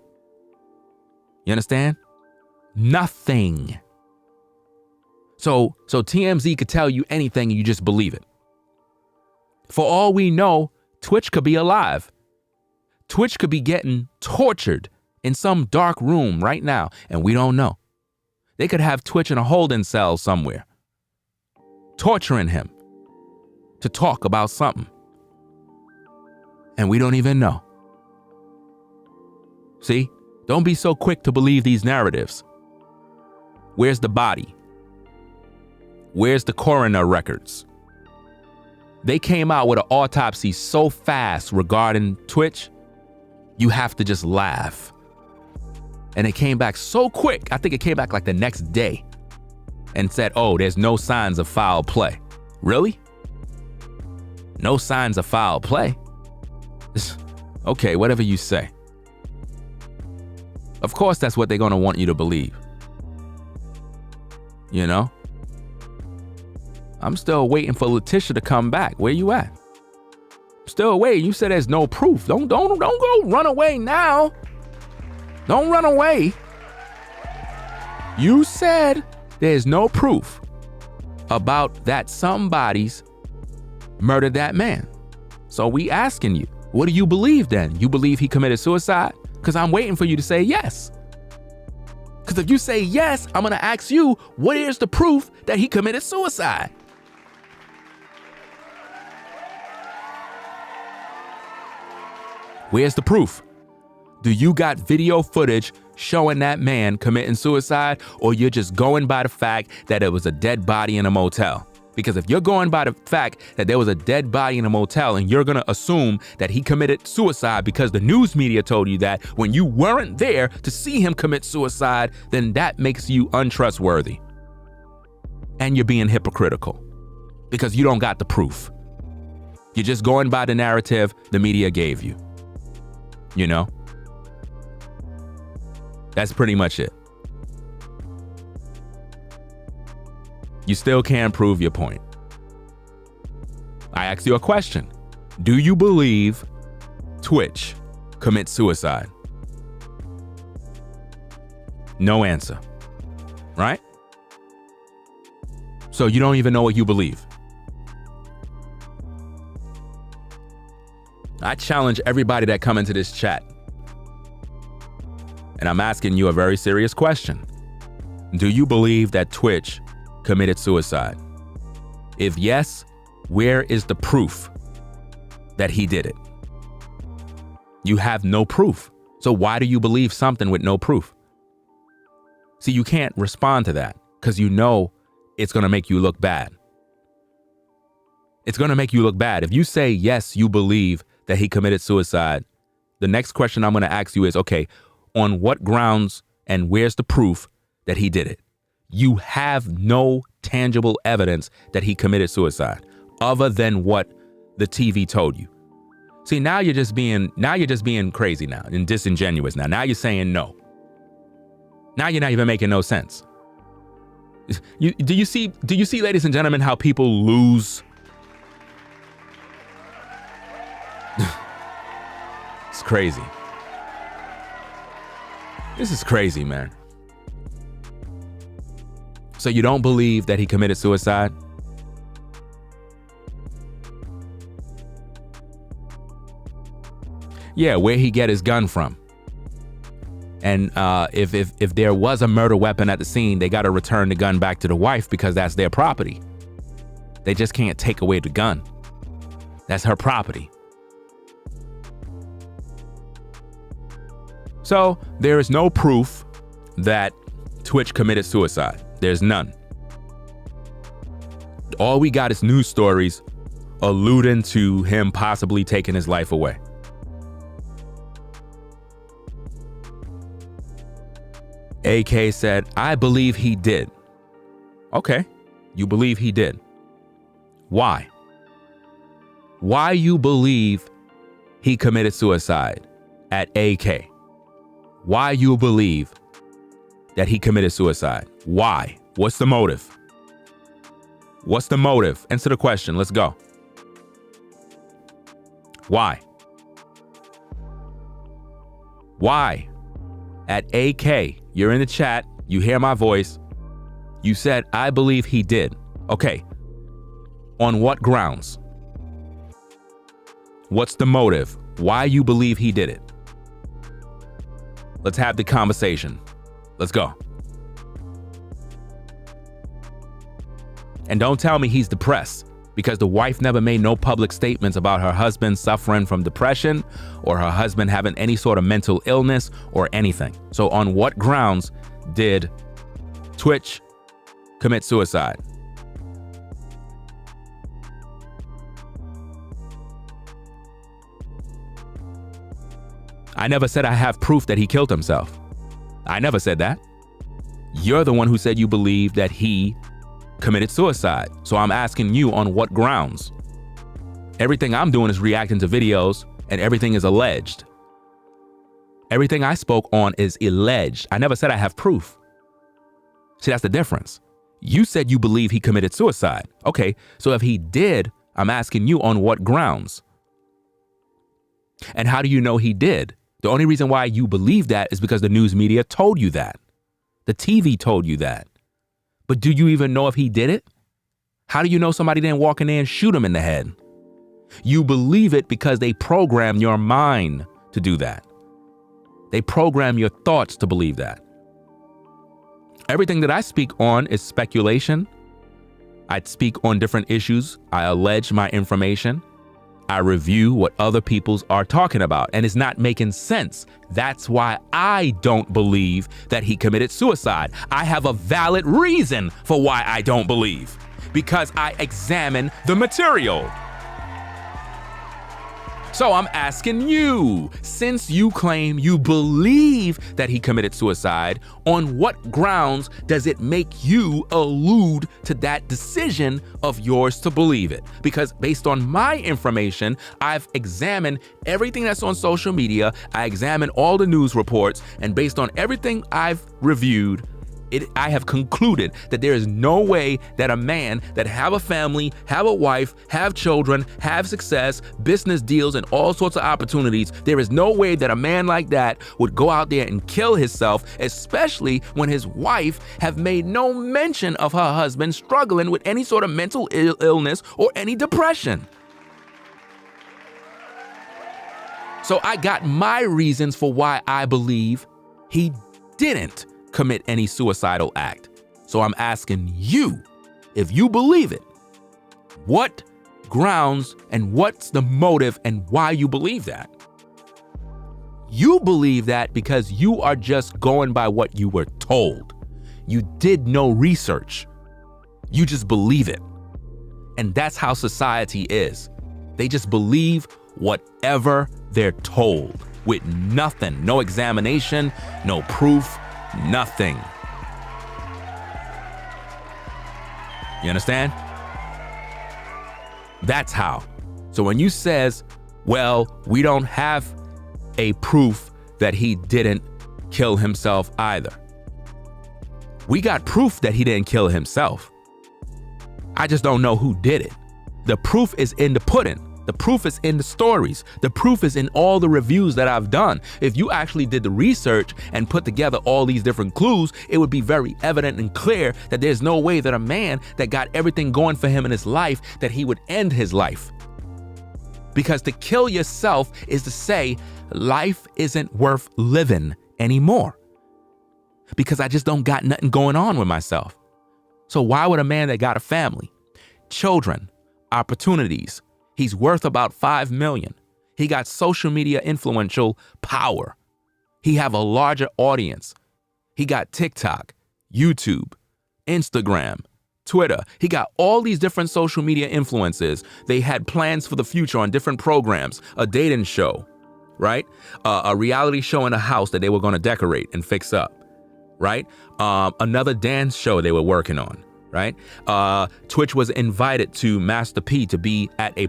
You understand? Nothing. So TMZ could tell you anything and you just believe it. For all we know, Twitch could be alive. Twitch could be getting tortured in some dark room right now, and we don't know. They could have Twitch in a holding cell somewhere, torturing him to talk about something. And we don't even know. See? Don't be so quick to believe these narratives. Where's the body? Where's the coroner records? They came out with an autopsy so fast regarding Twitch, you have to just laugh. And it came back so quick. I think it came back like the next day and said, oh, there's no signs of foul play. Really? No signs of foul play? Okay, whatever you say. Of course, that's what they're going to want you to believe. You know? I'm still waiting for Letitia to come back. Where you at? Still waiting. You said there's no proof. Don't go run away now. Don't run away. You said there's no proof about that somebody's murdered that man. So we asking you, what do you believe then? You believe he committed suicide? Because I'm waiting for you to say yes. Because if you say yes, I'm going to ask you, what is the proof that he committed suicide? Where's the proof? Do you got video footage showing that man committing suicide, or you're just going by the fact that it was a dead body in a motel? Because if you're going by the fact that there was a dead body in a motel and you're going to assume that he committed suicide because the news media told you that when you weren't there to see him commit suicide, then that makes you untrustworthy. And you're being hypocritical because you don't got the proof. You're just going by the narrative the media gave you. You know? That's pretty much it. You still can't prove your point. I asked you a question. Do you believe tWitch commits suicide? No answer. Right? So you don't even know what you believe. I challenge everybody that come into this chat. And I'm asking you a very serious question. Do you believe that tWitch committed suicide? If yes, where is the proof that he did it? You have no proof. So why do you believe something with no proof? See, you can't respond to that because you know it's going to make you look bad. It's going to make you look bad. If you say, yes, you believe that he committed suicide, the next question I'm going to ask you is, okay, on what grounds and where's the proof that he did it? You have no tangible evidence that he committed suicide other than what the TV told you. See, now you're just being crazy now and disingenuous now. Now you're saying no. Now you're not even making no sense. Do you see, ladies and gentlemen, how people lose? It's crazy. This is crazy, man. So you don't believe that he committed suicide? Yeah, where he get his gun from. And if there was a murder weapon at the scene, they got to return the gun back to the wife because that's their property. They just can't take away the gun. That's her property. So there is no proof that tWitch committed suicide. There's none. All we got is news stories alluding to him possibly taking his life away. AK said, I believe he did. Okay, you believe he did. Why? Why you believe he committed suicide at AK? Why you believe that he committed suicide? Why? What's the motive? What's the motive? Answer the question. Let's go. Why? Why? At AK, you're in the chat. You hear my voice. You said, I believe he did. Okay. On what grounds? What's the motive? Why you believe he did it? Let's have the conversation. Let's go. And don't tell me he's depressed, because the wife never made no public statements about her husband suffering from depression or her husband having any sort of mental illness or anything. So on what grounds did tWitch commit suicide? I never said I have proof that he killed himself. I never said that. You're the one who said you believe that he committed suicide. So I'm asking you, on what grounds? Everything I'm doing is reacting to videos, and everything is alleged. Everything I spoke on is alleged. I never said I have proof. See, that's the difference. You said you believe he committed suicide. Okay, so if he did, I'm asking you, on what grounds? And how do you know he did? The only reason why you believe that is because the news media told you that. The TV told you that. But do you even know if he did it? How do you know somebody didn't walk in there and shoot him in the head? You believe it because they program your mind to do that. They program your thoughts to believe that. Everything that I speak on is speculation. I speak on different issues. I allege my information. I review what other people's are talking about, and it's not making sense. That's why I don't believe that he committed suicide. I have a valid reason for why I don't believe, because I examine the material. So I'm asking you, since you claim you believe that he committed suicide, on what grounds does it make you allude to that decision of yours to believe it? Because based on my information, I've examined everything that's on social media, I examined all the news reports, and based on everything I've reviewed, I have concluded that there is no way that a man that have a family, have a wife, have children, have success, business deals, and all sorts of opportunities, there is no way that a man like that would go out there and kill himself, especially when his wife have made no mention of her husband struggling with any sort of mental illness or any depression. So I got my reasons for why I believe he didn't commit any suicidal act. So I'm asking you, if you believe it, what grounds and what's the motive and why you believe that? You believe that because you are just going by what you were told. You did no research. You just believe it. And that's how society is. They just believe whatever they're told with nothing, no examination, no proof, nothing. You understand? That's how. So when you says, well, we don't have a proof that he didn't kill himself either. We got proof that he didn't kill himself. I just don't know who did it. The proof is in the pudding. The proof is in the stories. The proof is in all the reviews that I've done. If you actually did the research and put together all these different clues, it would be very evident and clear that there's no way that a man that got everything going for him in his life, that he would end his life. Because to kill yourself is to say, life isn't worth living anymore. Because I just don't got nothing going on with myself. So why would a man that got a family, children, opportunities, he's worth about $5 million. He got social media influential power. He have a larger audience. He got TikTok, YouTube, Instagram, Twitter. He got all these different social media influences. They had plans for the future on different programs, a dating show, right? A reality show in a house that they were going to decorate and fix up, right? Another dance show they were working on. Right? Twitch was invited to Master P to be at a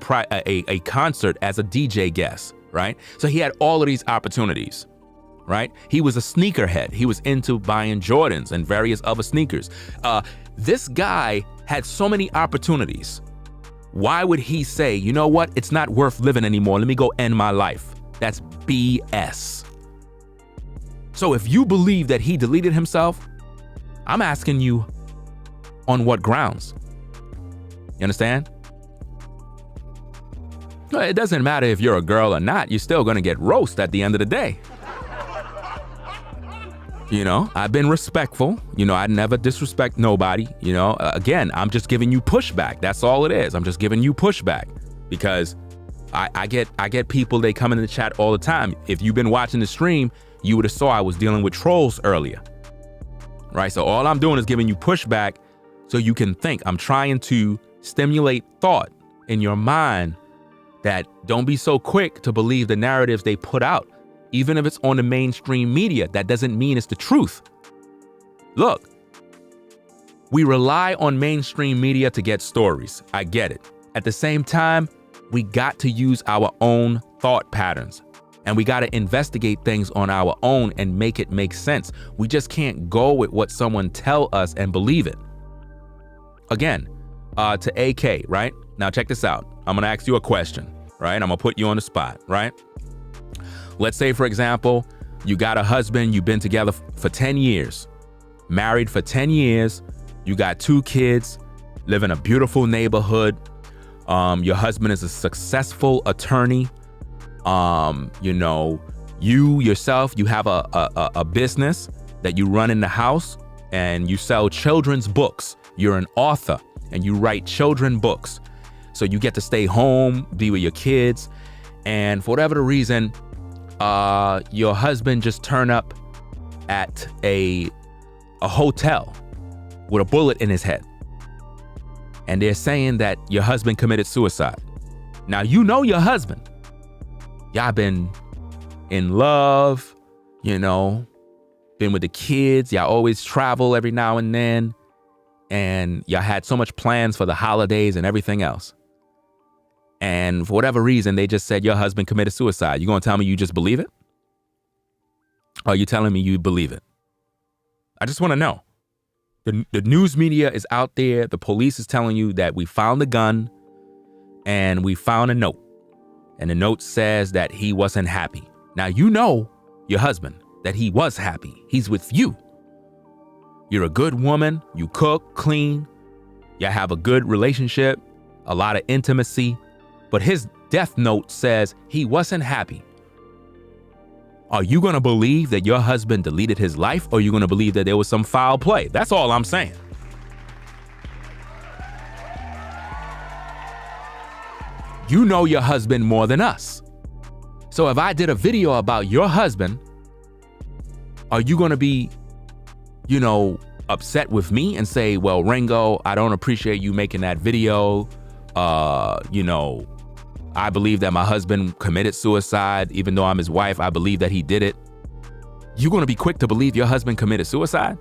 concert as a DJ guest, right? So he had all of these opportunities, right? He was a sneakerhead. He was into buying Jordans and various other sneakers. This guy had so many opportunities. Why would he say, you know what? It's not worth living anymore. Let me go end my life. That's BS. So if you believe that he deleted himself, I'm asking you, on what grounds? You understand? Well, it doesn't matter if you're a girl or not, you're still gonna get roast at the end of the day. You know, I've been respectful. You know, I never disrespect nobody. You know, again, I'm just giving you pushback. That's all it is. I'm just giving you pushback because I get people, they come in the chat all the time. If you've been watching the stream, you would have saw I was dealing with trolls earlier, right? So all I'm doing is giving you pushback so you can think. I'm trying to stimulate thought in your mind that don't be so quick to believe the narratives they put out. Even if it's on the mainstream media, that doesn't mean it's the truth. Look, we rely on mainstream media to get stories. I get it. At the same time, we got to use our own thought patterns, and we got to investigate things on our own and make it make sense. We just can't go with what someone tell us and believe it. Again, to AK, right? Now check this out. I'm going to ask you a question, right? I'm going to put you on the spot, right? Let's say, for example, you got a husband, you've been together for 10 years, married for 10 years, you got 2 kids, live in a beautiful neighborhood. Your husband is a successful attorney. You yourself, you have a business that you run in the house, and you sell children's books. You're an author and you write children's books. So you get to stay home, be with your kids. And for whatever the reason, your husband just turn up at a hotel with a bullet in his head. And they're saying that your husband committed suicide. Now, you know your husband. Y'all been in love, been with the kids. Y'all always travel every now and then. And y'all had so much plans for the holidays and everything else. And for whatever reason, they just said your husband committed suicide. You gonna tell me you just believe it? Or are you telling me you believe it? I just want to know. The news media is out there. The police is telling you that we found the gun and we found a note. And the note says that he wasn't happy. Now, you know your husband, that he was happy. He's with you. You're a good woman. You cook, clean. You have a good relationship, a lot of intimacy. But his death note says he wasn't happy. Are you going to believe that your husband deleted his life, or are you going to believe that there was some foul play? That's all I'm saying. You know your husband more than us. So if I did a video about your husband, are you going to be, upset with me and say, well, Ringo, I don't appreciate you making that video. I believe that my husband committed suicide. Even though I'm his wife, I believe that he did it. You're going to be quick to believe your husband committed suicide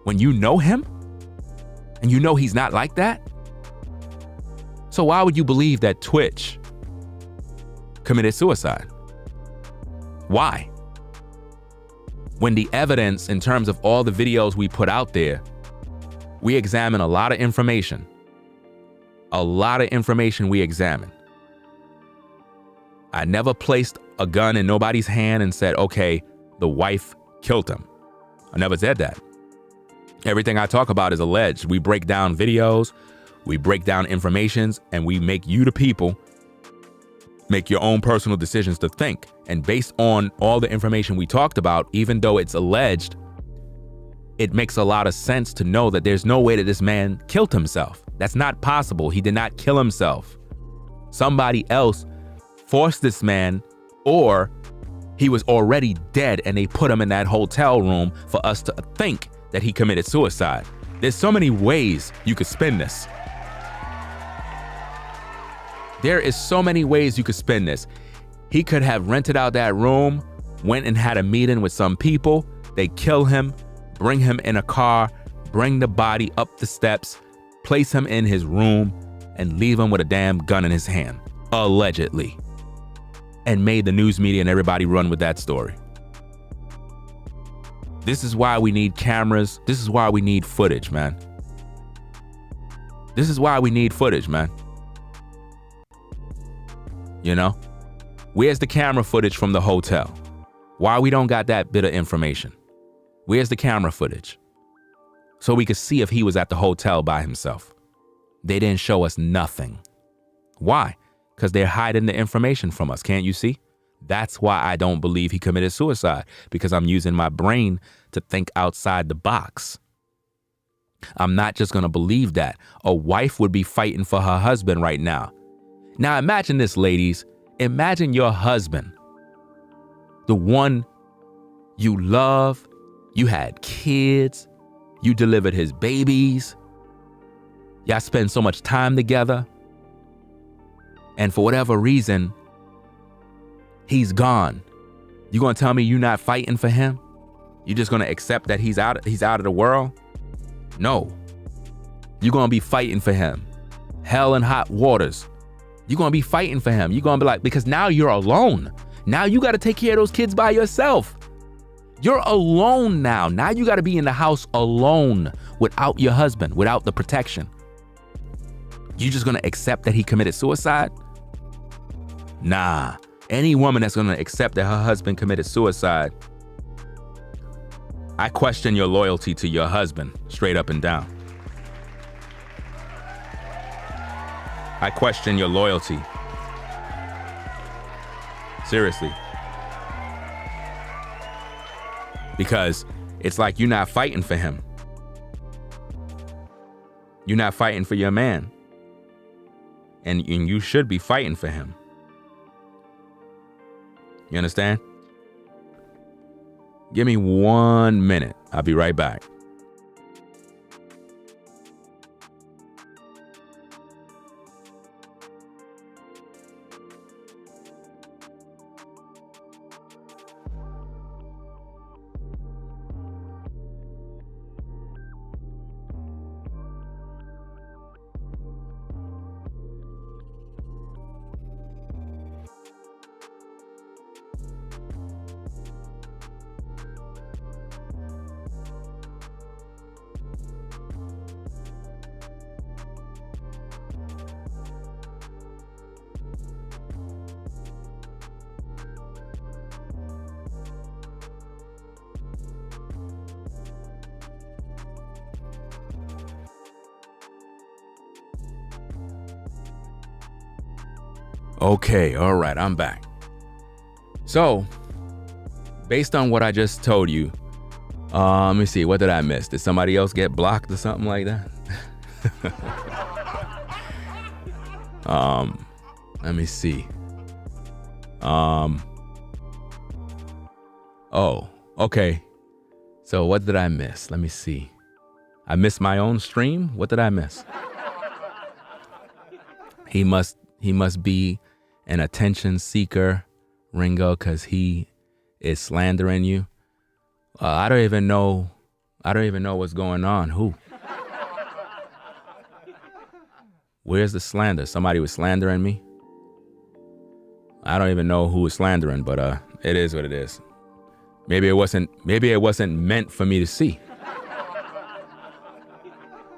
when you know him and you know he's not like that? So why would you believe that tWitch committed suicide? Why? When the evidence, in terms of all the videos we put out there, we examine a lot of information. A lot of information we examine. I never placed a gun in nobody's hand and said, okay, the wife killed him. I never said that. Everything I talk about is alleged. We break down videos, we break down informations, and we make you, the people, make your own personal decisions to think. And based on all the information we talked about, even though it's alleged, it makes a lot of sense to know that there's no way that this man killed himself. That's not possible. He did not kill himself. Somebody else forced this man, or he was already dead and they put him in that hotel room for us to think that he committed suicide. There's so many ways you could spin this. There is so many ways you could spin this. He could have rented out that room, went and had a meeting with some people. They kill him, bring him in a car, bring the body up the steps, place him in his room, and leave him with a damn gun in his hand, allegedly. And made the news media and everybody run with that story. This is why we need cameras. This is why we need footage, man. This is why we need footage, man. Where's the camera footage from the hotel? Why we don't got that bit of information? Where's the camera footage? So we could see if he was at the hotel by himself. They didn't show us nothing. Why? Because they're hiding the information from us. Can't you see? That's why I don't believe he committed suicide, because I'm using my brain to think outside the box. I'm not just going to believe that. A wife would be fighting for her husband right now. Now imagine this, ladies. Imagine your husband, the one you love, you had kids, you delivered his babies, y'all spend so much time together. And for whatever reason, he's gone. You gonna tell me you're not fighting for him? You just gonna accept that he's out of the world? No. You're gonna be fighting for him. Hell and hot waters. You're gonna be fighting for him. You're gonna be like, because now you're alone. Now you gotta take care of those kids by yourself. You're alone now. Now you gotta be in the house alone without your husband, without the protection. You just gonna accept that he committed suicide? Nah. Any woman that's gonna accept that her husband committed suicide, I question your loyalty to your husband, straight up and down. I question your loyalty. Seriously. Because it's like you're not fighting for him. You're not fighting for your man. And you should be fighting for him. You understand? Give me 1 minute. I'll be right back. Okay, all right, I'm back. So, based on what I just told you, let me see, what did I miss? Did somebody else get blocked or something like that? Let me see. Oh, okay. So what did I miss? Let me see. I missed my own stream? What did I miss? He must be an attention seeker, Ringo, because he is slandering you. I don't even know what's going on. Who? Where's the slander? Somebody was slandering me? I don't even know who was slandering, but it is what it is. Maybe it wasn't meant for me to see.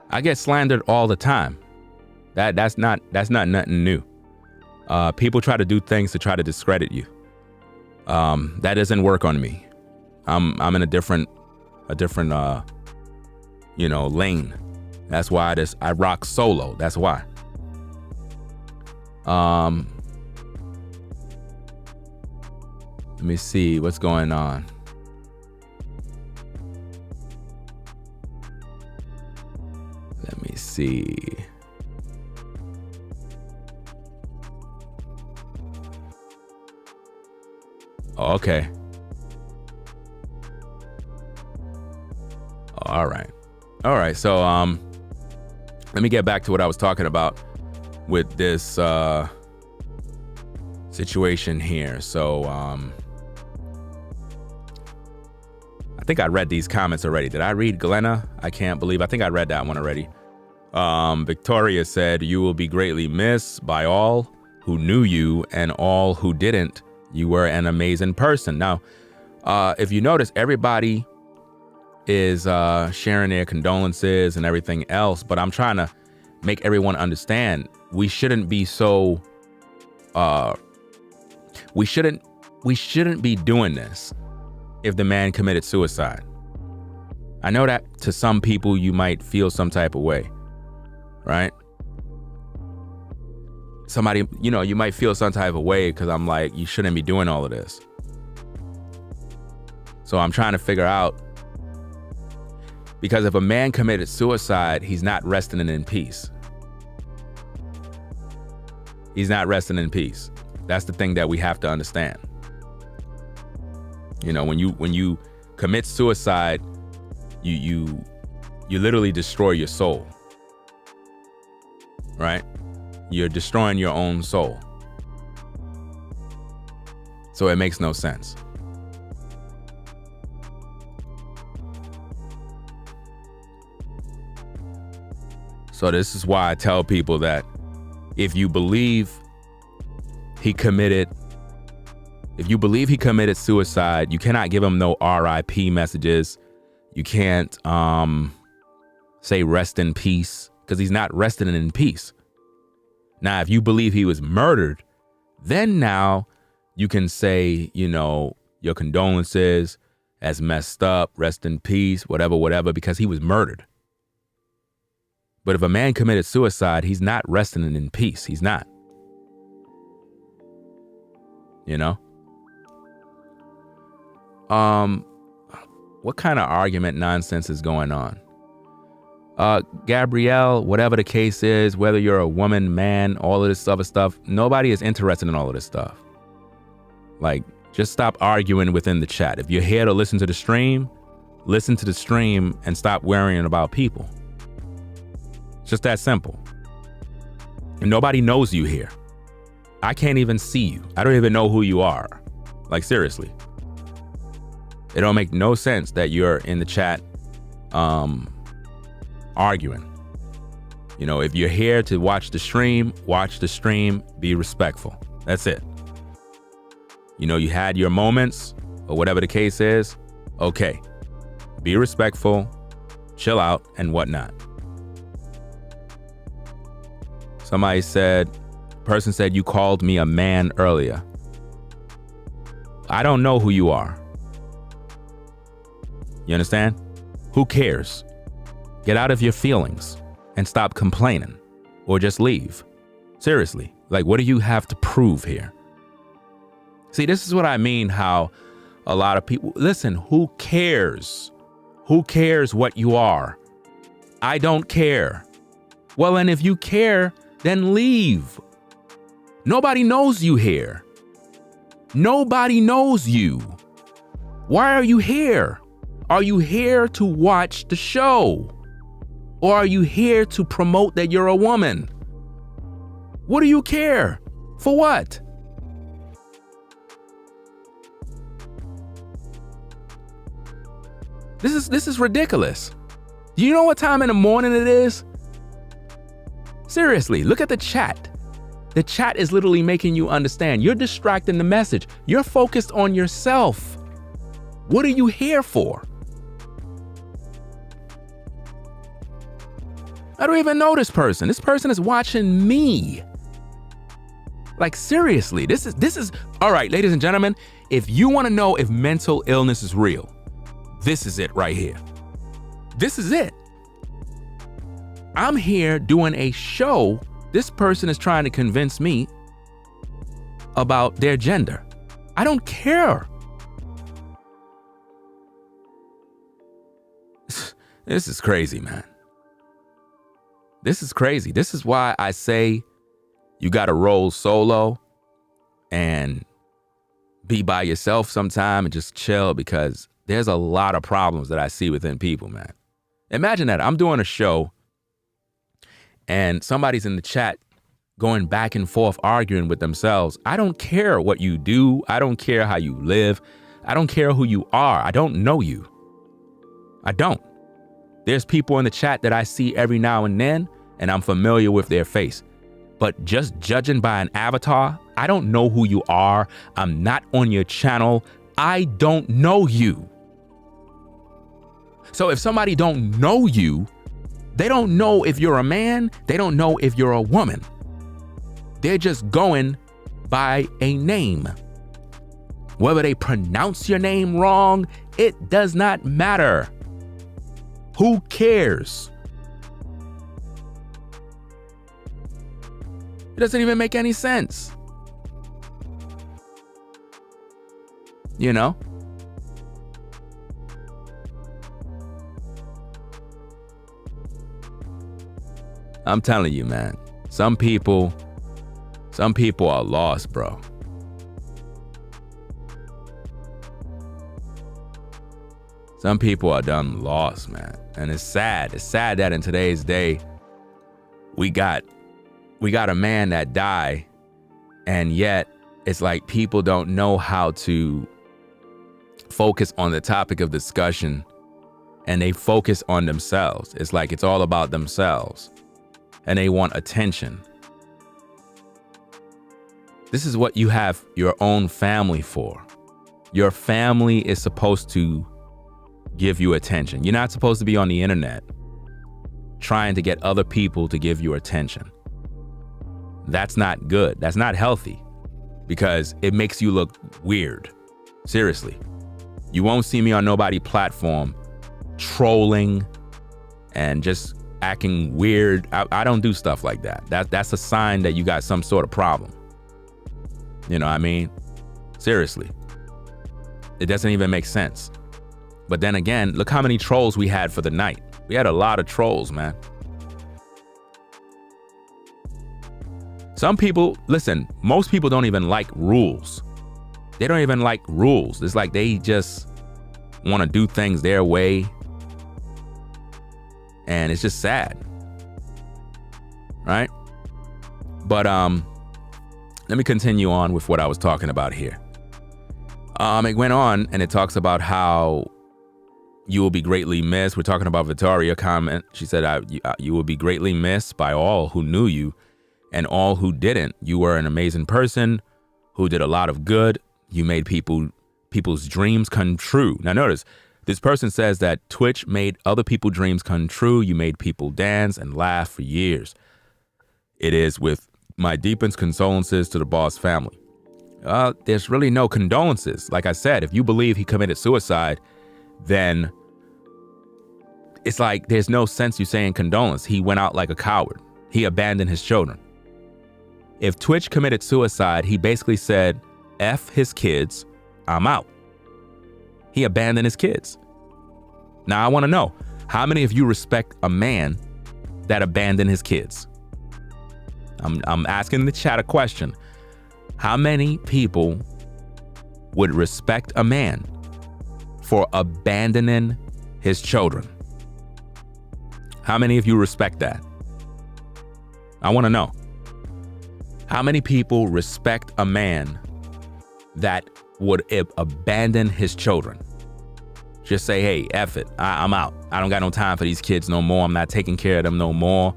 I get slandered all the time. That's not nothing new. People try to do things to try to discredit you. That doesn't work on me. I'm in a different lane. That's why I rock solo. That's why. Let me see what's going on. Let me see. Oh, okay. All right. So, let me get back to what I was talking about with this situation here. So, I think I read these comments already. Did I read Glenna? I think I read that one already. Victoria said, "You will be greatly missed by all who knew you and all who didn't. You were an amazing person." Now, if you notice, everybody is sharing their condolences and everything else, but I'm trying to make everyone understand we shouldn't be so we shouldn't be doing this if the man committed suicide. I know that to some people you might feel some type of way, right? Somebody, you might feel some type of way because I'm like, you shouldn't be doing all of this. So I'm trying to figure out, because if a man committed suicide, he's not resting in peace. He's not resting in peace. That's the thing that we have to understand. When you commit suicide, you literally destroy your soul, right? You're destroying your own soul. So it makes no sense. So this is why I tell people that if you believe he committed suicide, you cannot give him no RIP messages. You can't say rest in peace, because he's not resting in peace. Now, if you believe he was murdered, then now you can say, you know, your condolences, as messed up, rest in peace, whatever, because he was murdered. But if a man committed suicide, he's not resting in peace. He's not. You know? What kind of argument nonsense is going on? Gabrielle, whatever the case is, whether you're a woman, man, all of this other stuff, nobody is interested in all of this stuff. Like, just stop arguing within the chat. If you're here to listen to the stream and stop worrying about people. It's just that simple. And nobody knows you here. I can't even see you. I don't even know who you are. Like, seriously. It don't make no sense that you're in the chat arguing. You know, if you're here to watch the stream, be respectful. That's it. You know, you had your moments or whatever the case is. Okay. Be respectful, chill out, and whatnot. Person said, you called me a man earlier. I don't know who you are. You understand? Who cares? Get out of your feelings and stop complaining, or just leave. Seriously, like, what do you have to prove here? See, this is what I mean, how a lot of people, listen, who cares? Who cares what you are? I don't care. Well, and if you care, then leave. Nobody knows you here. Nobody knows you. Why are you here? Are you here to watch the show? Or are you here to promote that you're a woman? What do you care? For what? This is ridiculous. Do you know what time in the morning it is? Seriously, look at the chat. The chat is literally making you understand. You're distracting the message. You're focused on yourself. What are you here for? I don't even know this person. This person is watching me. Like, seriously, this is all right, ladies and gentlemen, if you want to know if mental illness is real, this is it right here. This is it. I'm here doing a show. This person is trying to convince me about their gender. I don't care. This is crazy, man. This is crazy. This is why I say you got to roll solo and be by yourself sometime and just chill, because there's a lot of problems that I see within people, man. Imagine that. I'm doing a show and somebody's in the chat going back and forth arguing with themselves. I don't care what you do. I don't care how you live. I don't care who you are. I don't know you. I don't. There's people in the chat that I see every now and then, and I'm familiar with their face. But just judging by an avatar, I don't know who you are. I'm not on your channel. I don't know you. So if somebody don't know you, they don't know if you're a man. They don't know if you're a woman. They're just going by a name. Whether they pronounce your name wrong, it does not matter. Who cares? It doesn't even make any sense. You know? I'm telling you, man. Some people are lost, bro. Some people are done lost, man. And it's sad. It's sad that in today's day, we got a man that died, and yet it's like people don't know how to focus on the topic of discussion, and they focus on themselves. It's like it's all about themselves. and they want attention. This is what you have your own family for. Your family is supposed to give you attention. You're not supposed to be on the internet trying to get other people to give you attention. That's not good. That's not healthy, because it makes you look weird. Seriously. You won't see me on nobody's platform trolling and just acting weird. I don't do stuff like that. That's a sign that you got some sort of problem. You know what I mean? Seriously. It doesn't even make sense. But then again, look how many trolls we had for the night. We had a lot of trolls, man. Some people, listen, most people don't even like rules. They don't even like rules. It's like they just want to do things their way. And it's just sad. Right? But let me continue on with what I was talking about here. It went on and it talks about how you will be greatly missed. We're talking about Victoria comment. She said, you will be greatly missed by all who knew you and all who didn't. You were an amazing person who did a lot of good. You made people's dreams come true. Now notice, this person says that Twitch made other people's dreams come true. You made people dance and laugh for years. It is with my deepest condolences to the Boss family. There's really no condolences. Like I said, if you believe he committed suicide, then it's like there's no sense you saying condolence. He went out like a coward. He abandoned his children. If Twitch committed suicide, he basically said, F his kids, I'm out. He abandoned his kids. Now I want to know, how many of you respect a man that abandoned his kids? I'm asking the chat a question. How many people would respect a man for abandoning his children? How many of you respect that? I want to know. How many people respect a man that would abandon his children? Just say, hey, F it. I'm out. I don't got no time for these kids no more. I'm not taking care of them no more.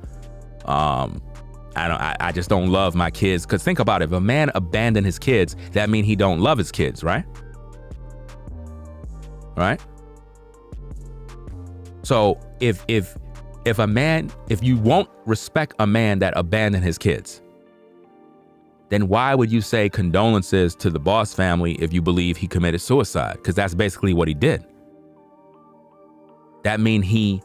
I just don't love my kids. Because think about it. If a man abandoned his kids, that means he don't love his kids, right? Right? So if you won't respect a man that abandoned his kids, then why would you say condolences to the Boss family if you believe he committed suicide? Because that's basically what he did. That means he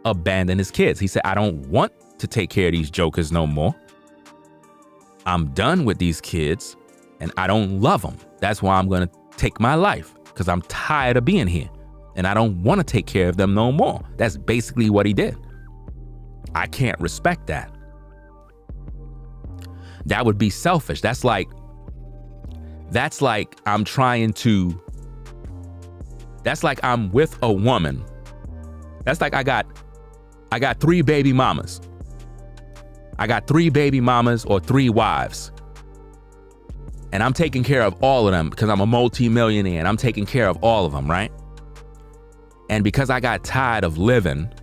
abandoned his kids. He said, I don't want to take care of these jokers no more. I'm done with these kids and I don't love them. That's why I'm going to take my life, because I'm tired of being here and I don't want to take care of them no more. That's basically what he did. I can't respect that. That would be selfish. That's like I'm with a woman. That's like I got 3 baby mamas. I got 3 baby mamas or 3 wives. And I'm taking care of all of them because I'm a multi-millionaire and I'm taking care of all of them, right? And because I got tired of living,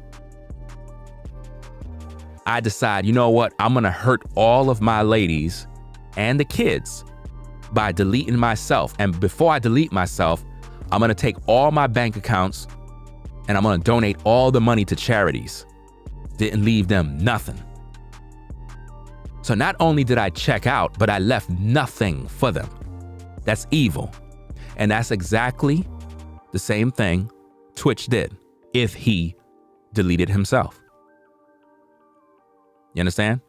I decide, you know what? I'm going to hurt all of my ladies and the kids by deleting myself. And before I delete myself, I'm going to take all my bank accounts and I'm going to donate all the money to charities. Didn't leave them nothing. So not only did I check out, but I left nothing for them. That's evil. And that's exactly the same thing Twitch did if he deleted himself. You understand?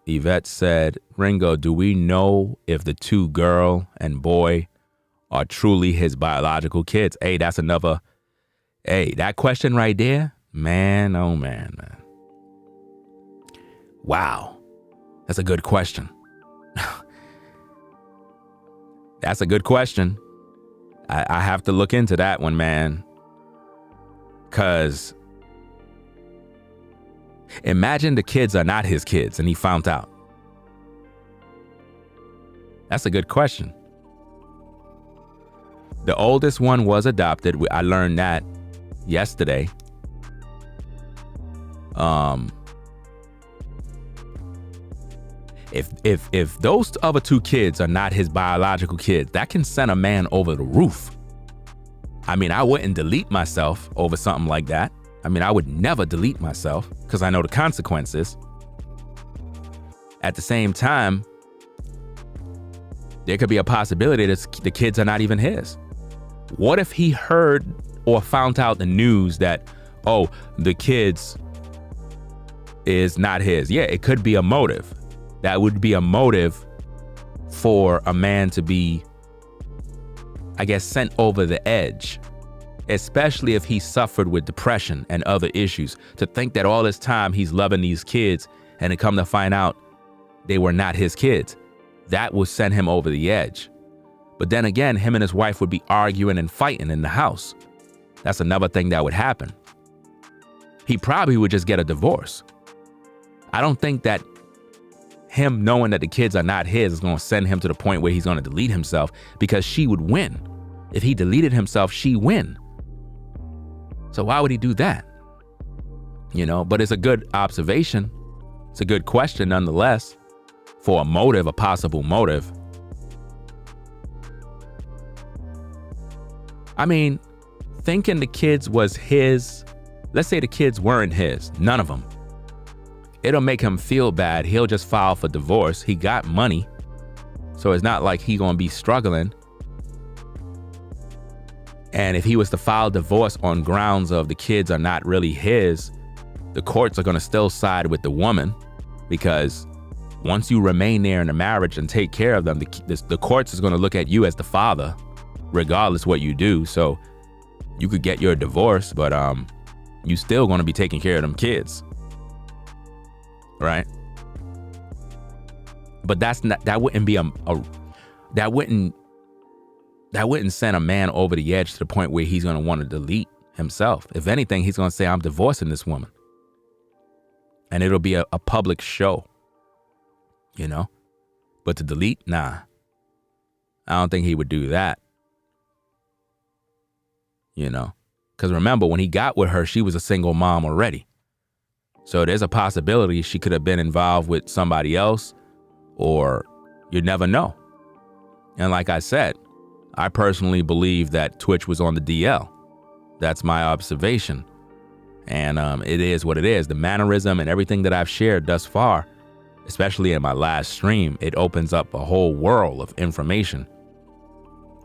Yvette said, Ringo, do we know if the 2 girl and boy are truly his biological kids? Hey, that's another. Hey, that question right there, man, oh man. Wow. That's a good question. That's a good question. I have to look into that one, man. Because imagine the kids are not his kids and he found out. That's a good question. The oldest one was adopted. I learned that yesterday. If those other two kids are not his biological kids, that can send a man over the roof. I mean, I wouldn't delete myself over something like that. I mean, I would never delete myself because I know the consequences. At the same time, there could be a possibility that the kids are not even his. What if he heard or found out the news that, oh, the kids is not his? Yeah, it could be a motive. That would be a motive for a man to be, I guess, sent over the edge, especially if he suffered with depression and other issues. To think that all this time he's loving these kids and to come to find out they were not his kids, that would send him over the edge. But then again, him and his wife would be arguing and fighting in the house. That's another thing that would happen. He probably would just get a divorce. I don't think that him knowing that the kids are not his is going to send him to the point where he's going to delete himself, because she would win. If he deleted himself, she win. So why would he do that? You know, but it's a good observation. It's a good question nonetheless for a motive, a possible motive. I mean, thinking the kids was his, let's say the kids weren't his, none of them. It'll make him feel bad. He'll just file for divorce. He got money, so it's not like he gonna be struggling. And if he was to file divorce on grounds of the kids are not really his, the courts are gonna still side with the woman, because once you remain there in the marriage and take care of them, the courts is gonna look at you as the father, regardless what you do. So you could get your divorce, but you still gonna be taking care of them kids. Right? But that wouldn't be that wouldn't send a man over the edge to the point where he's going to want to delete himself. If anything, he's going to say, I'm divorcing this woman. And it'll be a public show, you know? But to delete, nah. I don't think he would do that. You know? Because remember, when he got with her, she was a single mom already. So there's a possibility she could have been involved with somebody else, or you never know. And like I said, I personally believe that tWitch was on the DL. That's my observation. And it is what it is. The mannerism and everything that I've shared thus far, especially in my last stream, it opens up a whole world of information.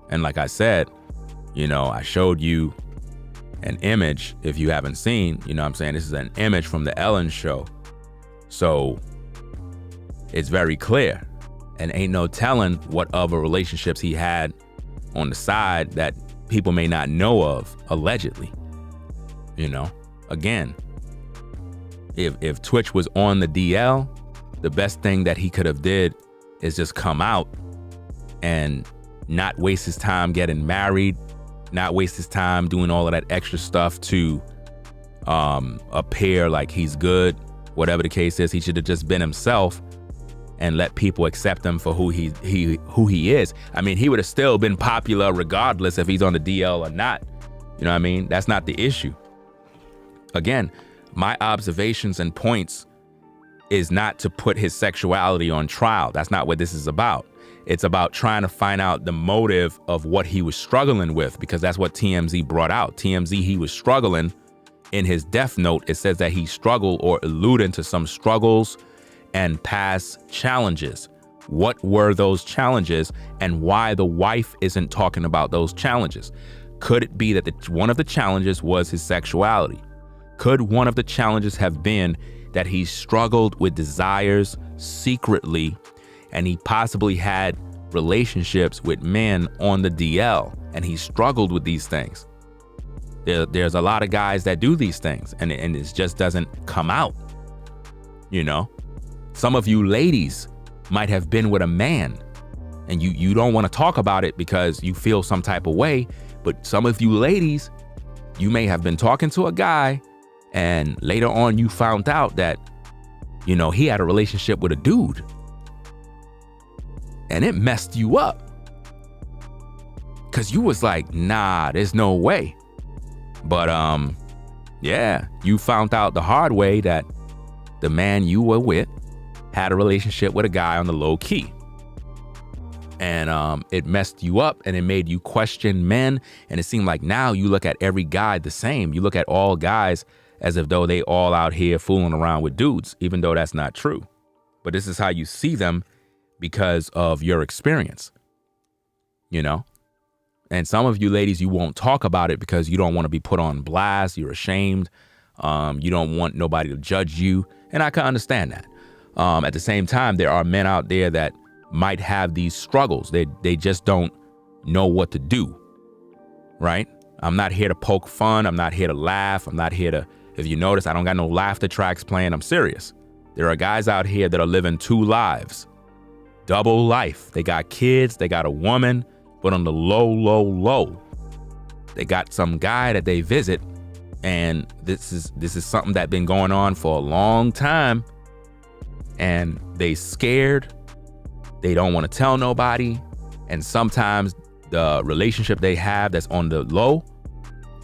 And like I said, you know, I showed you an image. If you haven't seen, you know what I'm saying, this is an image from the Ellen show. So it's very clear, and ain't no telling what other relationships he had on the side that people may not know of, allegedly. You know, again, if tWitch was on the DL, the best thing that he could have did is just come out and not waste his time getting married, not waste his time doing all of that extra stuff to appear like he's good. Whatever the case is, he should have just been himself and let people accept him for who he is. I mean, he would have still been popular regardless if he's on the DL or not. You know what I mean? That's not the issue. Again, my observations and points is not to put his sexuality on trial. That's not what this is about. It's about trying to find out the motive of what he was struggling with, because that's what TMZ brought out. TMZ, he was struggling. In his death note, it says that he struggled or alluded to some struggles and past challenges. What were those challenges, and why the wife isn't talking about those challenges? Could it be that one of the challenges was his sexuality? Could one of the challenges have been that he struggled with desires secretly, and he possibly had relationships with men on the DL, and he struggled with these things? There's a lot of guys that do these things, and it just doesn't come out. You know, some of you ladies might have been with a man, and you don't want to talk about it because you feel some type of way. But some of you ladies, you may have been talking to a guy, and later on you found out that, you know, he had a relationship with a dude, and it messed you up because you was like, nah, there's no way. But yeah, you found out the hard way that the man you were with had a relationship with a guy on the low key. And it messed you up, and it made you question men. And it seemed like now you look at every guy the same. You look at all guys as if though they all out here fooling around with dudes, even though that's not true. But this is how you see them because of your experience, you know? And some of you ladies, you won't talk about it because you don't want to be put on blast. You're ashamed. You don't want nobody to judge you. And I can understand that. At the same time, there are men out there that might have these struggles. They just don't know what to do, right? I'm not here to poke fun. I'm not here to laugh. I'm not here to, if you notice, I don't got no laughter tracks playing. I'm serious. There are guys out here that are living 2 lives, double life. They got kids, they got a woman, but on the low, they got some guy that they visit. And this is something that's been going on for a long time. And they scared. They don't want to tell nobody. And sometimes the relationship they have that's on the low,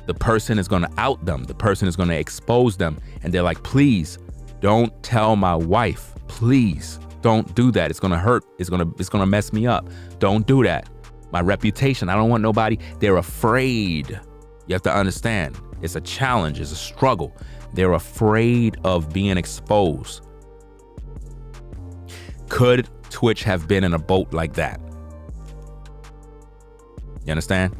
the person is going to out them. The person is going to expose them. And they're like, please don't tell my wife. Please don't do that. It's going to hurt. It's going to mess me up. Don't do that. My reputation. I don't want nobody. They're afraid. You have to understand. It's a challenge. It's a struggle. They're afraid of being exposed. Could Twitch have been in a boat like that? You understand?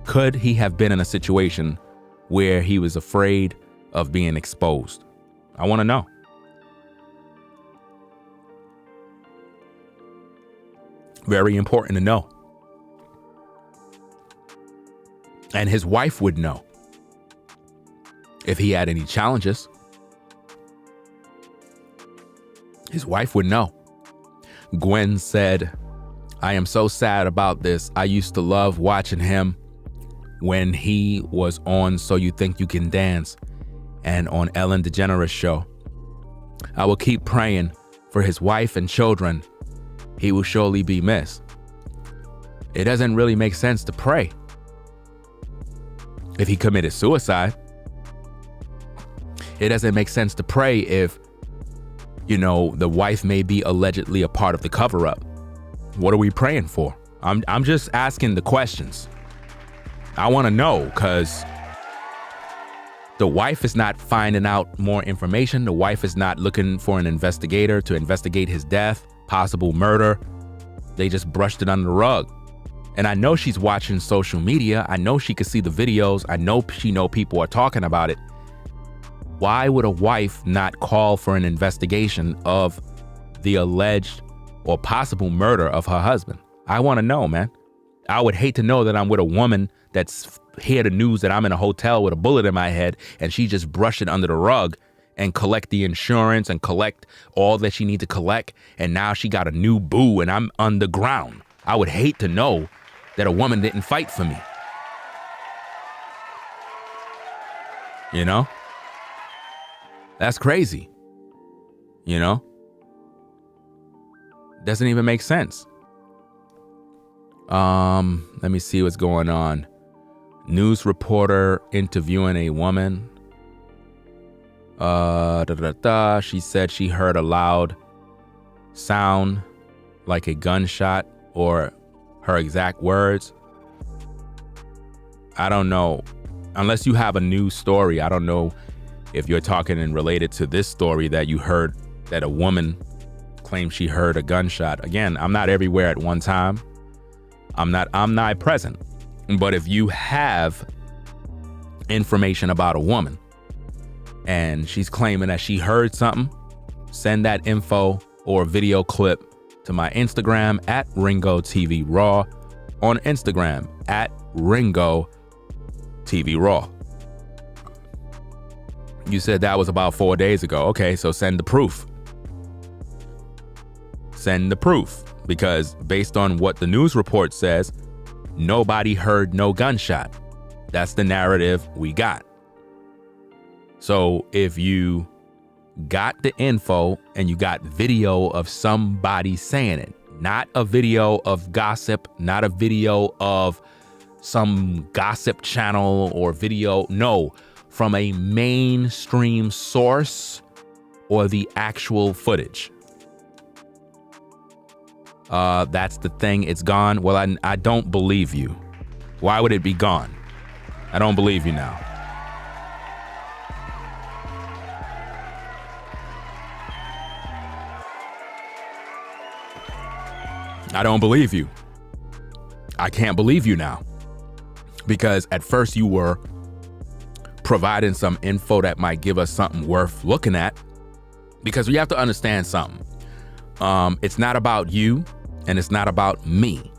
Could he have been in a situation where he was afraid of being exposed? I want to know. Very important to know. And his wife would know if he had any challenges. His wife would know. Gwen said, I am so sad about this. I used to love watching him when he was on So You Think You Can Dance and on Ellen DeGeneres show. I will keep praying for his wife and children. He will surely be missed. It doesn't really make sense to pray. If he committed suicide, it doesn't make sense to pray if, you know, the wife may be allegedly a part of the cover-up. What are we praying for? I'm just asking the questions. I want to know, because the wife is not finding out more information. The wife is not looking for an investigator to investigate his death, possible murder. They just brushed it under the rug. And I know she's watching social media. I know she could see the videos. I know she know people are talking about it. Why would a wife not call for an investigation of the alleged or possible murder of her husband? I want to know, man. I would hate to know that I'm with a woman that's hear the news that I'm in a hotel with a bullet in my head and she just brushed it under the rug and collect the insurance and collect all that she needs to collect. And now she got a new boo and I'm underground. I would hate to know that a woman didn't fight for me. You know? That's crazy. You know? Doesn't even make sense. Let me see what's going on. News reporter interviewing a woman. She said she heard a loud sound like a gunshot, or her exact words. I don't know. Unless you have a news story, I don't know if you're talking and related to this story that you heard that a woman claimed she heard a gunshot. Again, I'm not everywhere at one time. I'm not present. But if you have information about a woman and she's claiming that she heard something, send that info or video clip to my Instagram at Ringo TV Raw, on Instagram at Ringo TV Raw. You said that was about 4 days ago. Okay, so send the proof. Send the proof, because based on what the news report says, nobody heard no gunshot. That's the narrative we got. So if you got the info and you got video of somebody saying it, not a video of gossip, not a video of some gossip channel or video. No, from a mainstream source or the actual footage. That's the thing. It's gone. Well, I don't believe you. Why would it be gone? I don't believe you now. I don't believe you. I can't believe you now. Because at first you were providing some info that might give us something worth looking at. Because we have to understand something. It's not about you and it's not about me.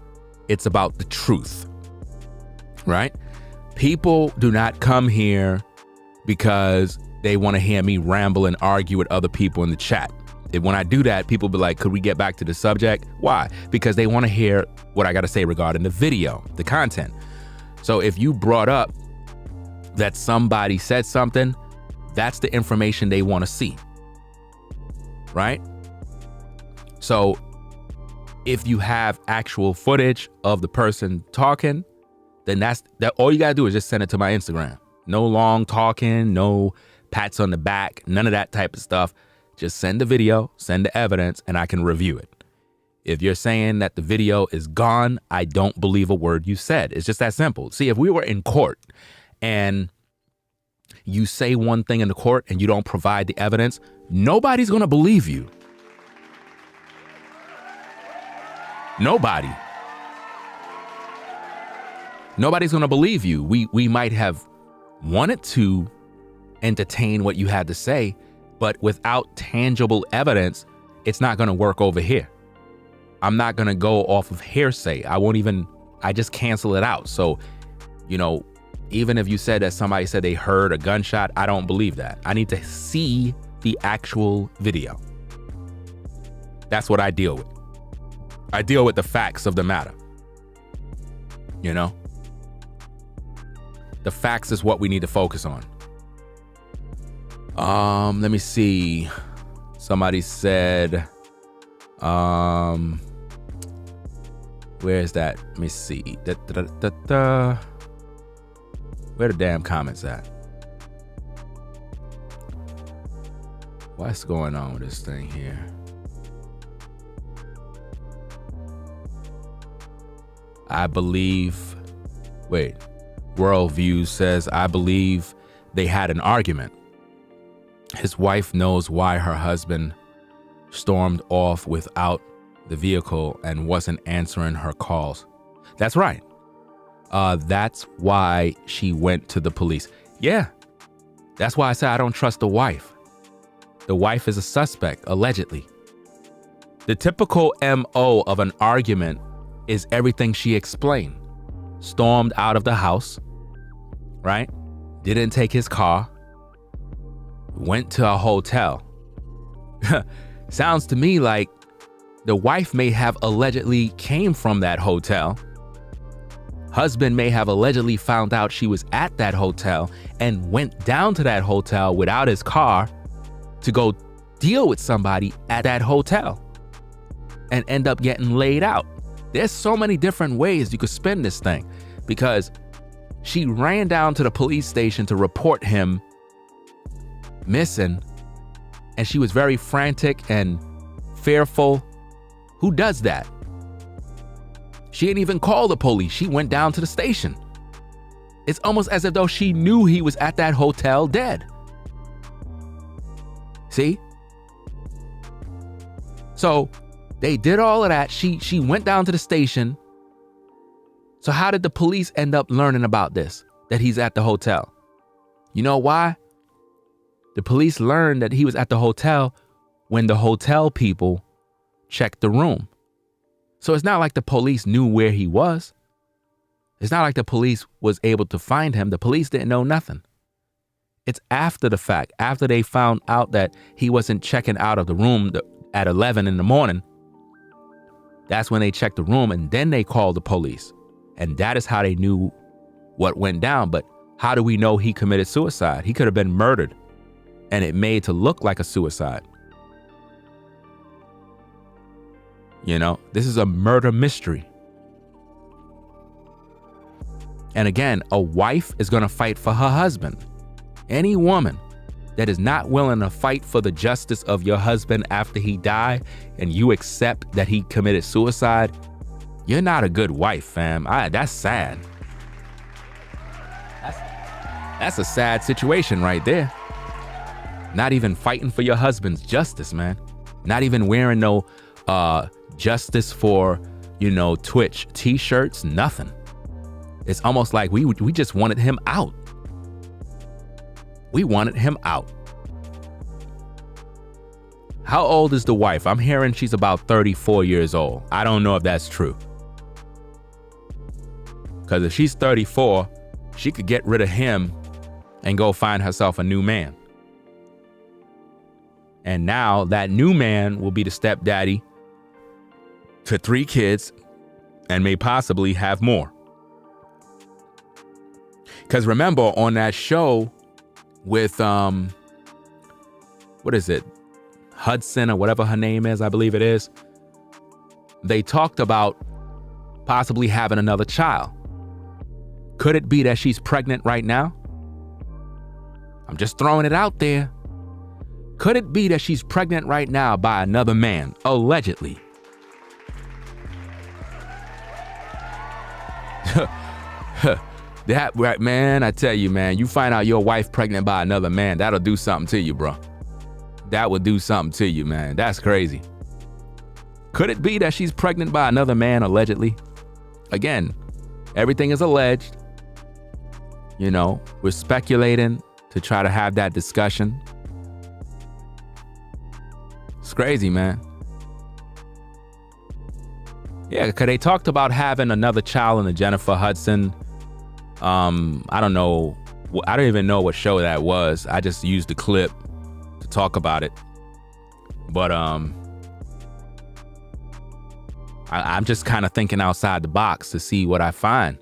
It's about the truth. Right? People do not come here because they want to hear me ramble and argue with other people in the chat. When I do that, people be like, could we get back to the subject? Why? Because they want to hear what I got to say regarding the video, the content. So if you brought up that somebody said something, that's the information they want to see. Right? So if you have actual footage of the person talking, then that's all you got to do is just send it to my Instagram. No long talking, no pats on the back, none of that type of stuff. Just send the video, send the evidence, and I can review it. If you're saying that the video is gone, I don't believe a word you said. It's just that simple. See, if we were in court and you say one thing in the court and you don't provide the evidence, nobody's going to believe you. Nobody's going to believe you. We might have wanted to entertain what you had to say, but without tangible evidence, it's not going to work over here. I'm not going to go off of hearsay. I just cancel it out. So, even if you said that somebody said they heard a gunshot, I don't believe that. I need to see the actual video. That's what I deal with. I deal with the facts of the matter. The facts is what we need to focus on. Let me see. Somebody said, where is that? Let me see. Where the damn comments at? What's going on with this thing here? I believe, Worldview says, I believe they had an argument. His wife knows why her husband stormed off without the vehicle and wasn't answering her calls. That's right. That's why she went to the police. Yeah. That's why I said I don't trust the wife. The wife is a suspect, allegedly. The typical MO of an argument is everything she explained. Stormed out of the house, right? Didn't take his car. Went to a hotel. Sounds to me like the wife may have allegedly came from that hotel. Husband may have allegedly found out she was at that hotel and went down to that hotel without his car to go deal with somebody at that hotel and end up getting laid out. There's so many different ways you could spin this thing, because she ran down to the police station to report him missing, and she was very frantic and fearful. Who does that? She didn't even call the police. She went down to the station. It's almost as if though she knew he was at that hotel dead. See? So they did all of that. She went down to the station. So how did the police end up learning about this, that he's at the hotel? You know why? The police learned that he was at the hotel when the hotel people checked the room. So it's not like the police knew where he was. It's not like the police was able to find him. The police didn't know nothing. It's after the fact, after they found out that he wasn't checking out of the room at 11 in the morning. That's when they checked the room, and then they called the police. And that is how they knew what went down. But how do we know he committed suicide? He could have been murdered and it made to look like a suicide. This is a murder mystery. And again, a wife is going to fight for her husband. Any woman that is not willing to fight for the justice of your husband after he died and you accept that he committed suicide, you're not a good wife, fam. That's sad. That's a sad situation right there. Not even fighting for your husband's justice, man. Not even wearing no justice for, tWitch t-shirts, nothing. It's almost like we just wanted him out. We wanted him out. How old is the wife? I'm hearing she's about 34 years old. I don't know if that's true. Because if she's 34, she could get rid of him and go find herself a new man. And now that new man will be the stepdaddy to 3 kids and may possibly have more. Because remember, on that show with, what is it? Hudson or whatever her name is, I believe it is. They talked about possibly having another child. Could it be that she's pregnant right now? I'm just throwing it out there. Could it be that she's pregnant right now by another man, allegedly? That right, man, I tell you, man, you find out your wife pregnant by another man, that'll do something to you, bro. That would do something to you, man. That's crazy. Could it be that she's pregnant by another man, allegedly? Again, everything is alleged. We're speculating to try to have that discussion. It's crazy, man. Yeah, because they talked about having another child in the Jennifer Hudson. I don't know. I don't even know what show that was. I just used the clip to talk about it. But I'm just kind of thinking outside the box to see what I find.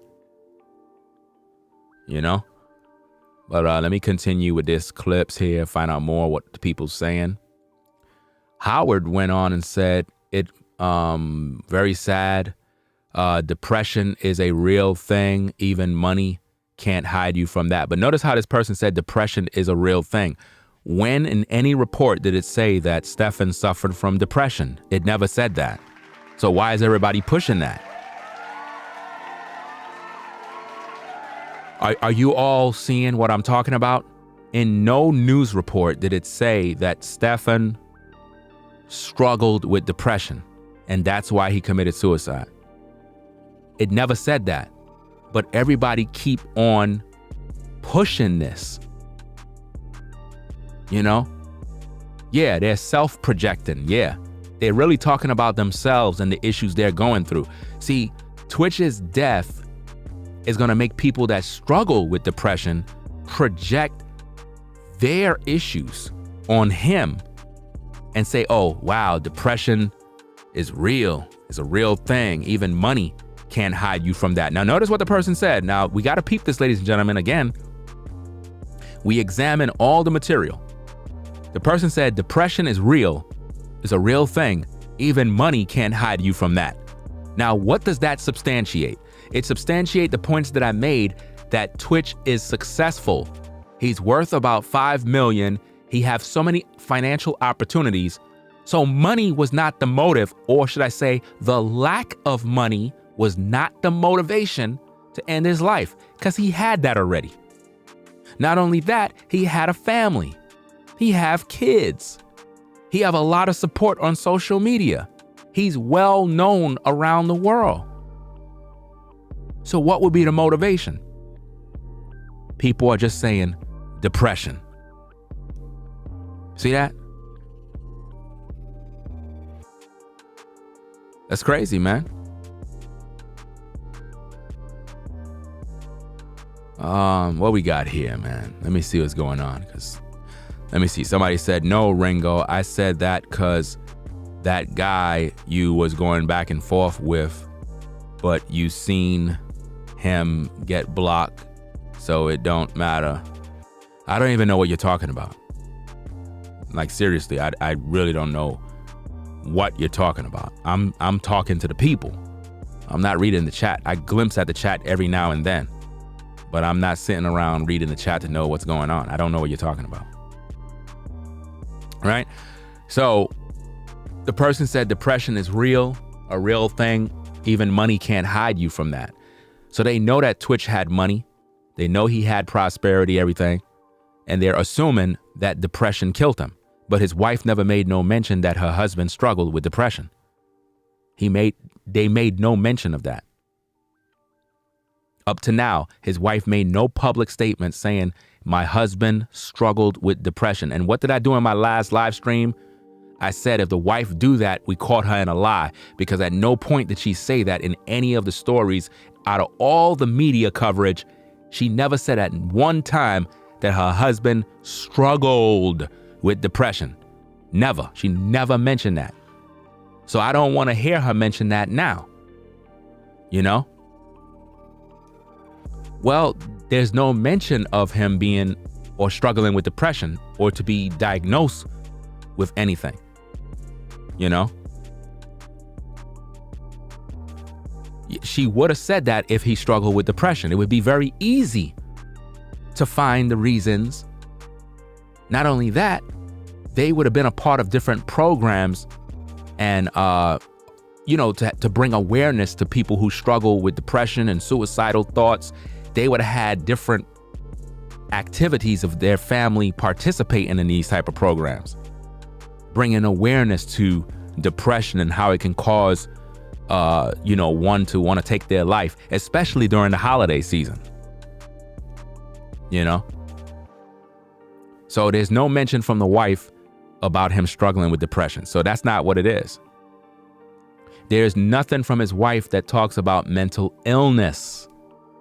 But let me continue with this clips here, find out more what the people's saying. Howard went on and said, very sad. Depression is a real thing. Even money can't hide you from that. But notice how this person said depression is a real thing. When in any report did it say that Stefan suffered from depression? It never said that. So why is everybody pushing that? Are you all seeing what I'm talking about? In no news report did it say that Stefan struggled with depression and that's why he committed suicide. It never said that. But everybody keep on pushing this. Yeah, they're self-projecting. Yeah, they're really talking about themselves and the issues they're going through. See, Twitch's death is going to make people that struggle with depression project their issues on him and say, oh, wow, depression is real. It's a real thing. Even money can't hide you from that. Now, notice what the person said. Now, we got to peep this, ladies and gentlemen. Again, we examine all the material. The person said depression is real. It's a real thing. Even money can't hide you from that. Now, what does that substantiate? It substantiates the points that I made that Twitch is successful. He's worth about $5 million. He has so many financial opportunities. So money was not the motive, or should I say the lack of money was not the motivation to end his life, because he had that already. Not only that, he had a family. He have kids. He have a lot of support on social media. He's well known around the world. So what would be the motivation? People are just saying depression. See that? That's crazy, man. What we got here, man? Let me see what's going on. Let me see. Somebody said, no, Ringo. I said that because that guy you was going back and forth with, but you seen him get blocked, so it don't matter. I don't even know what you're talking about. Like, seriously, I really don't know what you're talking about. I'm talking to the people. I'm not reading the chat. I glimpse at the chat every now and then. but I'm not sitting around reading the chat to know what's going on. I don't know what you're talking about. Right? So the person said depression is real, a real thing. Even money can't hide you from that. So they know that tWitch had money. They know he had prosperity, everything. And they're assuming that depression killed him. But his wife never made no mention that her husband struggled with depression. They made no mention of that. Up to now, his wife made no public statement saying, my husband struggled with depression. And what did I do in my last live stream? I said, if the wife do that, we caught her in a lie, because at no point did she say that in any of the stories. Out of all the media coverage, she never said at one time that her husband struggled with depression. Never. She never mentioned that. So I don't want to hear her mention that now. You know? Well, there's no mention of him being or struggling with depression or to be diagnosed with anything. You know? She would have said that if he struggled with depression. It would be very easy to find the reasons. Not only that, they would have been a part of different programs and, to bring awareness to people who struggle with depression and suicidal thoughts. They would have had different activities of their family participating in these type of programs, bringing awareness to depression and how it can cause one to want to take their life, especially during the holiday season. You know? So there's no mention from the wife about him struggling with depression. So that's not what it is. There's nothing from his wife that talks about mental illness.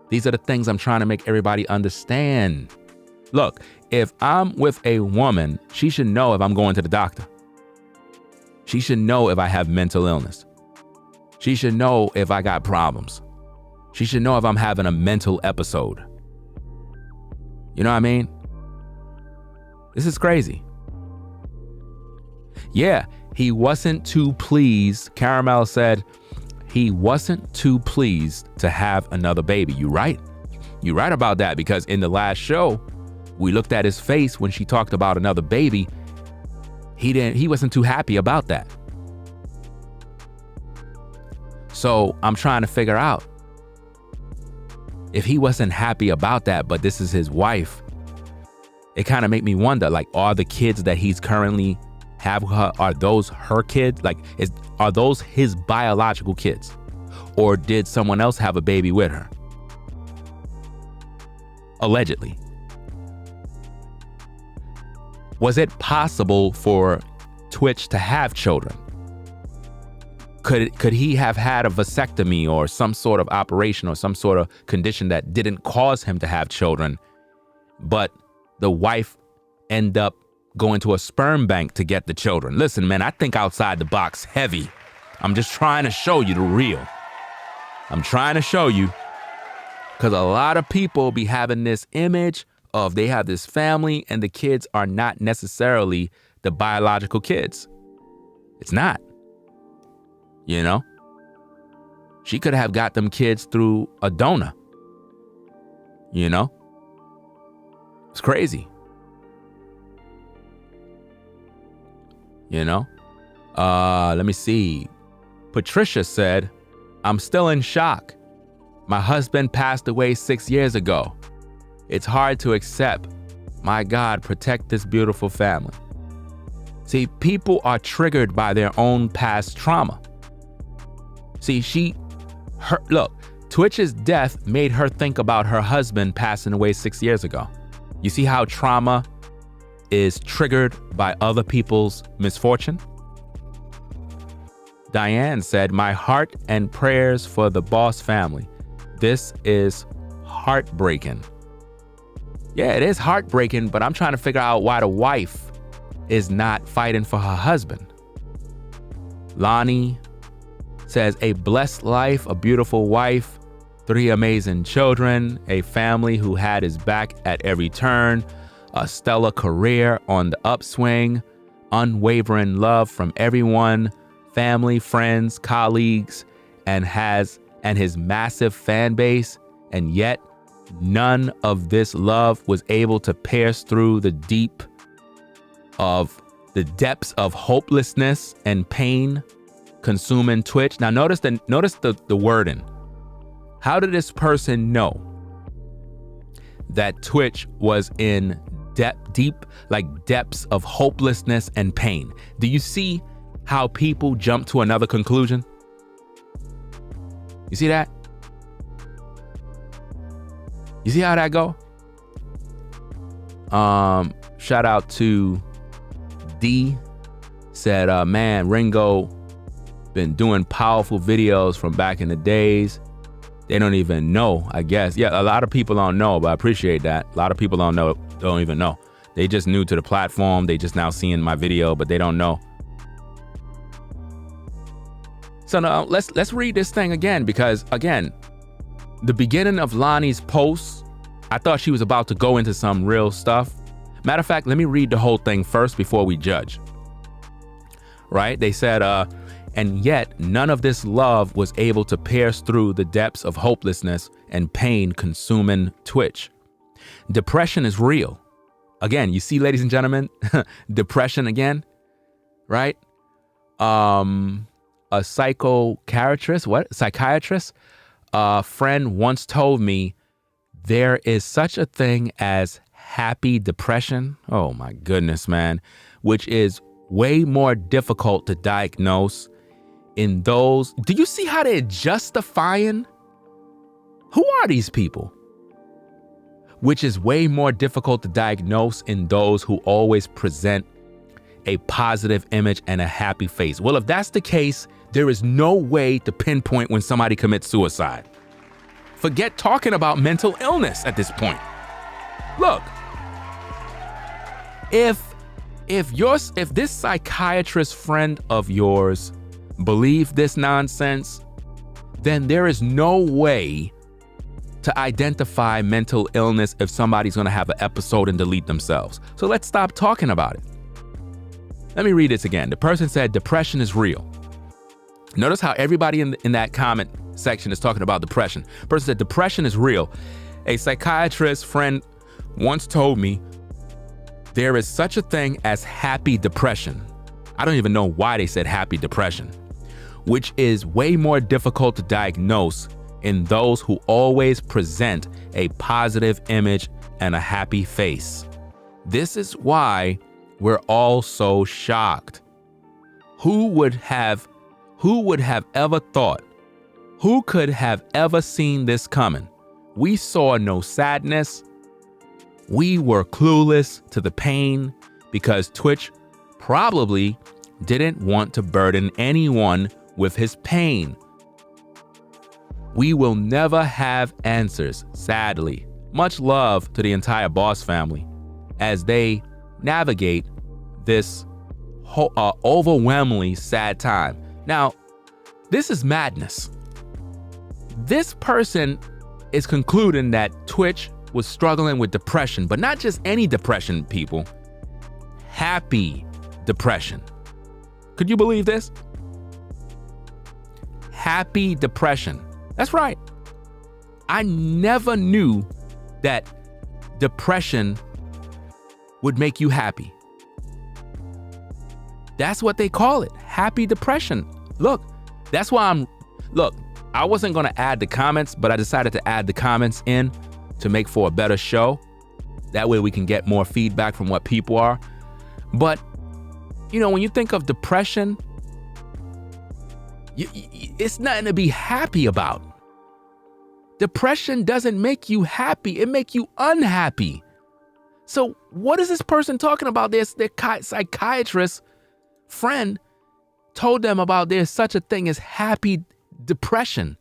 These are the things I'm trying to make everybody understand. Look, if I'm with a woman, she should know if I'm going to the doctor. She should know if I have mental illness. She should know if I got problems. She should know if I'm having a mental episode. You know what I mean? This is crazy. Yeah, he wasn't too pleased. Caramel said he wasn't too pleased to have another baby. You're right. You're right about that, because in the last show, we looked at his face when she talked about another baby. He wasn't too happy about that. So I'm trying to figure out if he wasn't happy about that, but this is his wife. It kind of made me wonder, like, are the kids that he's currently have her, are those her kids? Like, are those his biological kids? Or did someone else have a baby with her? Allegedly. Was it possible for tWitch to have children? Could he have had a vasectomy or some sort of operation or some sort of condition that didn't cause him to have children, but the wife end up going to a sperm bank to get the children? Listen, man, I think outside the box heavy. I'm just trying to show you the real. I'm trying to show you, because a lot of people be having this image of they have this family and the kids are not necessarily the biological kids. It's not. You know? She could have got them kids through a donor. You know? It's crazy. You know? Let me see. Patricia said, I'm still in shock. My husband passed away 6 years ago. It's hard to accept. My God, protect this beautiful family. See, people are triggered by their own past trauma. See, look, tWitch's death made her think about her husband passing away 6 years ago. You see how trauma is triggered by other people's misfortune? Diane said, my heart and prayers for the Boss family. This is heartbreaking. Yeah, it is heartbreaking, but I'm trying to figure out why the wife is not fighting for her husband. Lonnie says, a blessed life, a beautiful wife, 3 amazing children, a family who had his back at every turn, a stellar career on the upswing, unwavering love from everyone, family, friends, colleagues, and his massive fan base, and yet none of this love was able to pierce through the depths of hopelessness and pain consuming Twitch. Now notice the wording. How did this person know that Twitch was in depths of hopelessness and pain? Do you see how people jump to another conclusion? You see that? You see how that go? Shout out to D. Said, man, Ringo been doing powerful videos from back in the days. They don't even know, I guess. Yeah, a lot of people don't know, but I appreciate that. A lot of people don't even know. They just new to the platform. They just now seeing my video, but they don't know. So now let's read this thing again, because again, the beginning of Lonnie's post, I thought she was about to go into some real stuff. Matter of fact, let me read the whole thing first before we judge. Right? They said, and yet none of this love was able to pierce through the depths of hopelessness and pain consuming Twitch. Depression is real. Again, you see, ladies and gentlemen, depression again, right? A psychiatrist friend once told me there is such a thing as happy depression. Oh my goodness, man, which is way more difficult to diagnose in those. Do you see how they're justifying? Who are these people? Which is way more difficult to diagnose in those who always present a positive image and a happy face. Well, if that's the case, there is no way to pinpoint when somebody commits suicide. Forget talking about mental illness at this point. Look, if this psychiatrist friend of yours believe this nonsense, then there is no way to identify mental illness if somebody's going to have an episode and delete themselves. So let's stop talking about it. Let me read this again. The person said depression is real. Notice how everybody in that comment section is talking about depression. The person said depression is real. A psychiatrist friend once told me there is such a thing as happy depression. I don't even know why they said happy depression, which is way more difficult to diagnose in those who always present a positive image and a happy face. This is why we're all so shocked. Who would have ever thought? Who could have ever seen this coming? We saw no sadness. We were clueless to the pain because Twitch probably didn't want to burden anyone with his pain. We will never have answers, sadly. Much love to the entire Boss family as they navigate this overwhelmingly sad time. Now, this is madness. This person is concluding that Twitch was struggling with depression, but not just any depression, people. Happy depression. Could you believe this? Happy depression. That's right. I never knew that depression would make you happy. That's what they call it. Happy depression. Look, that's why I wasn't going to add the comments, but I decided to add the comments in to make for a better show. That way we can get more feedback from what people are. But, when you think of depression, it's nothing to be happy about. Depression doesn't make you happy. It makes you unhappy. So what is this person talking about? Their psychiatrist friend told them about there's such a thing as happy depression.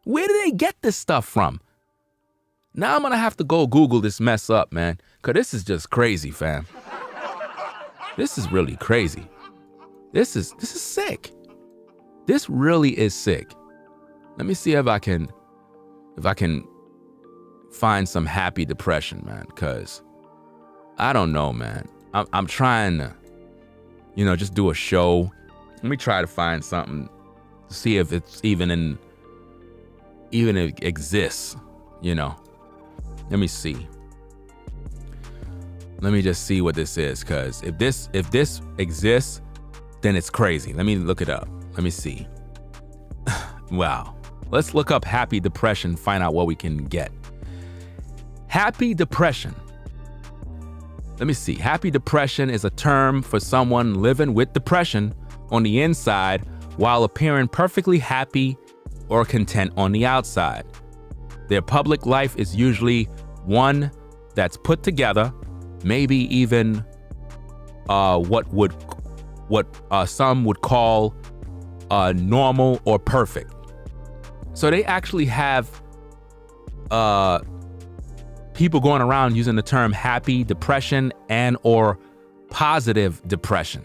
Where do they get this stuff from? Now I'm going to have to go Google this mess up, man, because this is just crazy, fam. This is really crazy. This is sick. This really is sick. Let me see if I can find some happy depression, man, because I don't know, man. I'm trying to, just do a show. Let me try to find something to see if it's even if it exists, Let me see. Let me just see what this is, because if this exists, then it's crazy. Let me look it up. Let me see. Wow. Let's look up happy depression, find out what we can get. Happy depression. Let me see. Happy depression is a term for someone living with depression on the inside while appearing perfectly happy or content on the outside. Their public life is usually one that's put together, maybe even what some would call normal or perfect. So they actually have people going around using the term happy depression and or positive depression.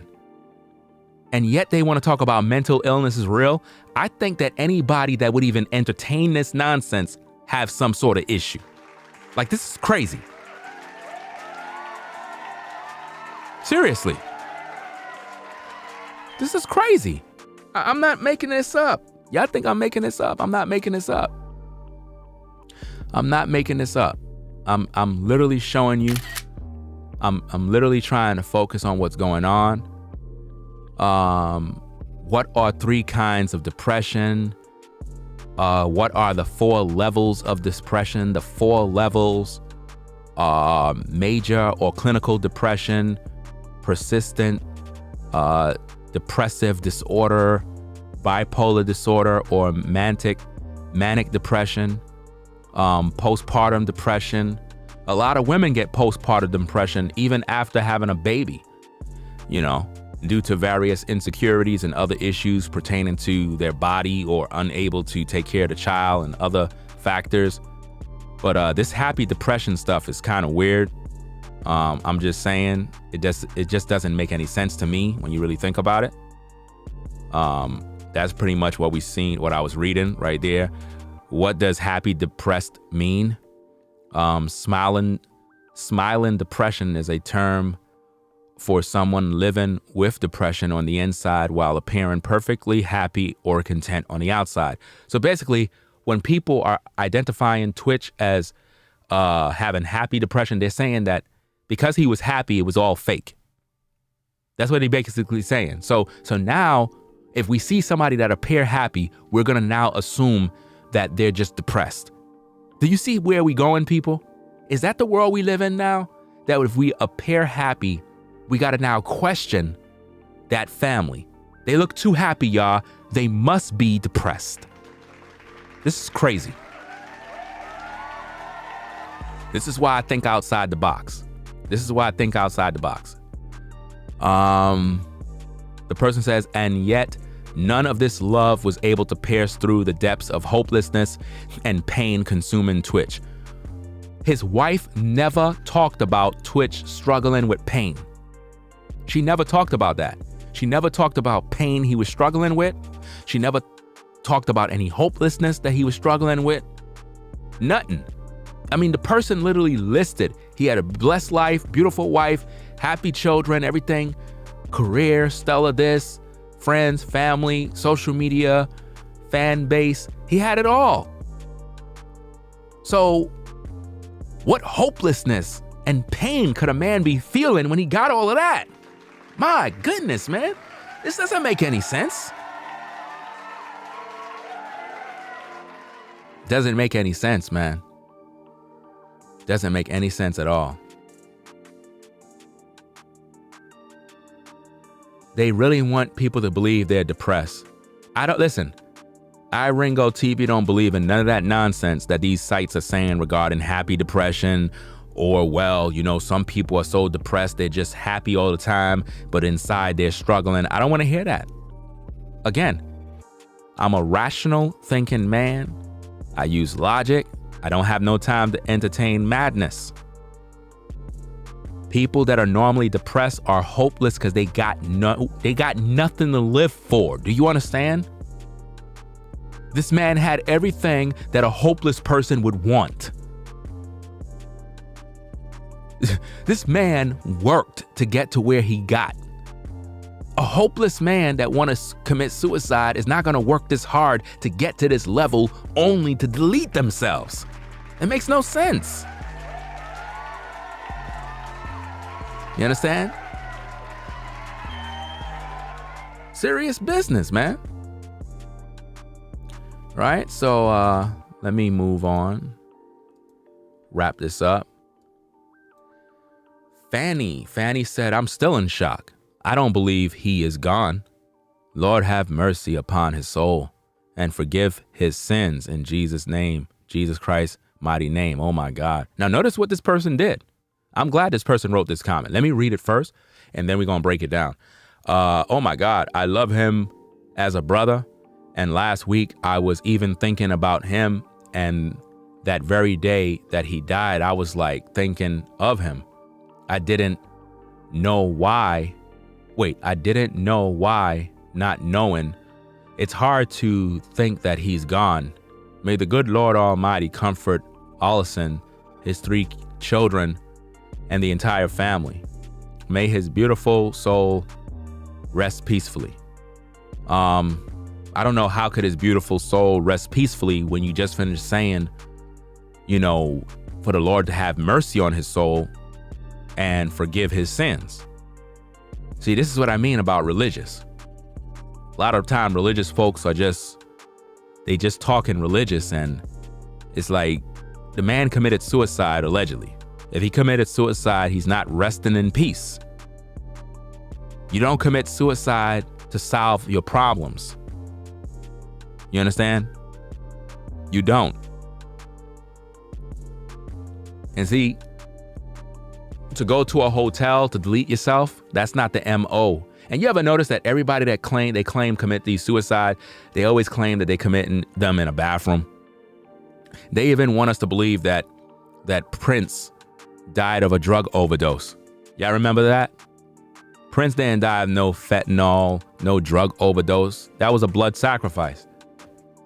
And yet they want to talk about mental illness is real. I think that anybody that would even entertain this nonsense have some sort of issue. Like, this is crazy. Seriously. This is crazy. I'm not making this up. Y'all think I'm making this up? I'm not making this up. I'm not making this up. I'm literally showing you. I'm literally trying to focus on what's going on. What are 3 kinds of depression? What are the 4 levels of depression? The 4 levels: major or clinical depression, persistent depressive disorder, bipolar disorder or manic depression, postpartum depression. A lot of women get postpartum depression even after having a baby, you know, due to various insecurities and other issues pertaining to their body or unable to take care of the child and other factors. But this happy depression stuff is kind of weird. I'm just saying, it just doesn't make any sense to me when you really think about it. That's pretty much what what I was reading right there. What does happy depressed mean? Smiling depression is a term for someone living with depression on the inside while appearing perfectly happy or content on the outside. So basically, when people are identifying tWitch as having happy depression, they're saying that because he was happy, it was all fake. That's what they're basically saying. So now, if we see somebody that appear happy, we're gonna now assume that they're just depressed. Do you see where we going, people? Is that the world we live in now? That if we appear happy, we gotta now question that family. They look too happy, y'all. They must be depressed. This is crazy. This is why I think outside the box. The person says, and yet none of this love was able to pierce through the depths of hopelessness and pain consuming tWitch. His wife never talked about tWitch struggling with pain. She never talked about that. She never talked about pain he was struggling with. She never talked about any hopelessness that he was struggling with. Nothing. I mean, the person literally listed, he had a blessed life, beautiful wife, happy children, everything, career, stellar this, friends, family, social media, fan base. He had it all. So what hopelessness and pain could a man be feeling when he got all of that? My goodness, man. This doesn't make any sense. Doesn't make any sense, man. Doesn't make any sense at all. They really want people to believe they're depressed. Listen, I, Ringo TV, don't believe in none of that nonsense that these sites are saying regarding happy depression or, well, you know, some people are so depressed, they're just happy all the time, but inside they're struggling. I don't want to hear that. Again, I'm a rational thinking man. I use logic. I don't have no time to entertain madness. People that are normally depressed are hopeless because they got nothing to live for. Do you understand? This man had everything that a hopeless person would want. This man worked to get to where he got. A hopeless man that wants to commit suicide is not going to work this hard to get to this level only to delete themselves. It makes no sense. You understand? Serious business, man. Right? So let me move on. Wrap this up. Fanny said, I'm still in shock. I don't believe he is gone. Lord, have mercy upon his soul and forgive his sins in Jesus' name, Jesus Christ's mighty name. Oh my God. Now notice what this person did. I'm glad this person wrote this comment. Let me read it first, and then we're going to break it down. Oh my God. I love him as a brother. And last week I was even thinking about him, and that very day that he died, I was like thinking of him. I didn't know why. Not knowing. It's hard to think that he's gone. May the good Lord Almighty comfort Allison, his 3 children, and the entire family. May his beautiful soul rest peacefully. I don't know, how could his beautiful soul rest peacefully when you just finished saying, for the Lord to have mercy on his soul and forgive his sins. See, this is what I mean about religious. A lot of time religious folks are just talking religious, and it's like the man committed suicide allegedly. If he committed suicide, he's not resting in peace. You don't commit suicide to solve your problems. You understand? You don't. And see, to go to a hotel to delete yourself, that's not the MO. And you ever notice that everybody that claim commit these suicide, they always claim that they committing them in a bathroom. They even want us to believe that Prince died of a drug overdose. Y'all remember that? Prince didn't die of no fentanyl, no drug overdose. That was a blood sacrifice.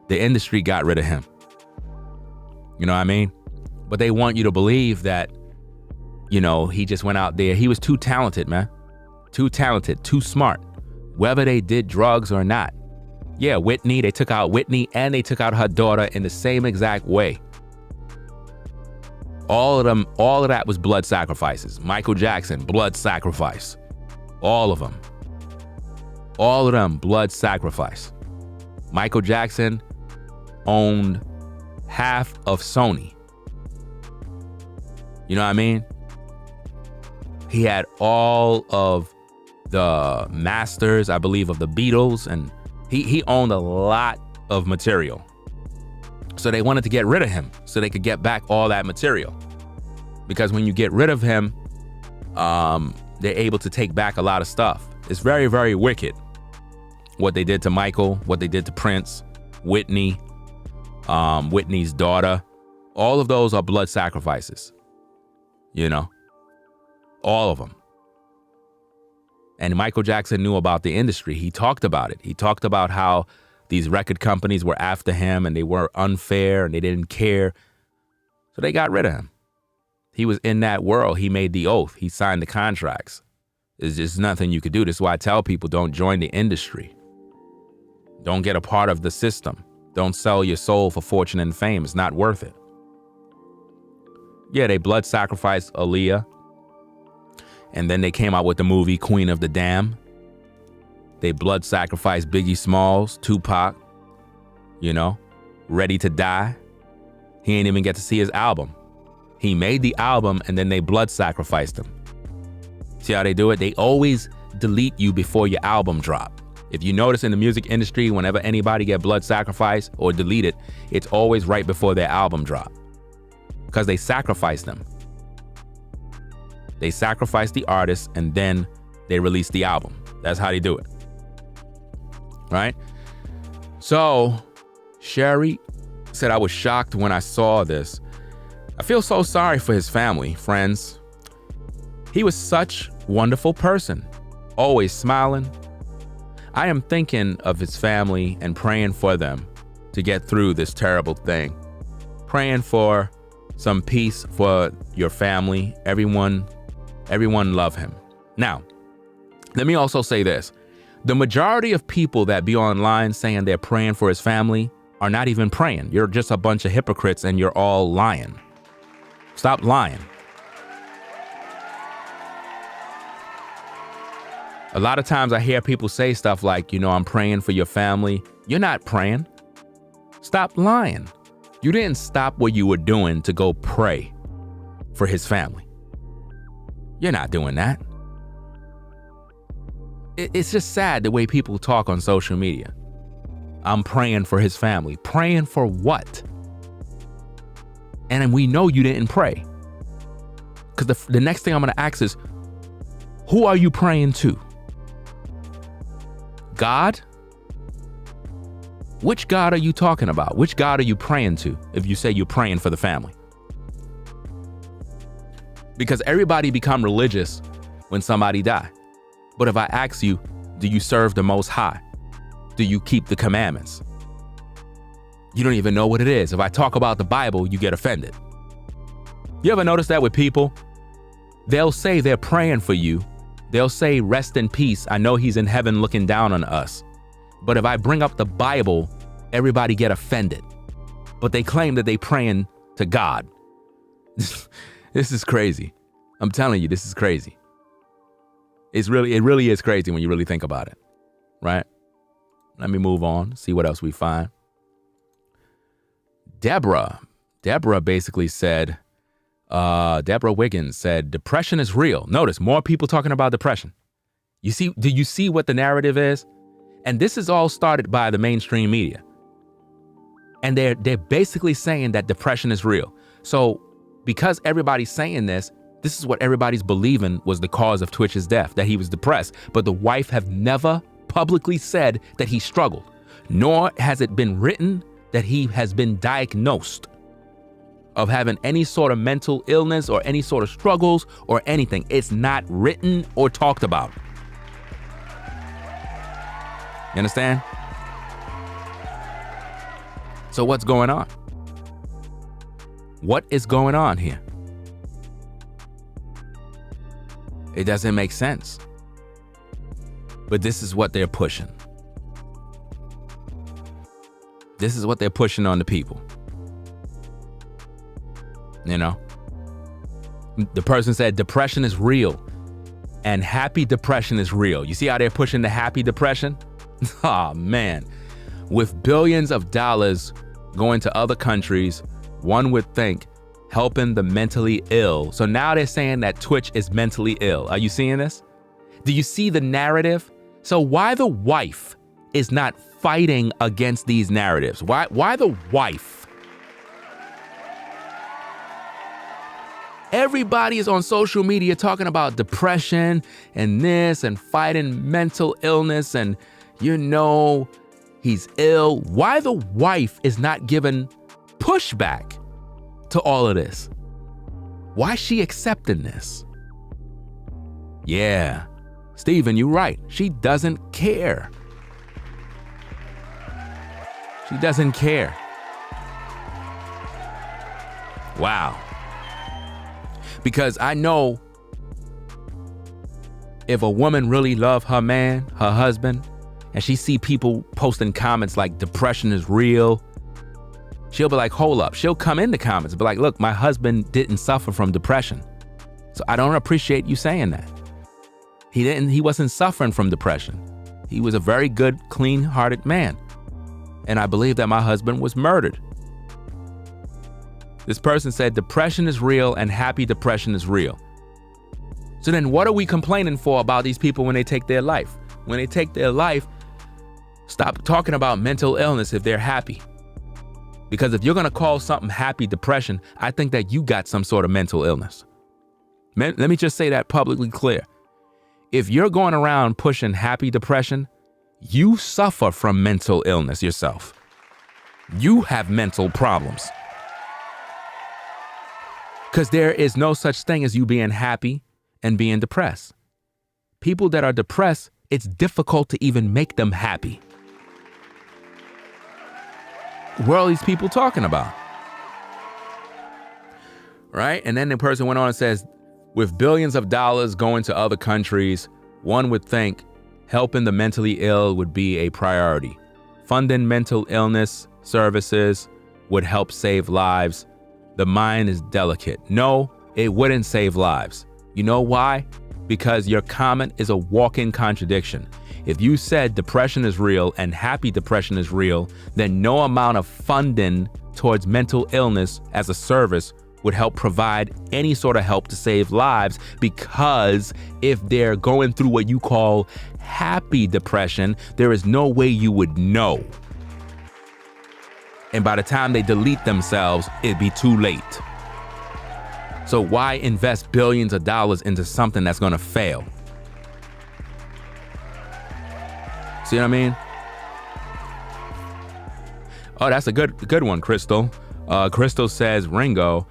The industry got rid of him. You know what I mean? But they want you to believe that, he just went out there. He was too talented, man. Too talented, too smart. Whether they did drugs or not. Yeah, Whitney, they took out Whitney and they took out her daughter in the same exact way. All of that was blood sacrifices. Michael Jackson, blood sacrifice. All of them. All of them, blood sacrifice. Michael Jackson owned half of Sony. You know what I mean? He had all of the masters, I believe, of the Beatles, and he owned a lot of material. So they wanted to get rid of him so they could get back all that material. Because when you get rid of him, they're able to take back a lot of stuff. It's very, very wicked. What they did to Michael, what they did to Prince, Whitney, Whitney's daughter. All of those are blood sacrifices. All of them. And Michael Jackson knew about the industry. He talked about it. He talked about how these record companies were after him and they were unfair and they didn't care. So they got rid of him. He was in that world. He made the oath. He signed the contracts. There's just nothing you could do. This is why I tell people, don't join the industry. Don't get a part of the system. Don't sell your soul for fortune and fame. It's not worth it. Yeah, they blood sacrificed Aaliyah. And then they came out with the movie Queen of the Damned. They blood sacrificed Biggie Smalls, Tupac, Ready to Die. He ain't even get to see his album. He made the album and then they blood sacrificed him. See how they do it? They always delete you before your album drop. If you notice in the music industry, whenever anybody get blood sacrificed or deleted, it's always right before their album drop. Because they sacrifice them. They sacrifice the artist and then they release the album. That's how they do it. Right? So, Sherry said, I was shocked when I saw this. I feel so sorry for his family, friends. He was such a wonderful person, always smiling. I am thinking of his family and praying for them to get through this terrible thing. Praying for some peace for your family. Everyone love him. Now, let me also say this. The majority of people that be online saying they're praying for his family are not even praying. You're just a bunch of hypocrites and you're all lying. Stop lying. A lot of times I hear people say stuff like, I'm praying for your family. You're not praying. Stop lying. You didn't stop what you were doing to go pray for his family. You're not doing that. It's just sad the way people talk on social media. I'm praying for his family. Praying for what? And we know you didn't pray. Because the next thing I'm going to ask is, who are you praying to? God? Which God are you talking about? Which God are you praying to if you say you're praying for the family? Because everybody become religious when somebody die. But if I ask you, do you serve the Most High? Do you keep the commandments? You don't even know what it is. If I talk about the Bible, you get offended. You ever notice that with people? They'll say they're praying for you. They'll say, rest in peace. I know he's in heaven looking down on us. But if I bring up the Bible, everybody get offended. But they claim that they praying to God. This is crazy. I'm telling you, this is crazy. It really is crazy when you really think about it, right? Let me move on, see what else we find. Deborah basically said, Deborah Wiggins said, depression is real. Notice more people talking about depression. Do you see what the narrative is? And this is all started by the mainstream media. And they're basically saying that depression is real. So because everybody's saying this is what everybody's believing was the cause of Twitch's death, that he was depressed. But the wife have never publicly said that he struggled, nor has it been written that he has been diagnosed of having any sort of mental illness or any sort of struggles or anything. It's not written or talked about. You understand? So what's going on? What is going on here? It doesn't make sense. But this is what they're pushing. This is what they're pushing on the people. The person said depression is real and happy depression is real. You see how they're pushing the happy depression? Oh, man. With billions of dollars going to other countries, one would think helping the mentally ill. So now they're saying that Twitch is mentally ill. Are you seeing this? Do you see the narrative? So why the wife is not fighting against these narratives? Why the wife? Everybody is on social media talking about depression and this and fighting mental illness and, he's ill. Why the wife is not giving pushback to all of this? Why is she accepting this? Yeah, Stephen, you're right. She doesn't care. She doesn't care. Wow. Because I know if a woman really love her man, her husband, and she see people posting comments like depression is real, she'll be like, hold up. She'll come in the comments and be like, look, my husband didn't suffer from depression. So I don't appreciate you saying that. He wasn't suffering from depression. He was a very good, clean-hearted man. And I believe that my husband was murdered. This person said depression is real and happy depression is real. So then what are we complaining for about these people when they take their life? When they take their life, stop talking about mental illness if they're happy. Because if you're going to call something happy depression, I think that you got some sort of mental illness. Let me just say that publicly clear. If you're going around pushing happy depression, you suffer from mental illness yourself. You have mental problems. Because there is no such thing as you being happy and being depressed. People that are depressed, it's difficult to even make them happy. What are these people talking about? Right? And then the person went on and says, with billions of dollars going to other countries, one would think helping the mentally ill would be a priority. Funding mental illness services would help save lives. The mind is delicate. No, it wouldn't save lives. You know why? because your comment is a walk-in contradiction. If you said depression is real and happy depression is real, then no amount of funding towards mental illness as a service would help provide any sort of help to save lives, because if they're going through what you call happy depression, there is no way you would know. And by the time they delete themselves, it'd be too late. So why invest billions of dollars into something that's gonna fail? See what I mean? Oh, that's a good one, Crystal. Crystal says, Ringo,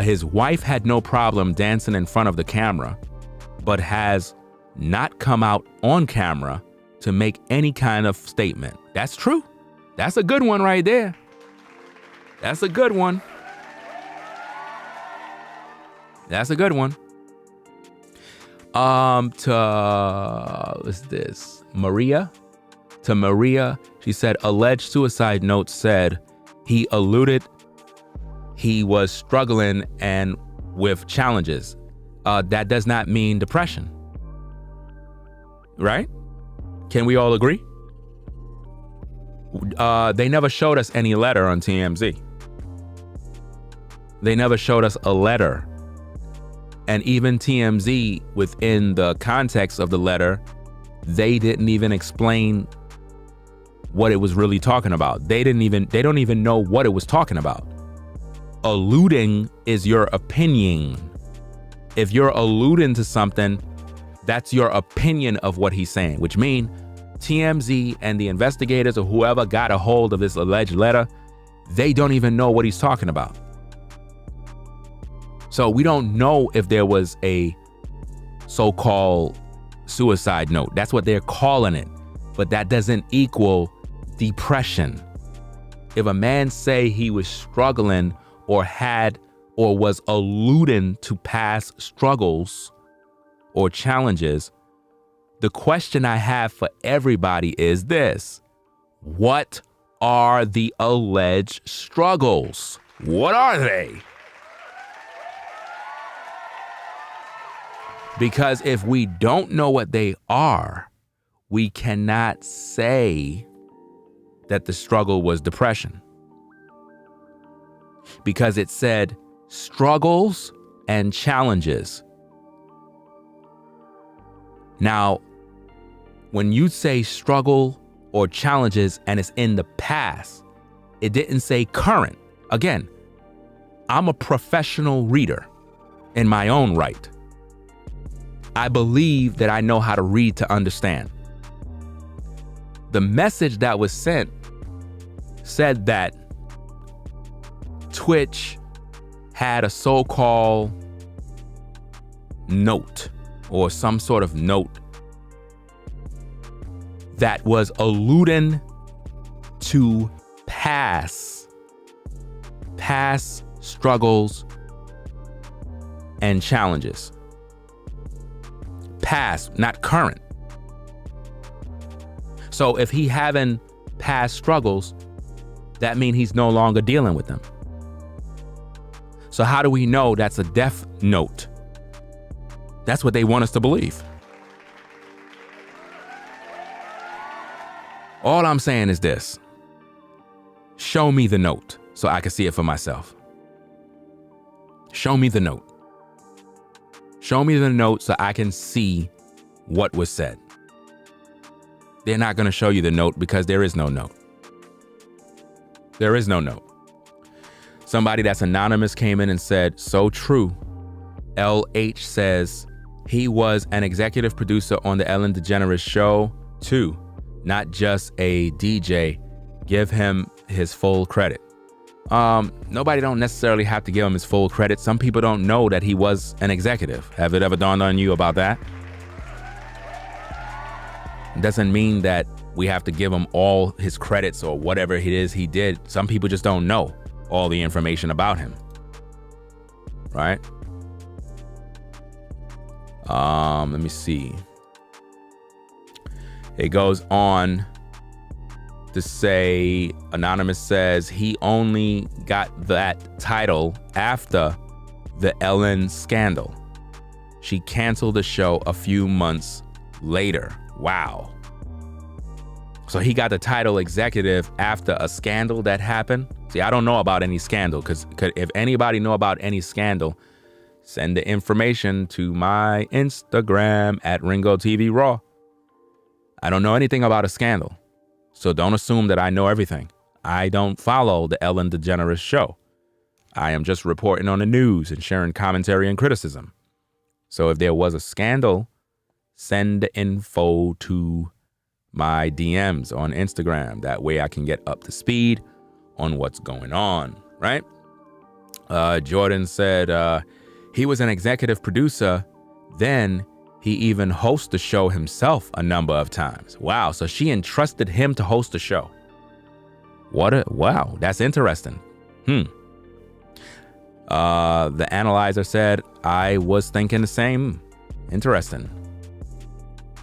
his wife had no problem dancing in front of the camera, but has not come out on camera to make any kind of statement. That's true. That's a good one right there. That's a good one. That's a good one. What's this? Maria? To Maria, she said, alleged suicide note said he alluded he was struggling and with challenges. That does not mean depression. Right? Can we all agree? They never showed us any letter on TMZ. They never showed us a letter. And even TMZ, within the context of the letter, they didn't even explain what it was really talking about. They don't even know what it was talking about. Alluding is your opinion. If you're alluding to something, that's your opinion of what he's saying, which means TMZ and the investigators or whoever got a hold of this alleged letter, they don't even know what he's talking about. So we don't know if there was a so-called suicide note. That's what they're calling it. But that doesn't equal depression. If a man say he was struggling or had or was alluding to past struggles or challenges, the question I have for everybody is this: what are the alleged struggles? What are they? Because if we don't know what they are, we cannot say that the struggle was depression. Because it said struggles and challenges. Now, when you say struggle or challenges and it's in the past, it didn't say current. Again, I'm a professional reader in my own right. I believe that I know how to read to understand. The message that was sent said that tWitch had a so-called note or some sort of note that was alluding to past struggles and challenges. Past, not current. So if he having past struggles, that means he's no longer dealing with them. So how do we know that's a death note? That's what they want us to believe. All I'm saying is this: show me the note so I can see it for myself. Show me the note. Show me the note so I can see what was said. They're not going to show you the note because there is no note. There is no note. Somebody that's anonymous came in and said, so true. LH says he was an executive producer on the Ellen DeGeneres show too, not just a DJ. Give him his full credit. Nobody don't necessarily have to give him his full credit. Some people don't know that he was an executive. Have it ever dawned on you about that? Doesn't mean that we have to give him all his credits or whatever it is he did. Some people just don't know all the information about him. Right? Let me see. It goes on to say, anonymous says he only got that title after the Ellen scandal. She canceled the show a few months later. Wow. So he got the title executive after a scandal that happened. See, I don't know about any scandal, because if anybody know about any scandal, send the information to my Instagram at Ringo TV Raw. I don't know anything about a scandal, so don't assume that I know everything. I don't follow the Ellen DeGeneres show. I am just reporting on the news and sharing commentary and criticism. So if there was a scandal, send the info to my DMs on Instagram. That way I can get up to speed on what's going on, right? Jordan said he was an executive producer. Then he even hosts the show himself a number of times. Wow, so she entrusted him to host the show. Wow, that's interesting. The analyzer said, I was thinking the same. Interesting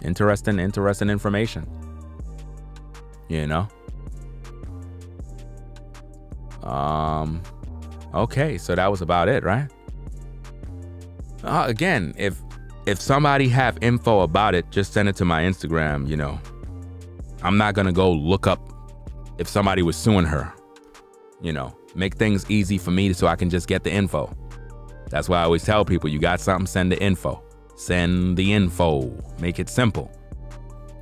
information. You know? Okay, so that was about it, right? Again, if somebody have info about it, just send it to my Instagram, you know. I'm not gonna go look up if somebody was suing her. You know, make things easy for me so I can just get the info. That's why I always tell people, you got something, send the info. Send the info. Make it simple.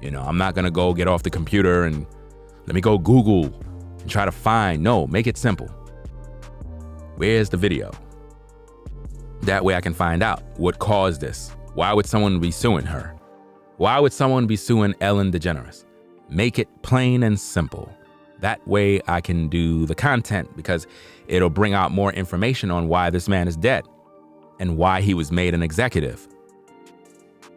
You know, I'm not gonna go get off the computer and let me go Google and try to find. No, make it simple. Where's the video? That way I can find out what caused this. Why would someone be suing her? Why would someone be suing Ellen DeGeneres? Make it plain and simple. That way I can do the content, because it'll bring out more information on why this man is dead and why he was made an executive.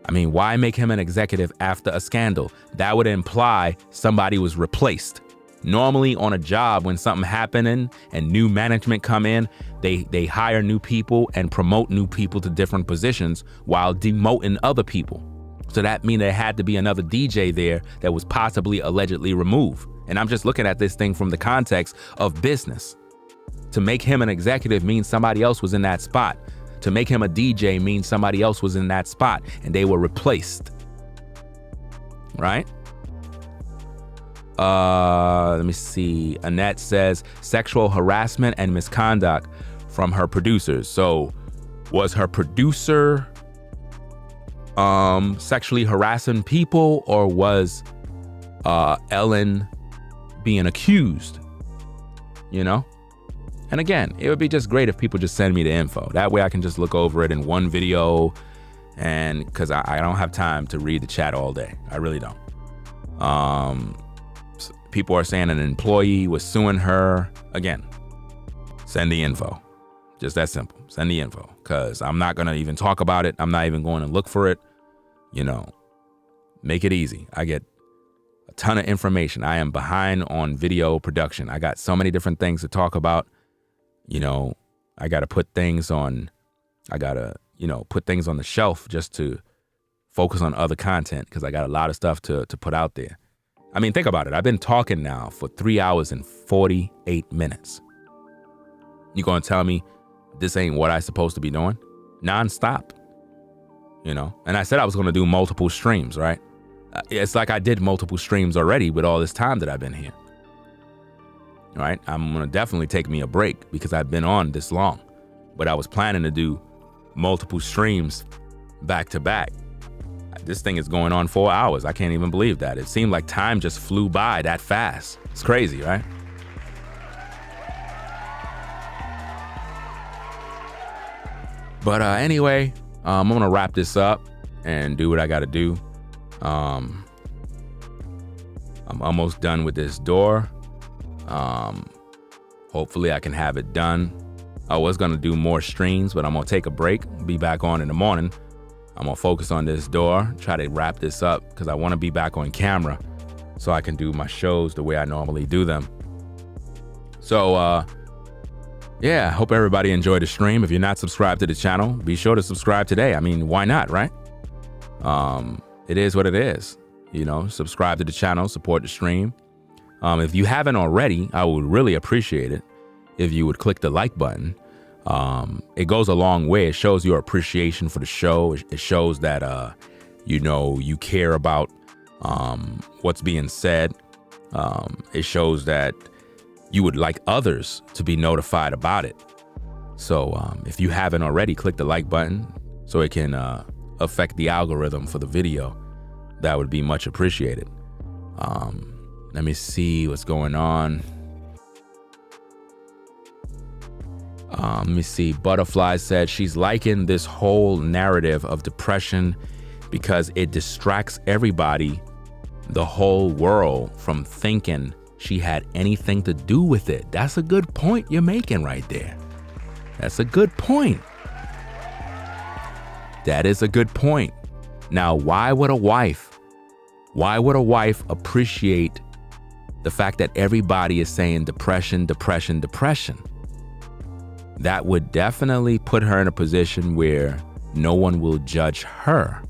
I mean, why make him an executive after a scandal? That would imply somebody was replaced. Normally on a job, when something happening and new management come in, they hire new people and promote new people to different positions while demoting other people. So that means there had to be another DJ there that was possibly allegedly removed. And I'm just looking at this thing from the context of business. To make him an executive means somebody else was in that spot. To make him a DJ means somebody else was in that spot and they were replaced. Right? Let me see. Annette says sexual harassment and misconduct from her producers. So was her producer sexually harassing people, or was Ellen being accused? You know? And again, it would be just great if people just send me the info. That way I can just look over it in one video, and because I don't have time to read the chat all day. I really don't. People are saying an employee was suing her. Again, send the info. Just that simple. Send the info, because I'm not going to even talk about it. I'm not even going to look for it. You know, make it easy. I get a ton of information. I am behind on video production. I got so many different things to talk about. You know, I got to put things on the shelf just to focus on other content, because I got a lot of stuff to put out there. I mean, think about it. I've been talking now for 3 hours and 48 minutes. You gonna tell me this ain't what I supposed to be doing? Non-stop, you know? And I said I was gonna do multiple streams, right? It's like I did multiple streams already with all this time that I've been here. Right? I'm gonna definitely take me a break because I've been on this long. But I was planning to do multiple streams back to back. This thing is going on 4 hours. I can't even believe that. It seemed like time just flew by that fast. It's crazy, right? But anyway, I'm gonna wrap this up and do what I gotta do. I'm almost done with this door. Hopefully I can have it done. I was gonna do more streams, but I'm gonna take a break, be back on in the morning. I'm gonna focus on this door, try to wrap this up, because I wanna be back on camera so I can do my shows the way I normally do them. So, yeah, I hope everybody enjoyed the stream. If you're not subscribed to the channel, be sure to subscribe today. I mean, why not, right? It is what it is. You know, subscribe to the channel, support the stream. If you haven't already, I would really appreciate it if you would click the like button. it goes a long way. It shows your appreciation for the show. It shows that, you care about what's being said. It shows that you would like others to be notified about it. So if you haven't already, click the like button so it can affect the algorithm for the video. That would be much appreciated. Let me see what's going on. Let me see. Butterfly said she's liking this whole narrative of depression because it distracts everybody, the whole world, from thinking she had anything to do with it. That's a good point you're making right there. That's a good point. That is a good point. Now, why would a wife appreciate the fact that everybody is saying depression, depression, depression? That would definitely put her in a position where no one will judge her.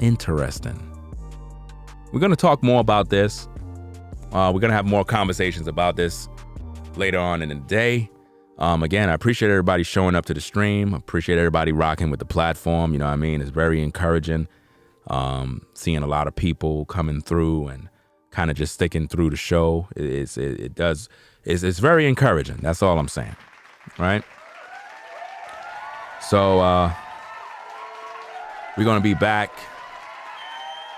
Interesting. We're going to talk more about this. We're going to have more conversations about this later on in the day. Again, I appreciate everybody showing up to the stream. I appreciate everybody rocking with the platform. You know what I mean? It's very encouraging. Seeing a lot of people coming through and kind of just sticking through the show. It's very encouraging. That's all I'm saying. Right? So we're going to be back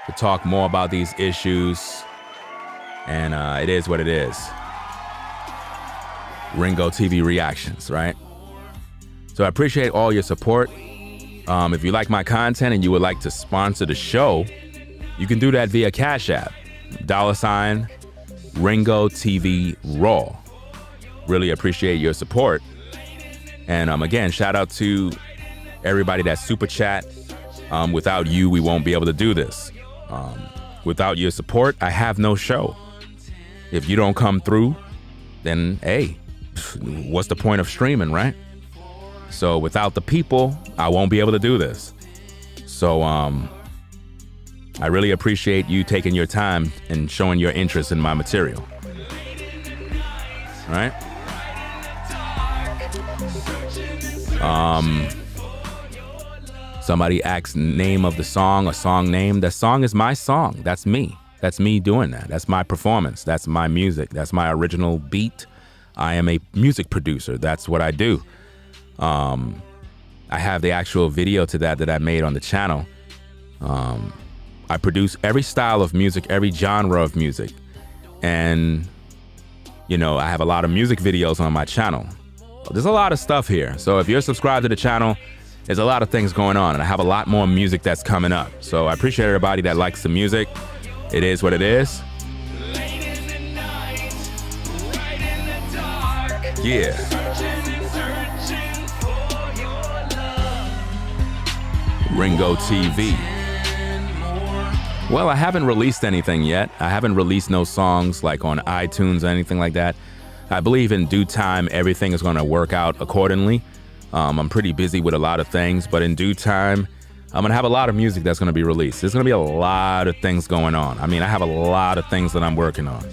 to talk more about these issues. And it is what it is. Ringo TV reactions, right? So I appreciate all your support. If you like my content and you would like to sponsor the show, you can do that via Cash App, $ Ringo TV Raw. Really appreciate your support. And again, shout out to everybody that super chat. Without you, we won't be able to do this. Without your support, I have no show. If you don't come through, then hey, what's the point of streaming, right? So without the people, I won't be able to do this. So I really appreciate you taking your time and showing your interest in my material. All right? Somebody asked name of the song, a song name. The song is my song. That's me. That's me doing that. That's my performance. That's my music. That's my original beat. I am a music producer. That's what I do. I have the actual video to that I made on the channel. I produce every style of music, every genre of music. And, I have a lot of music videos on my channel. There's a lot of stuff here. So if you're subscribed to the channel, there's a lot of things going on. And I have a lot more music that's coming up. So I appreciate everybody that likes the music. It is what it is. Yeah. Ringo TV. Well, I haven't released anything yet. I haven't released no songs like on iTunes or anything like that. I believe in due time, everything is going to work out accordingly. I'm pretty busy with a lot of things, but in due time, I'm going to have a lot of music that's going to be released. There's going to be a lot of things going on. I mean, I have a lot of things that I'm working on.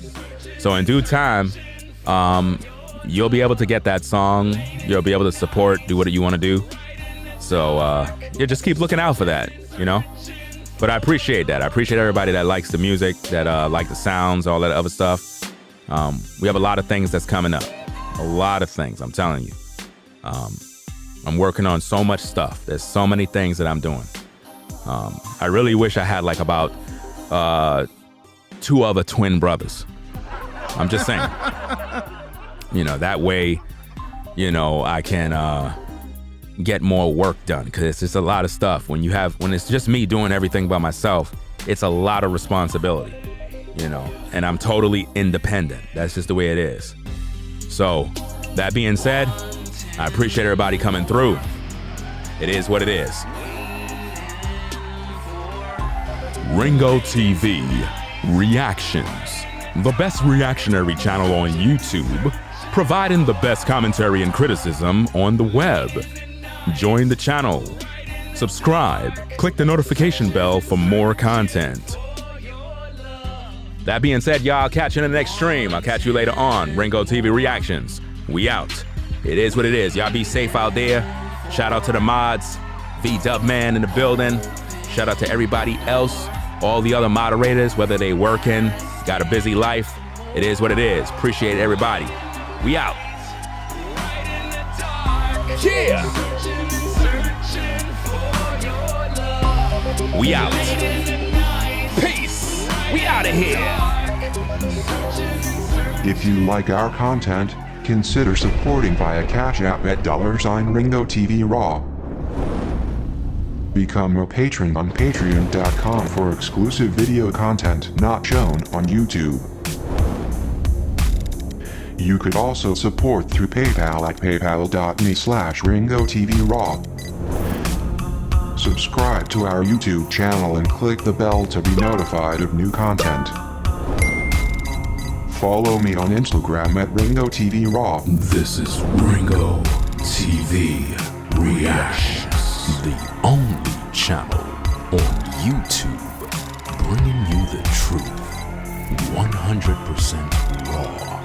So in due time, you'll be able to get that song. You'll be able to support, do what you want to do. So yeah, just keep looking out for that, But I appreciate that. I appreciate everybody that likes the music, that like the sounds, all that other stuff. We have a lot of things that's coming up. A lot of things, I'm telling you. I'm working on so much stuff. There's so many things that I'm doing. I really wish I had like about 2 other twin brothers. I'm just saying. That way, I can get more work done, because it's just a lot of stuff. When it's just me doing everything by myself, it's a lot of responsibility, and I'm totally independent. That's just the way it is. So that being said, I appreciate everybody coming through. It is what it is. Ringo TV Reactions, the best reactionary channel on YouTube, providing the best commentary and criticism on the web. Join the channel, subscribe, click the notification bell for more content. That being said, y'all, I'll catch you in the next stream. I'll catch you later on Ringo TV Reactions. We out. It is what it is. Y'all be safe out there. Shout out to the mods. V-Dub Man in the building. Shout out to everybody else. All the other moderators, whether they working, got a busy life. It is what it is. Appreciate everybody. We out. Yeah. We out. Peace. We out of here. If you like our content, consider supporting via Cash App at $RingoTV Raw. Become a patron on patreon.com for exclusive video content not shown on YouTube. You could also support through PayPal at paypal.me/RingoTVRaw. Subscribe to our YouTube channel and click the bell to be notified of new content. Follow me on Instagram at RingoTVRaw. This is Ringo TV Reactions, the only channel on YouTube bringing you the truth 100% raw.